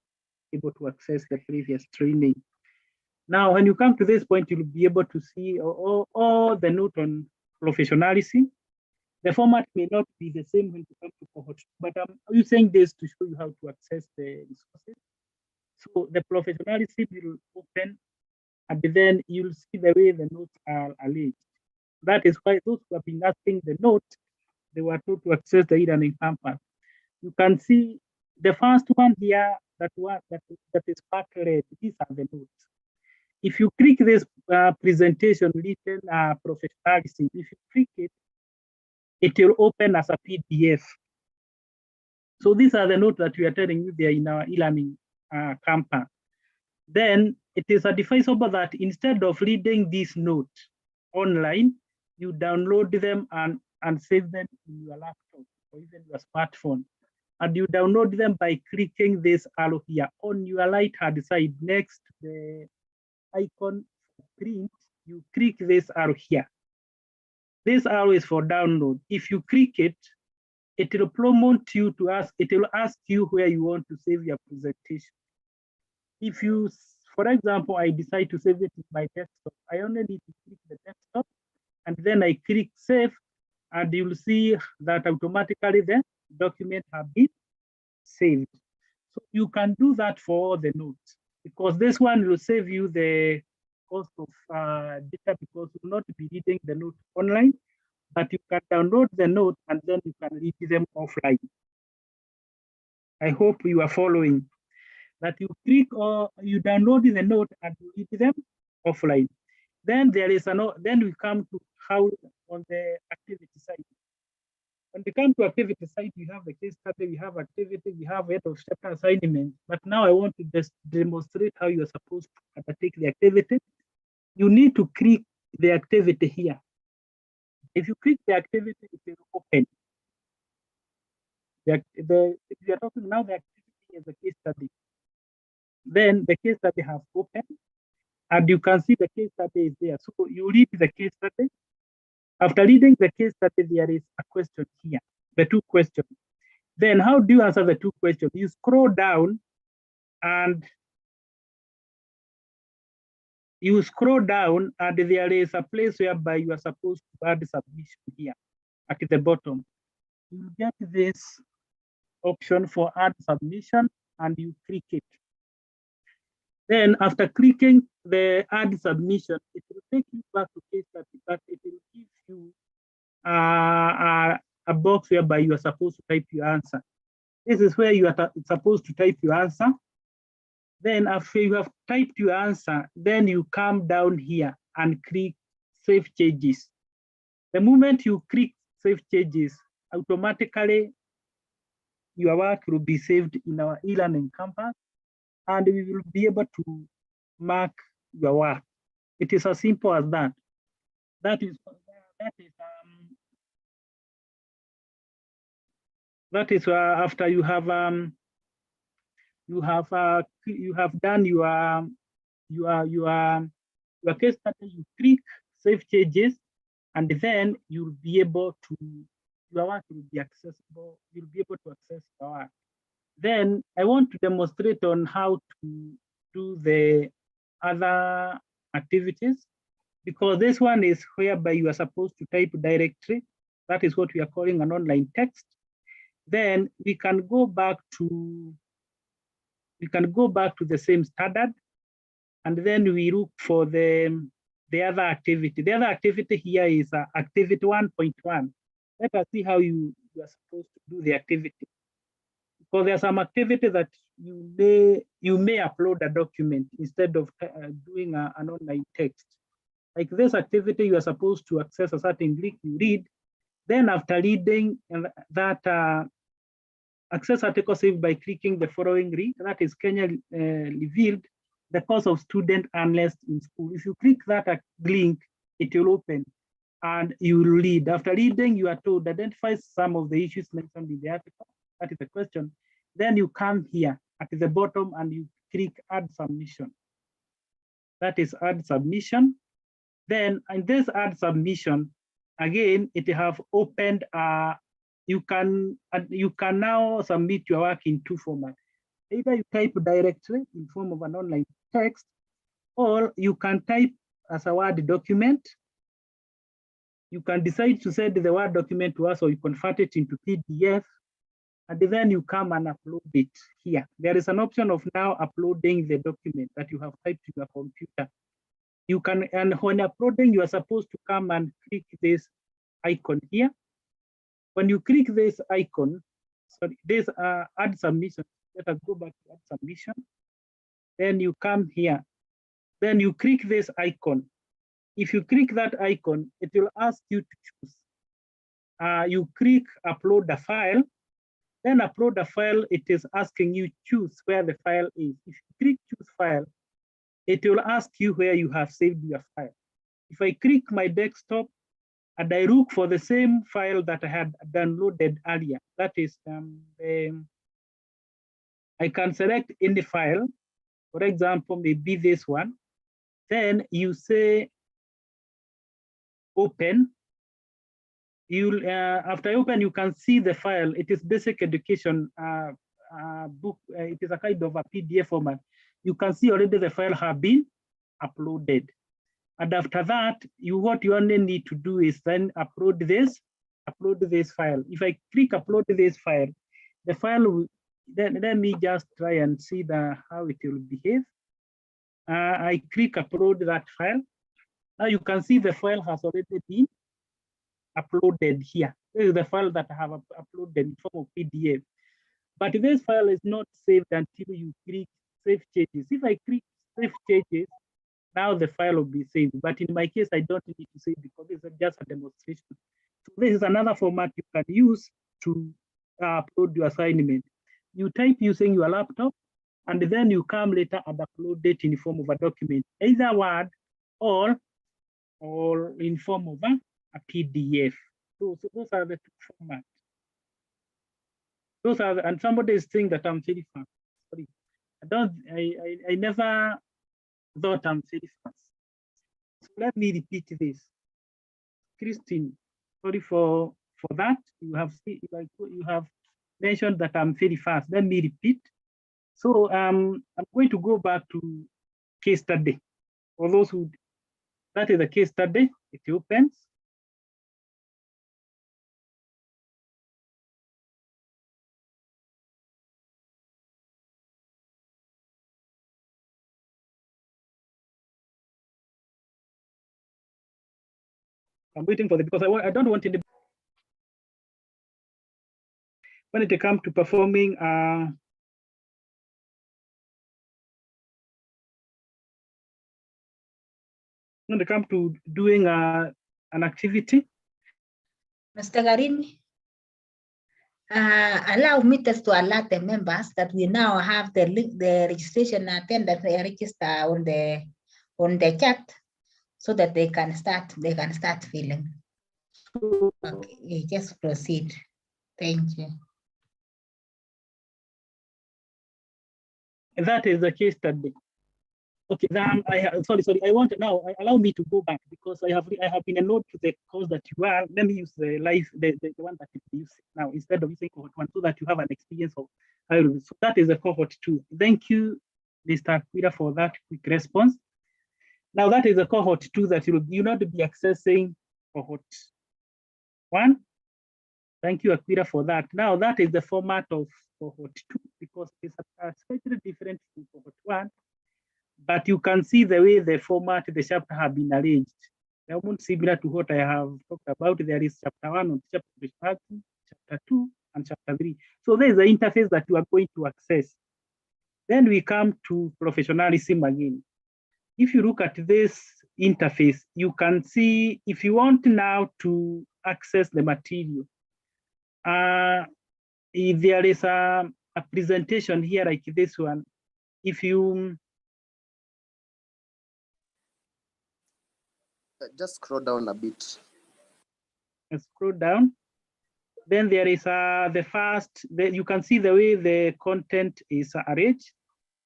Speaker 12: able to access the previous training. Now, when you come to this point, you'll be able to see all the note on professionalism. The format may not be the same when you come to cohort, but I'm using this to show you how to access the resources. So the professionalism will open, and then you'll see the way the notes are arranged. That is why those who have been asking the note, they were told to access the e-learning campus. You can see the first one here, that is part red. These are the notes. If you click this presentation written professionalism, if you click it, it will open as a PDF. So these are the notes that we are telling you they are in our e-learning campus. Then it is advisable that instead of reading this note online, you download them and save them in your laptop or even your smartphone. And you download them by clicking this arrow here on your right-hand side next to the icon print. You click this arrow here. This arrow is for download. If you click it, it will prompt you to ask, it will ask you where you want to save your presentation. If you, for example, I decide to save it in my desktop, I only need to click the desktop and then I click save, and you'll see that automatically the document have been saved. So you can do that for the notes, because this one will save you the cost of data, because you will not be reading the note online, but you can download the note and then you can read them offline. I hope you are following. That you click or you download the note and you read them offline. Then there is then we come to how on the activity side. When we come to activity side, we have the case study, we have activity, we have head of chapter assignment. But now I want to just demonstrate how you're supposed to undertake the activity. You need to click the activity here. If you click the activity, it will open. We are talking now the activity is the case study. Then the case study has opened, and you can see the case study is there. So you read the case study. After reading the case study, there is a question here, the two questions. Then how do you answer the two questions? You scroll down and there is a place whereby you are supposed to add submission here at the bottom. You get this option for add submission and you click it. Then after clicking the add submission, it will take you back to case study, but it will give you a box whereby you are supposed to type your answer. This is where you are supposed to type your answer. Then after you have typed your answer, then you come down here and click Save Changes. The moment you click Save Changes, automatically your work will be saved in our e-learning campus, and we will be able to mark your work. It is as simple as that. That is after you have done your case study, you click Save Changes, and then you'll be able to, your work will be accessible. You'll be able to access your work. Then I want to demonstrate on how to do the other activities. because this one is whereby you are supposed to type directly. That is what we are calling an online text. Then we can go back to the same standard, and then we look for the other activity. The other activity here is activity 1.1. Let us see how you are supposed to do the activity. Because there are some activity that you may upload a document instead of doing an online text. Like this activity, you are supposed to access a certain link, you read. Then after reading that access article saved by clicking the following link, that is Kenya revealed the cost of student unrest in school. If you click that link, it will open and you will read. After reading, you are told identify some of the issues mentioned in the article. That is the question. Then you come here at the bottom and you click add submission. That is add submission. Then in this add submission, again, it have opened, you can now submit your work in two formats. Either you type directly in form of an online text, or you can type as a Word document. You can decide to send the Word document to us, or you convert it into PDF, and then you come and upload it here. There is an option of now uploading the document that you have typed in your computer. You can, and when uploading, you are supposed to come and click this icon here. When you click this icon, sorry, this add submission, let us go back to add submission. Then you come here. Then you click this icon. If you click that icon, it will ask you to choose. You click upload a file. Then upload a file, it is asking you choose where the file is. If you click choose file, it will ask you where you have saved your file. If I click my desktop and I look for the same file that I had downloaded earlier, that is, I can select any file, for example, maybe this one. Then you say open. You'll after I open, you can see the file. It is basic education book. It is a kind of a PDF format. You can see already the file have been uploaded. And after that, what you only need to do is then upload this file. If I click upload this file, the file will, then let me just try and see how it will behave. I click upload that file. Now you can see the file has already been uploaded here. This is the file that I have uploaded in form of PDF. But this file is not saved until you click save changes. If I click save changes, now the file will be saved. But in my case, I don't need to save because this is just a demonstration. So this is another format you can use to upload your assignment. You type using your laptop, and then you come later and upload it in the form of a document, either Word or in form of a PDF. So those are the two formats. Those are, and somebody is saying that I'm very fast. Sorry, I never thought I'm very fast. So let me repeat this. Christine, sorry for that. You have mentioned that I'm very fast. Let me repeat. So I'm going to go back to case study. For those who, that is a case study. It opens. I'm waiting for it because I don't want it. When it comes to performing when it comes to doing an activity.
Speaker 1: Mr. Garin, allow me just to alert the members that we now have the link, the registration attendant register on the chat, so that they can start filling. Okay, just proceed. Thank you.
Speaker 12: That is the case study. Okay, sorry. I want now. Allow me to go back because I have been enrolled to the course that you are. Let me use the one that you use now instead of using cohort 1, so that you have an experience of how. So that is a cohort 2. Thank you, Mr. Kwira, for that quick response. Now that is the cohort 2 that you not be accessing cohort 1. Thank you, Akira, for that. Now that is the format of cohort 2 because it's slightly different from cohort 1, but you can see the way the format, the chapter have been arranged. They're almost similar to what I have talked about. There is chapter 1 on chapter 2, and chapter 3. So there is the interface that you are going to access. Then we come to professionalism again. If you look at this interface, you can see if you want now to access the material, if there is a presentation here like this one, if you
Speaker 11: just scroll down a bit.
Speaker 12: Scroll down, then there is you can see the way the content is arranged.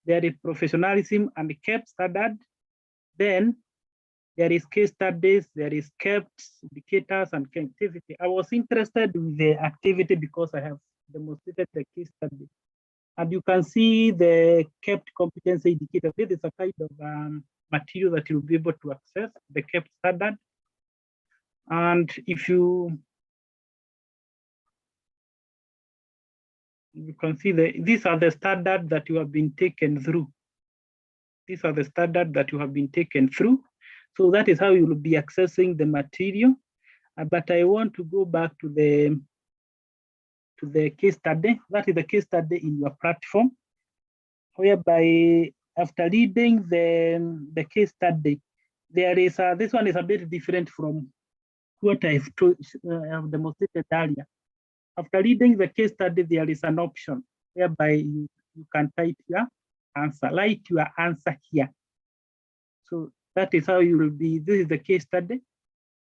Speaker 12: There is professionalism and kept standard. Then there is case studies, there is kept indicators and activity. I was interested with the activity because I have demonstrated the case study. And you can see the kept competency indicator. This is a kind of material that you'll be able to access, the kept standard. And if you can see these are the standards that you have been taken through. These are the standards that you have been taken through. So that is how you will be accessing the material. But I want to go back to the case study. That is the case study in your platform, whereby after reading the case study, there is this one is a bit different from what I've demonstrated earlier. After reading the case study, there is an option whereby you can type your answer, write your answer here. So that is how you will be. This is the case study.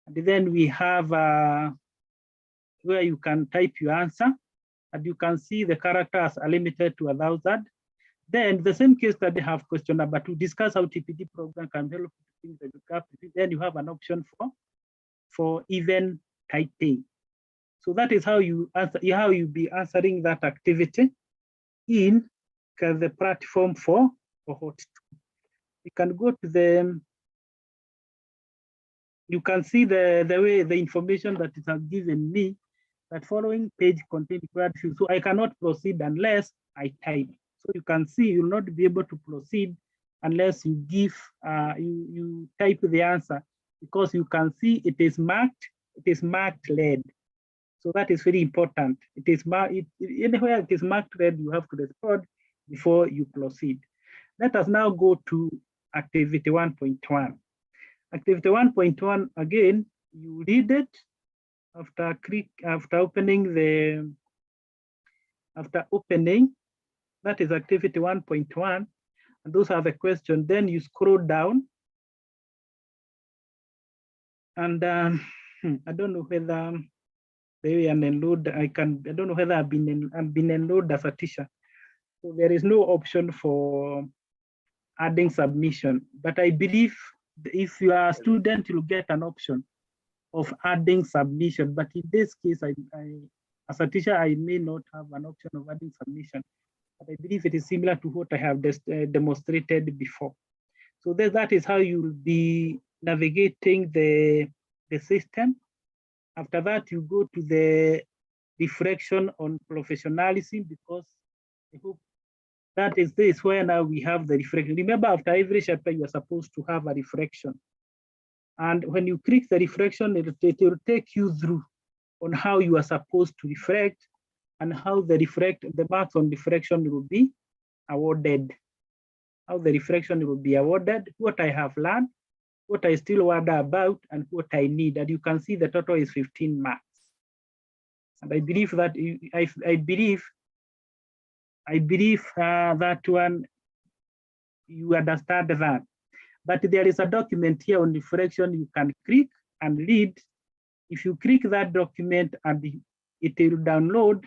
Speaker 12: And then we have where you can type your answer, and you can see the characters are limited to 1,000. Then the same case study have question number 2, discuss how TPD program can help in the gap. Then you have an option for even typing. So that is how you answer, how you be answering that activity in the platform for cohort 2. You can go to the, you can see the way the information that it has given me, that following page contains required fields. So I cannot proceed unless I type. So you can see you'll not be able to proceed unless you give, you type the answer, because you can see it is marked red. So that is very important. It is anywhere it is marked red, you have to respond before you proceed. Let us now go to activity 1.1. Activity 1.1, again, you read it after opening, that is activity 1.1, and those are the questions. Then you scroll down, and I don't know whether they are enrolled. I don't know whether I've been enrolled as a teacher. So there is no option for adding submission, but I believe if you are a student, you'll get an option of adding submission. But in this case, I as a teacher, I may not have an option of adding submission. But I believe it is similar to what I have demonstrated before. So that is how you'll be navigating the system. After that, you go to the reflection on professionalism, because I hope that is this where now we have the reflection. Remember, after every chapter, you are supposed to have a reflection. And when you click the reflection, it will take you through on how you are supposed to reflect and how the marks on reflection will be awarded. How the reflection will be awarded, what I have learned, what I still wonder about, and what I need. And you can see the total is 15 marks. And I believe that that one, you understand that. But there is a document here on reflection you can click and read. If you click that document, and it will download,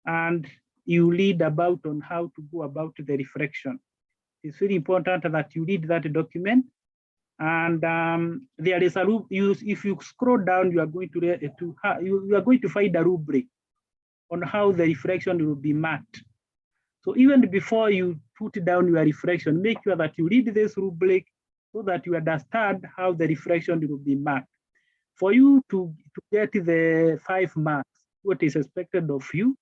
Speaker 12: and you read about on how to go about the reflection. It's very important that you read that document. And there is a if you scroll down, you are going to find a rubric on how the reflection will be marked. So even before you put down your reflection, make sure that you read this rubric so that you understand how the reflection will be marked. For you to get the 5 marks, what is expected of you,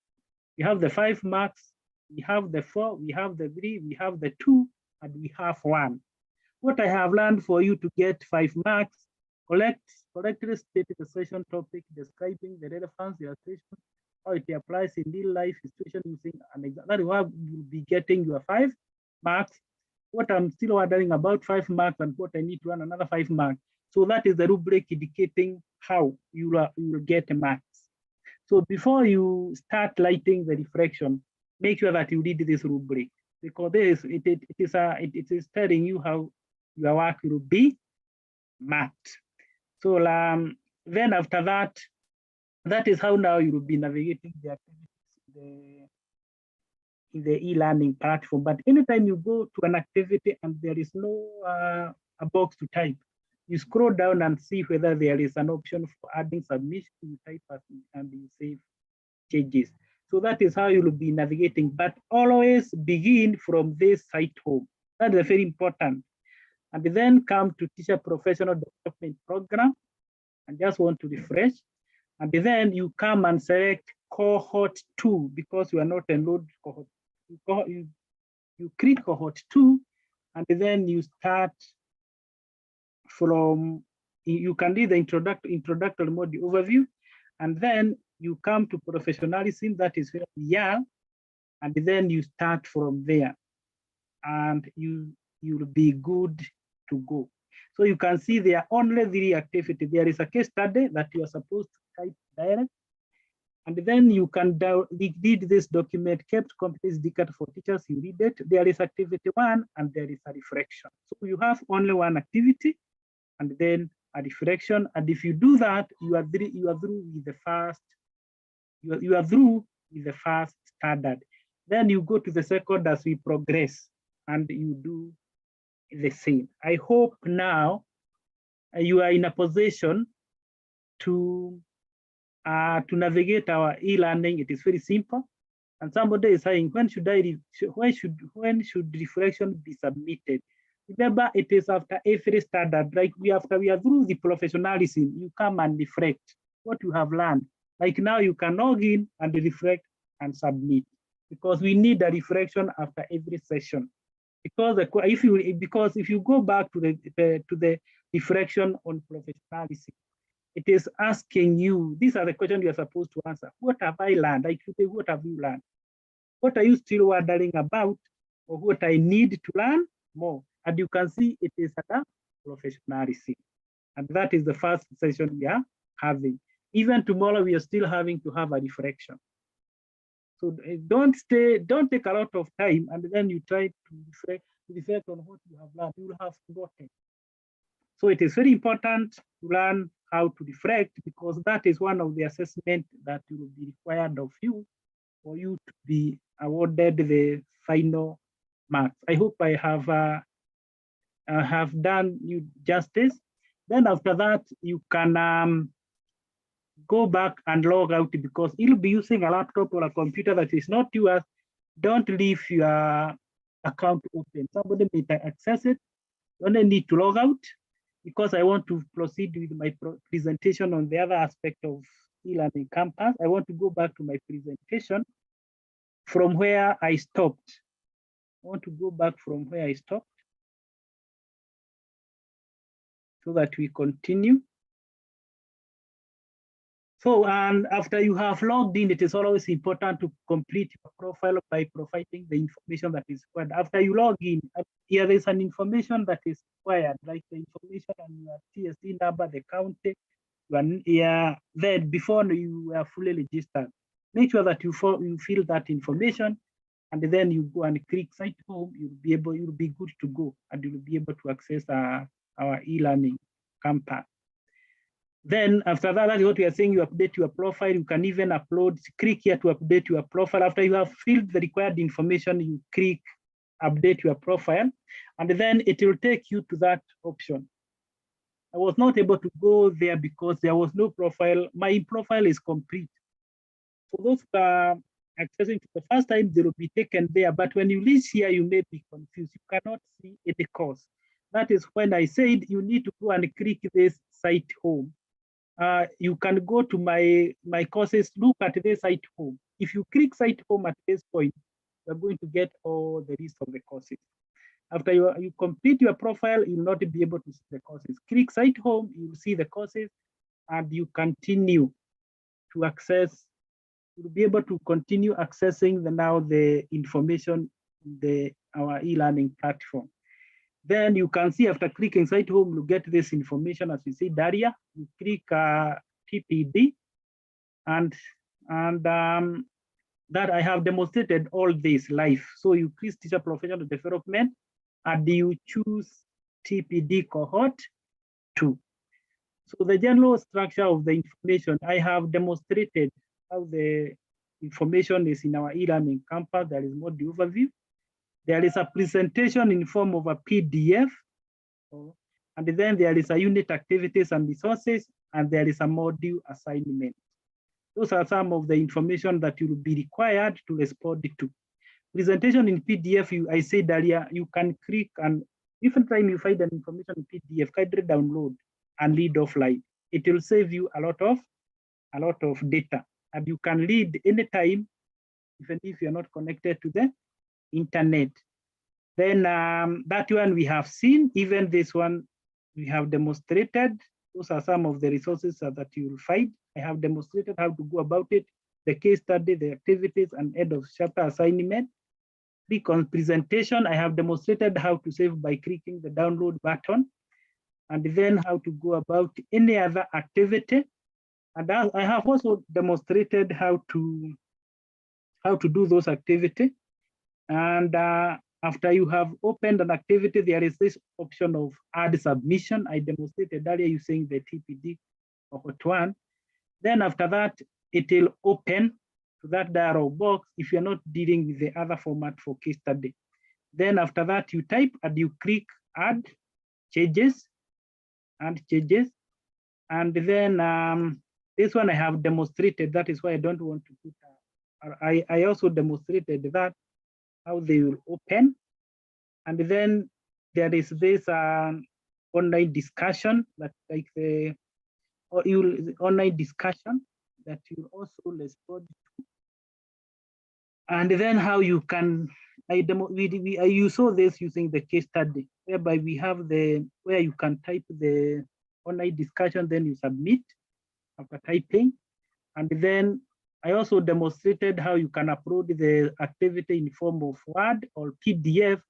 Speaker 12: we have the 5 marks, we have the 4, we have the 3, we have the 2, and we have 1. What I have learned for you to get 5 marks, correctly state the session topic, describing the relevance, the illustration, how it applies in real life situation using an example. That is why you'll be getting your 5 marks. What I'm still wondering about 5 marks and what I need to run another 5 marks. So that is the rubric indicating how you will get marks. So before you start lighting the reflection, make sure that you read this rubric, because it is telling you how your work will be marked. So then after that, that is how now you will be navigating the activities in the e-learning platform. But anytime you go to an activity and there is no a box to type, you scroll down and see whether there is an option for adding submission, you type and you save changes. So that is how you will be navigating, but always begin from this site home. That is very important. And then come to teacher professional development program and just want to refresh. And then you come and select cohort 2 because you are not enrolled cohort. You click cohort 2 and then you start from, you can read the introductory module overview, and then you come to professionalism, that is where we are, and then you start from there, and you'll be good to go. So you can see there are only 3 activities. There is a case study that you are supposed to type direct, and then you can read this document, kept competence indicator for teachers, you read it. There is activity 1 and there is a reflection. So you have only 1 activity and then a reflection. And if you do that, you are through with the first, you are through with the first standard. Then you go to the second as we progress and you do the same. I hope now you are in a position to navigate our e-learning. It is very simple. And somebody is saying, when should reflection be submitted? Remember, it is after every standard. Like after we are through the professionalism, you come and reflect what you have learned. Like now you can log in and reflect and submit, because we need a reflection after every session. Because if you go back to the reflection on professionalism, it is asking you, these are the questions you are supposed to answer. What have I learned? Like today, what have you learned? What are you still wondering about, or what I need to learn more? And you can see it is at a professionalism. And that is the first session we are having. Even tomorrow, we are still having to have a reflection. So don't take a lot of time and then you try to reflect on what you have learned. You will have forgotten. So it is very important to learn how to reflect, because that is one of the assessments that will be required of you for you to be awarded the final marks. I hope I have done you justice. Then after that, you can go back and log out, because you'll be using a laptop or a computer that is not yours. Don't leave your account open. Somebody may access it. You only need to log out, because I want to proceed with my presentation on the other aspect of e-learning campus. I want to go back to my presentation from where I stopped. I want to go back from where I stopped so that we continue. So, and after you have logged in, it is always important to complete your profile by providing the information that is required. After you log in, here there's an information that is required, like the information on your TSC number, the county, then before you are fully registered. Make sure that you fill that information, and then you go and click site home. You'll be good to go, and you'll be able to access our e-learning campus. Then after that, that is what we are saying, you update your profile. You can even click here to update your profile. After you have filled the required information, you click update your profile, and then it will take you to that option. I was not able to go there because there was no profile. My profile is complete. For those who are accessing for the first time, they will be taken there. But when you reach here, you may be confused. You cannot see any course. That is when I said you need to go and click this site home. You can go to my courses, look at the site home. If you click site home at this point, you're going to get all the list of the courses. After you complete your profile, you'll not be able to see the courses. Click site home, you'll see the courses, and you continue to access. You'll be able to continue accessing the information in our e-learning platform. Then you can see after clicking site home, you get this information as we said earlier. You click TPD, and that I have demonstrated all this live. So you click teacher professional development, and you choose TPD cohort 2. So the general structure of the information, I have demonstrated how the information is in our e-learning campus. There is module overview. There is a presentation in form of a PDF, and then there is a unit activities and resources, and there is a module assignment. Those are some of the information that you will be required to respond to. Presentation in PDF, I said earlier, you can click, and different time you find an information in PDF, kindly download and read offline. It will save you a lot of data, and you can read anytime, even if you're not connected to the internet. Then that one we have seen, even this one we have demonstrated. Those are some of the resources that you will find. I have demonstrated how to go about it, the case study, the activities, and end of chapter assignment. Click on presentation. I have demonstrated how to save by clicking the download button, and then how to go about any other activity. And I have also demonstrated how to do those activities. And after you have opened an activity, there is this option of add submission. I demonstrated earlier using the TPD cohort 1. Then after that, it will open to that dialog box if you're not dealing with the other format for case study. Then after that, you type and you click add changes, and then this one I have demonstrated. That is why I don't want to put. I also demonstrated that how they will open, and then there is this online discussion that online discussion that you also respond to, and then how you can. You saw this using the case study, whereby we have where you can type the online discussion, then you submit after typing, and then I also demonstrated how you can upload the activity in form of Word or PDF,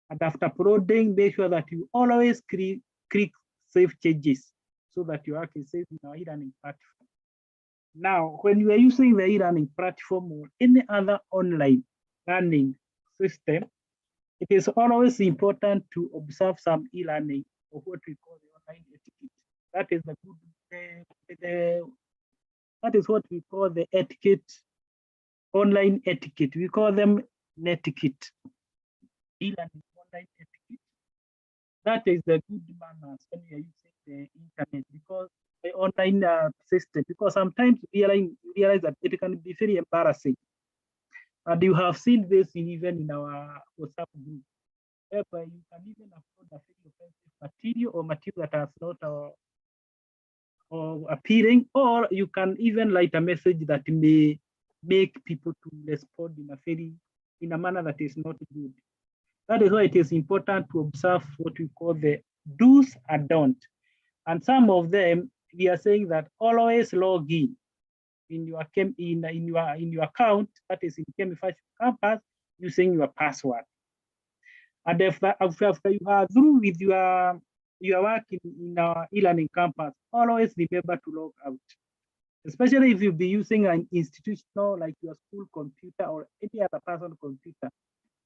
Speaker 12: and after uploading, make sure that you always click save changes so that you actually save in our e-learning platform. Now, when you are using the e-learning platform or any other online learning system, it is always important to observe some e-learning of what we call the online etiquette. That is that is what we call the etiquette, online etiquette. We call them netiquette. E-learning online etiquette. That is the good manners when you are using the internet, because the online system, because sometimes you realize that it can be very embarrassing. And you have seen this even in our WhatsApp group, whereby you can even upload a very offensive material or material that has not appearing, or you can even write a message that may make people to respond in a manner that is not good. That is why it is important to observe what we call the do's and don'ts. And some of them, we are saying that always log in your account, that is in Chemify campus, using your password. And after you are through with your work in our e-learning campus, always remember to log out. Especially if you'll be using an institutional, like your school computer or any other personal computer,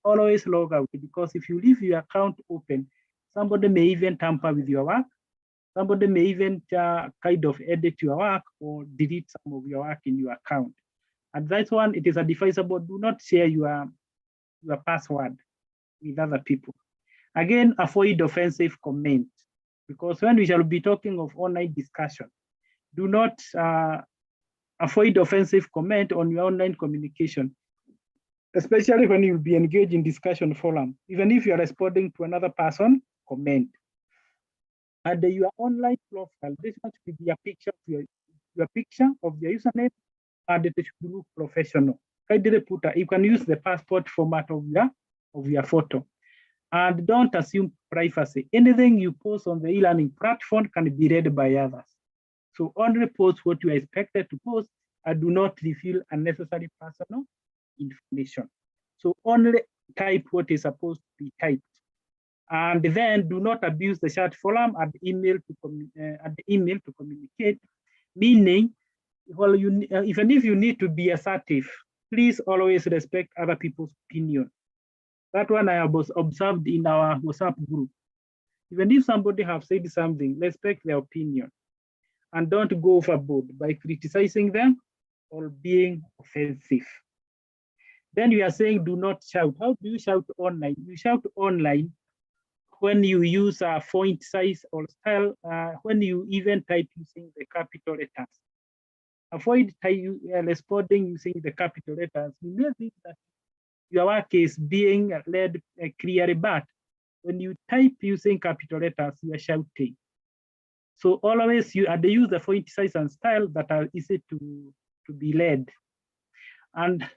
Speaker 12: always log out, because if you leave your account open, somebody may even tamper with your work. Somebody may even kind of edit your work or delete some of your work in your account. And that one, it is advisable, do not share your password with other people. Again, avoid offensive comment, because when we shall be talking of online discussion, do not avoid offensive comment on your online communication, especially when you'll be engaged in discussion forum. Even if you're responding to another person, comment. And your online profile, this must be a picture of your picture of your username, and it should look professional. You can use the passport format of your photo. And don't assume privacy. Anything you post on the e-learning platform can be read by others. So only post what you are expected to post and do not reveal unnecessary personal information. So only type what is supposed to be typed. And then do not abuse the chat forum and email to communicate, meaning, well, even if you need to be assertive, please always respect other people's opinion. That one I have observed in our WhatsApp group. Even if somebody have said something, respect their opinion and don't go overboard by criticizing them or being offensive. Then you are saying do not shout. How do you shout online? You shout online when you use a font size or style, when you even type using the capital letters. Avoid responding using the capital letters. You may think that your work is being led clearly, but when you type using capital letters, you are shouting. So always you use the font size and style that are easy to be led. And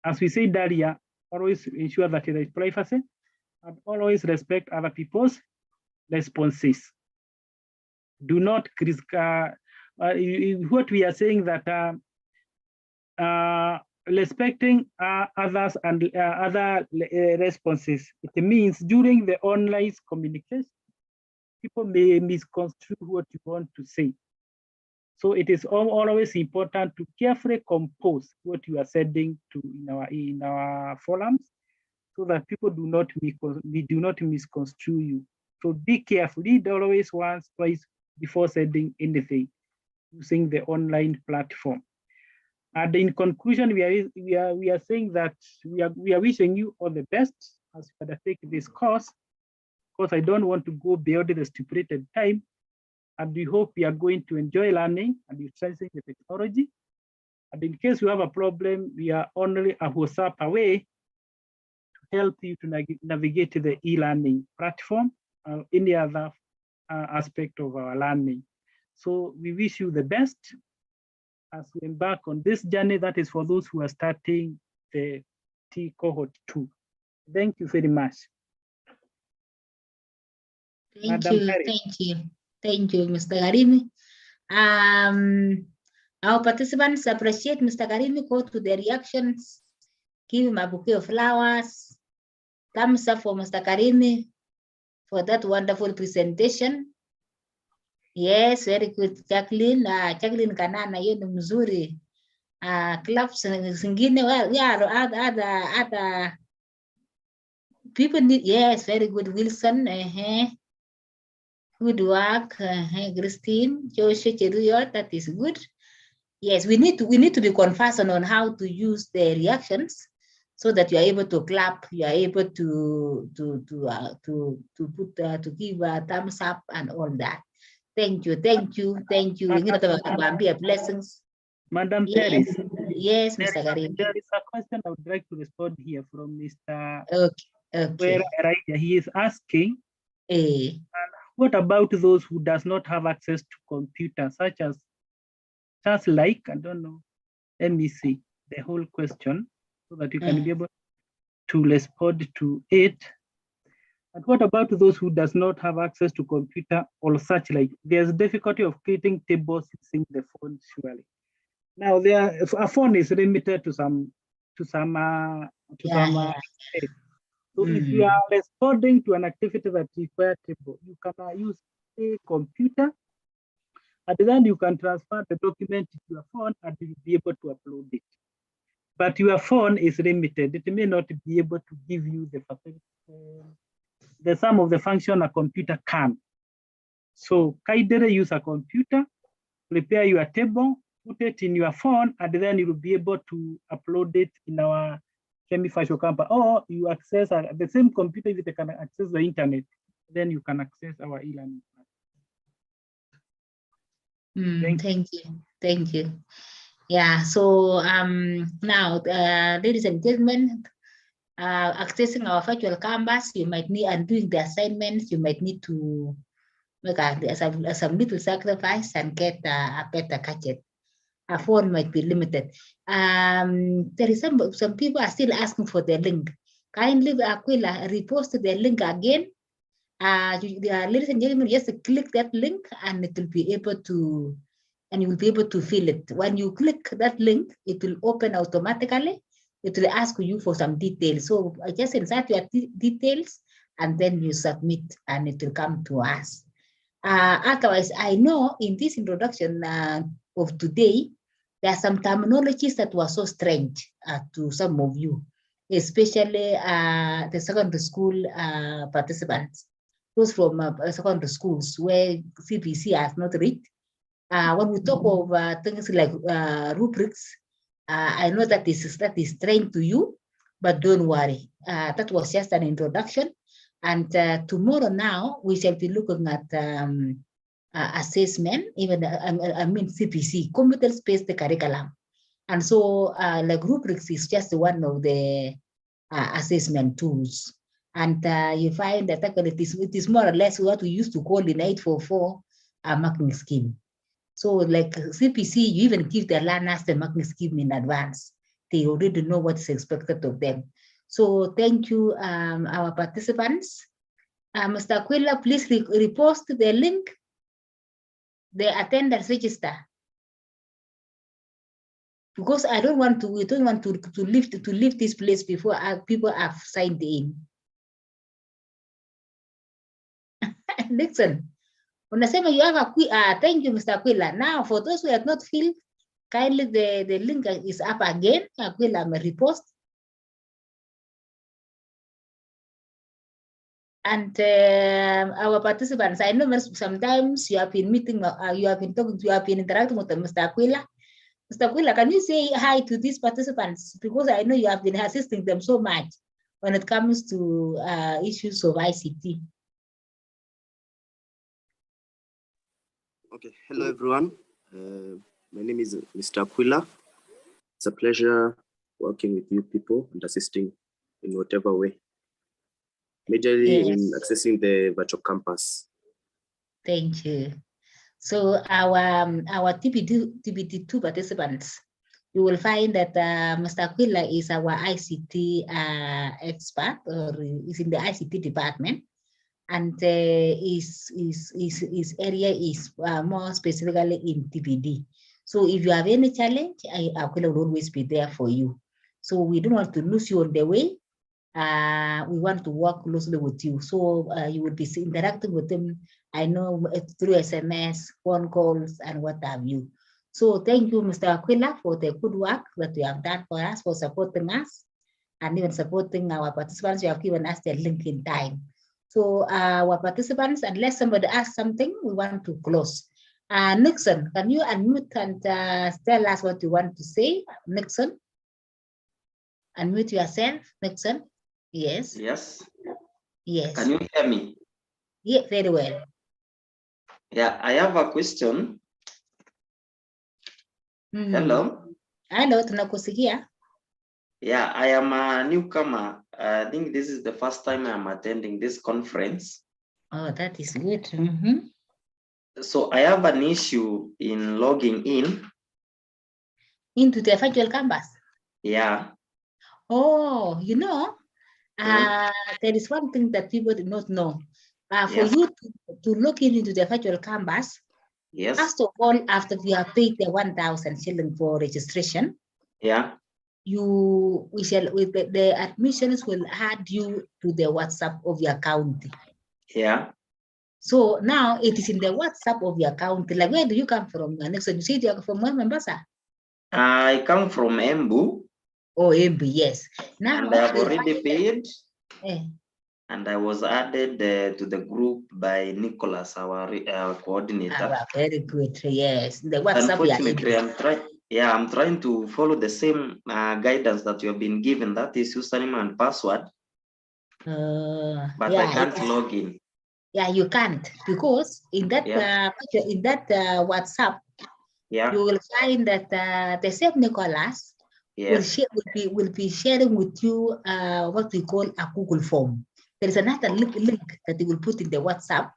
Speaker 12: as we said earlier, always ensure that there is privacy and always respect other people's responses. Do not what we are saying that respecting others and other responses. It means during the online communication, people may misconstrue what you want to say. So it is always important to carefully compose what you are sending to in our forums, so that people do not misconstrue you. So be careful. Read always once, twice before sending anything using the online platform. And in conclusion, we are saying that we are wishing you all the best as you undertake this course. Of course, I don't want to go beyond the stipulated time, and we hope you are going to enjoy learning and utilizing the technology. And in case you have a problem, we are only a WhatsApp away to help you to navigate the e-learning platform or any other aspect of our learning. So we wish you the best as we embark on this journey. That is for those who are starting the T cohort 2. Thank you very much.
Speaker 1: Thank you, Mr. Garimi. Our participants appreciate Mr. Garimi. Go to the reactions, give him a bouquet of flowers. Thumbs up for Mr. Garimi for that wonderful presentation. Yes, very good, Jacqueline. Jacqueline Kanana, hiyo ni mzuri. Clubs zingine, well, yeah, other people need, yes, very good, Wilson. Good work, Christine, Joshua Cheruyo, that is good. Yes, we need to be conversant on how to use the reactions so that you are able to clap, you are able to give a thumbs up and all that. Thank you. Blessings.
Speaker 12: Madam
Speaker 1: Yes,
Speaker 12: Terry.
Speaker 1: Yes, Mr. Karim.
Speaker 12: There is a question I would like to respond here from Mr.
Speaker 1: Okay.
Speaker 12: He is asking, what about those who does not have access to computers, such as just like, I don't know, let me see the whole question so that you can be able to respond to it. And what about those who does not have access to computer or such like? There's difficulty of creating tables using the phone, surely. Now, a phone is limited to some space. So if you are responding to an activity that requires table, you can use a computer, and then you can transfer the document to your phone and you'll be able to upload it. But your phone is limited. It may not be able to give you the sum of the function a computer can. So kindly use a computer, prepare your table, put it in your phone, and then you will be able to upload it in our Chemifasho campus. Or you access the same computer, if you can access the internet, then you can access our e-learning.
Speaker 1: Thank you. Yeah, so now, ladies and gentlemen, accessing our virtual campus, you might need, and doing the assignments, you might need to make as a little sacrifice and get a better gadget. A phone might be limited. There is some people are still asking for the link. Kindly, Aquila, repost the link again. Ladies and gentlemen, just click that link and it will be able to, and you will be able to fill it. When you click that link, it will open automatically. It will ask you for some details. So just insert your details and then you submit and it will come to us. Otherwise, I know in this introduction of today, there are some terminologies that were so strange to some of you, especially the secondary school participants, those from secondary schools where CPC has not reached. When we talk of things like rubrics, I know that is strange to you, but don't worry. That was just an introduction. And tomorrow now, we shall be looking at assessment, even I mean CPC, competence-based curriculum. And so like rubrics is just one of the assessment tools. And you find that it is more or less what we used to call in 844 marking scheme. So like CPC, you even give the learners the marking scheme in advance. They already know what's expected of them. So thank you, our participants. Mr. Aquila, please repost the link, the attendance register. Because I don't want to, we don't want to leave this place before people have signed in. Listen, unasema you have a thank you, Mr. Aquila. Now, for those who have not filled, kindly the link is up again. Aquila may repost. And our participants, I know sometimes you have been meeting, you have been talking, you have been interacting with Mr. Aquila. Mr. Aquila, can you say hi to these participants? Because I know you have been assisting them so much when it comes to issues of ICT.
Speaker 11: Okay, hello everyone. My name is Mr. Aquila. It's a pleasure working with you people and assisting in whatever way. Majorly in accessing the virtual campus.
Speaker 1: Thank you. So our TBT2 participants, you will find that Mr. Aquila is our ICT expert, or is in the ICT department, and his area is more specifically in TBD. So if you have any challenge, Aquila will always be there for you. So we don't want to lose you on the way. We want to work closely with you. So you will be interacting with them, I know, through SMS, phone calls, and what have you. So thank you, Mr. Aquila, for the good work that you have done for us, for supporting us, and even supporting our participants. You have given us the link in time. So our participants, unless somebody asks something, we want to close. Nixon, can you unmute and tell us what you want to say? Nixon? Unmute yourself, Nixon. Yes.
Speaker 4: Yes.
Speaker 1: Yes.
Speaker 4: Can you hear me?
Speaker 1: Yeah, very well.
Speaker 4: Yeah, I have a question. Hello.
Speaker 1: Hello, tunakusikia.
Speaker 4: Yeah, I am a newcomer. I think this is the first time I'm attending this conference.
Speaker 1: Oh, that is good.
Speaker 4: So I have an issue in logging in.
Speaker 1: Into the virtual campus?
Speaker 4: Yeah.
Speaker 1: Oh, you know, there is one thing that people do not know. For you to log in into the virtual campus, first of all, after you have paid the 1,000 shilling for registration, the admissions will add you to the WhatsApp of your county.
Speaker 4: Yeah.
Speaker 1: So now it is in the WhatsApp of your county. Like, where do you come from? So you say you are from Mombasa?
Speaker 4: I come from Embu.
Speaker 1: Oh, Embu, yes. Now
Speaker 4: and I have already paid. And I was added to the group by Nicholas, our coordinator.
Speaker 1: Very good. Yes. The WhatsApp.
Speaker 4: Unfortunately, I'm trying to follow the same guidance that you have been given. That is username and password. But I can't log in.
Speaker 1: Yeah, you can't, because in that WhatsApp, you will find that the same Nicholas will be sharing with you what we call a Google form. There is another link that he will put in the WhatsApp,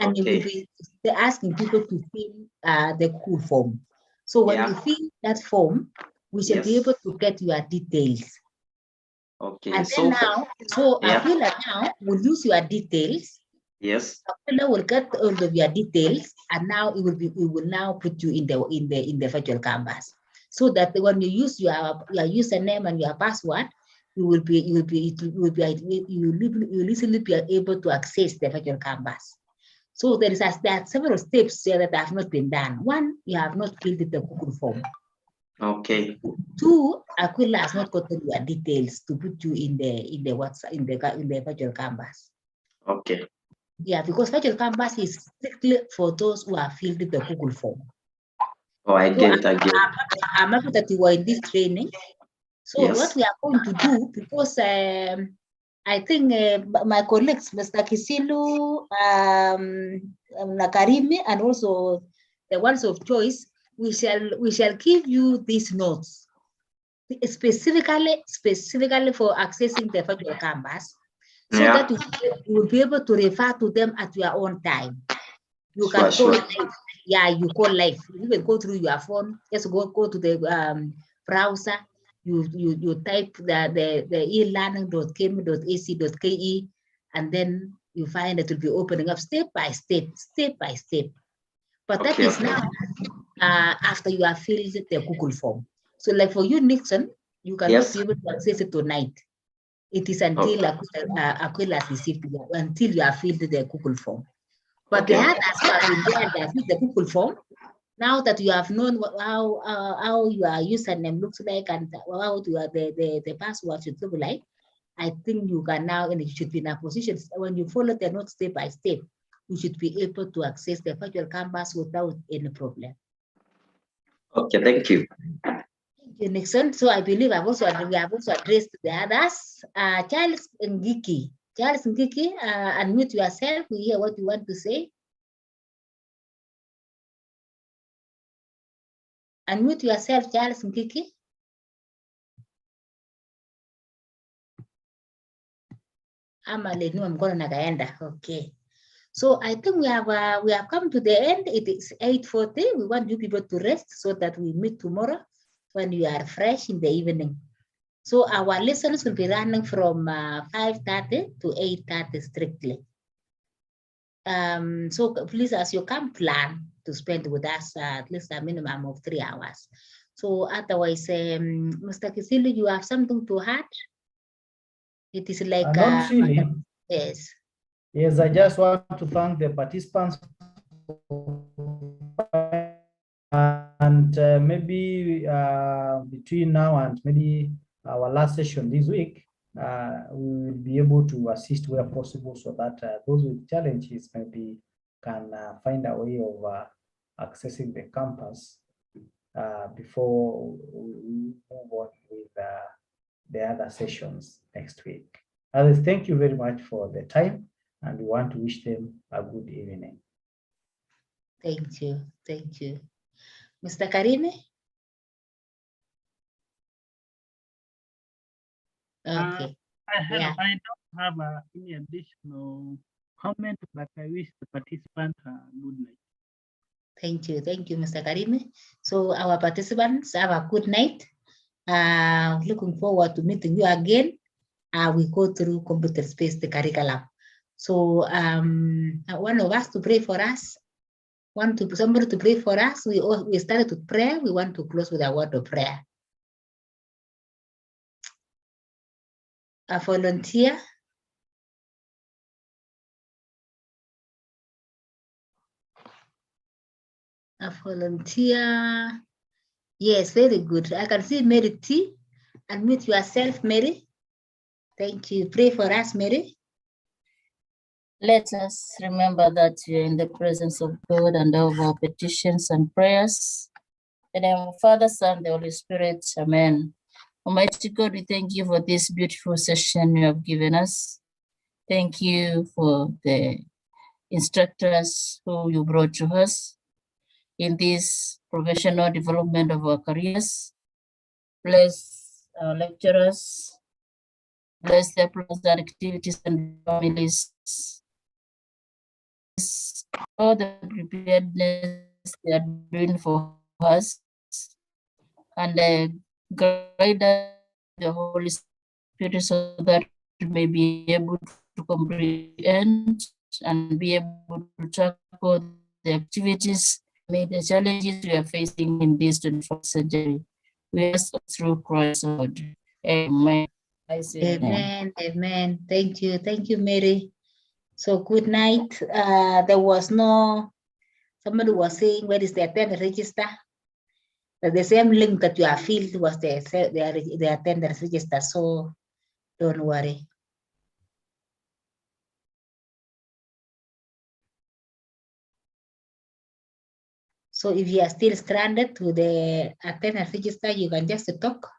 Speaker 1: and you will be asking people to fill the Google form. So when you fill that form, we shall be able to get your details.
Speaker 4: Okay.
Speaker 1: And then now, Aquila now will use your details.
Speaker 4: Yes.
Speaker 1: Aquila will get all of your details, and now it will now put you in the virtual canvas, so that when you use your username and your password, you will easily be able to access the virtual canvas. So there are several steps here that have not been done. One, you have not filled the Google form.
Speaker 4: Okay.
Speaker 1: Two, Aquila has not gotten your details to put you in the WhatsApp in the virtual canvas.
Speaker 4: Okay.
Speaker 1: Yeah, because virtual canvas is strictly for those who have filled the Google form.
Speaker 4: Oh, I get.
Speaker 1: I'm happy that you were in this training. So what we are going to do, because I think my colleagues, Mr. Kisilu, Nakarimi, and also the ones of choice, we shall give you these notes specifically for accessing the virtual canvas, so that you will be able to refer to them at your own time. You can call live. Yeah, you call live. You can go through your phone. Just go to the browser. You type the elearning.kim.ac.ke, and then you find it will be opening up step by step. But that is now after you have filled the Google form. So like for you, Nixon, you cannot be able to access it tonight. It is until Aquila has received it, until you have filled the Google form. But the others who have been there, they have filled the Google form. Now that you have known how your username looks like and how the password should look like, I think you can now, and you should be in a position, when you follow the notes step by step, you should be able to access the virtual canvas without any problem.
Speaker 4: Okay, thank you.
Speaker 1: Thank you, Nixon. So I believe we have also addressed the others. Charles Ngiki. Charles Ngiki, unmute yourself. We hear what you want to say. Unmute yourself, Charles Ngiki. Okay. So I think we have come to the end. It is 8:40. We want you people to rest so that we meet tomorrow when you are fresh in the evening. So our lessons will be running from 5:30 to 8:30 strictly. So please, as you come, plan to spend with us at least a minimum of 3 hours. So otherwise, Mr. Kisili, you have something to add? It is like
Speaker 2: not really.
Speaker 1: Yes.
Speaker 2: Yes, I just want to thank the participants, and maybe between now and maybe our last session this week, we will be able to assist where possible, so that those with challenges maybe can find a way of accessing the campus before we move on with the other sessions next week. Others, thank you very much for the time, and we want to wish them a good evening.
Speaker 1: Thank you. Thank you. Mr. Karime? Okay.
Speaker 12: I don't have any additional comment, but I wish the participants a good night.
Speaker 1: Thank you. Thank you, Mr. Karime. So our participants have a good night. Looking forward to meeting you again. We go through computer-based curriculum. So one of us to pray for us. Somebody to pray for us. We started with prayer. We want to close with a word of prayer. A volunteer. A volunteer. Yes, very good. I can see Mary T. Unmute yourself, Mary. Thank you. Pray for us, Mary.
Speaker 6: Let us remember that we are in the presence of God and of our petitions and prayers. In the name of Father, Son, and the Holy Spirit. Amen. Almighty God, we thank you for this beautiful session you have given us. Thank you for the instructors who you brought to us in this professional development of our careers. Bless our lecturers. Bless their plans and activities and families. all the preparedness they are doing for us, and guide us the Holy Spirit so that we may be able to comprehend and be able to tackle the activities, meet the challenges we are facing in this 21st century. We ask through Christ Lord. Amen.
Speaker 1: Amen. Amen. Thank you, Mary. So good night. There was no, somebody was saying, where is the attendance register? The same link that you have filled was the attendance register, so don't worry. So if you are still stranded to the attendance register, you can just talk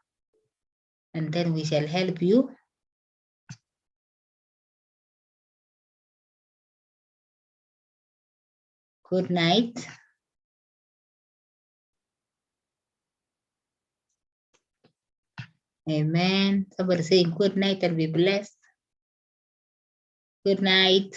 Speaker 1: and then we shall help you. Good night. Amen. Somebody saying good night and be blessed. Good night.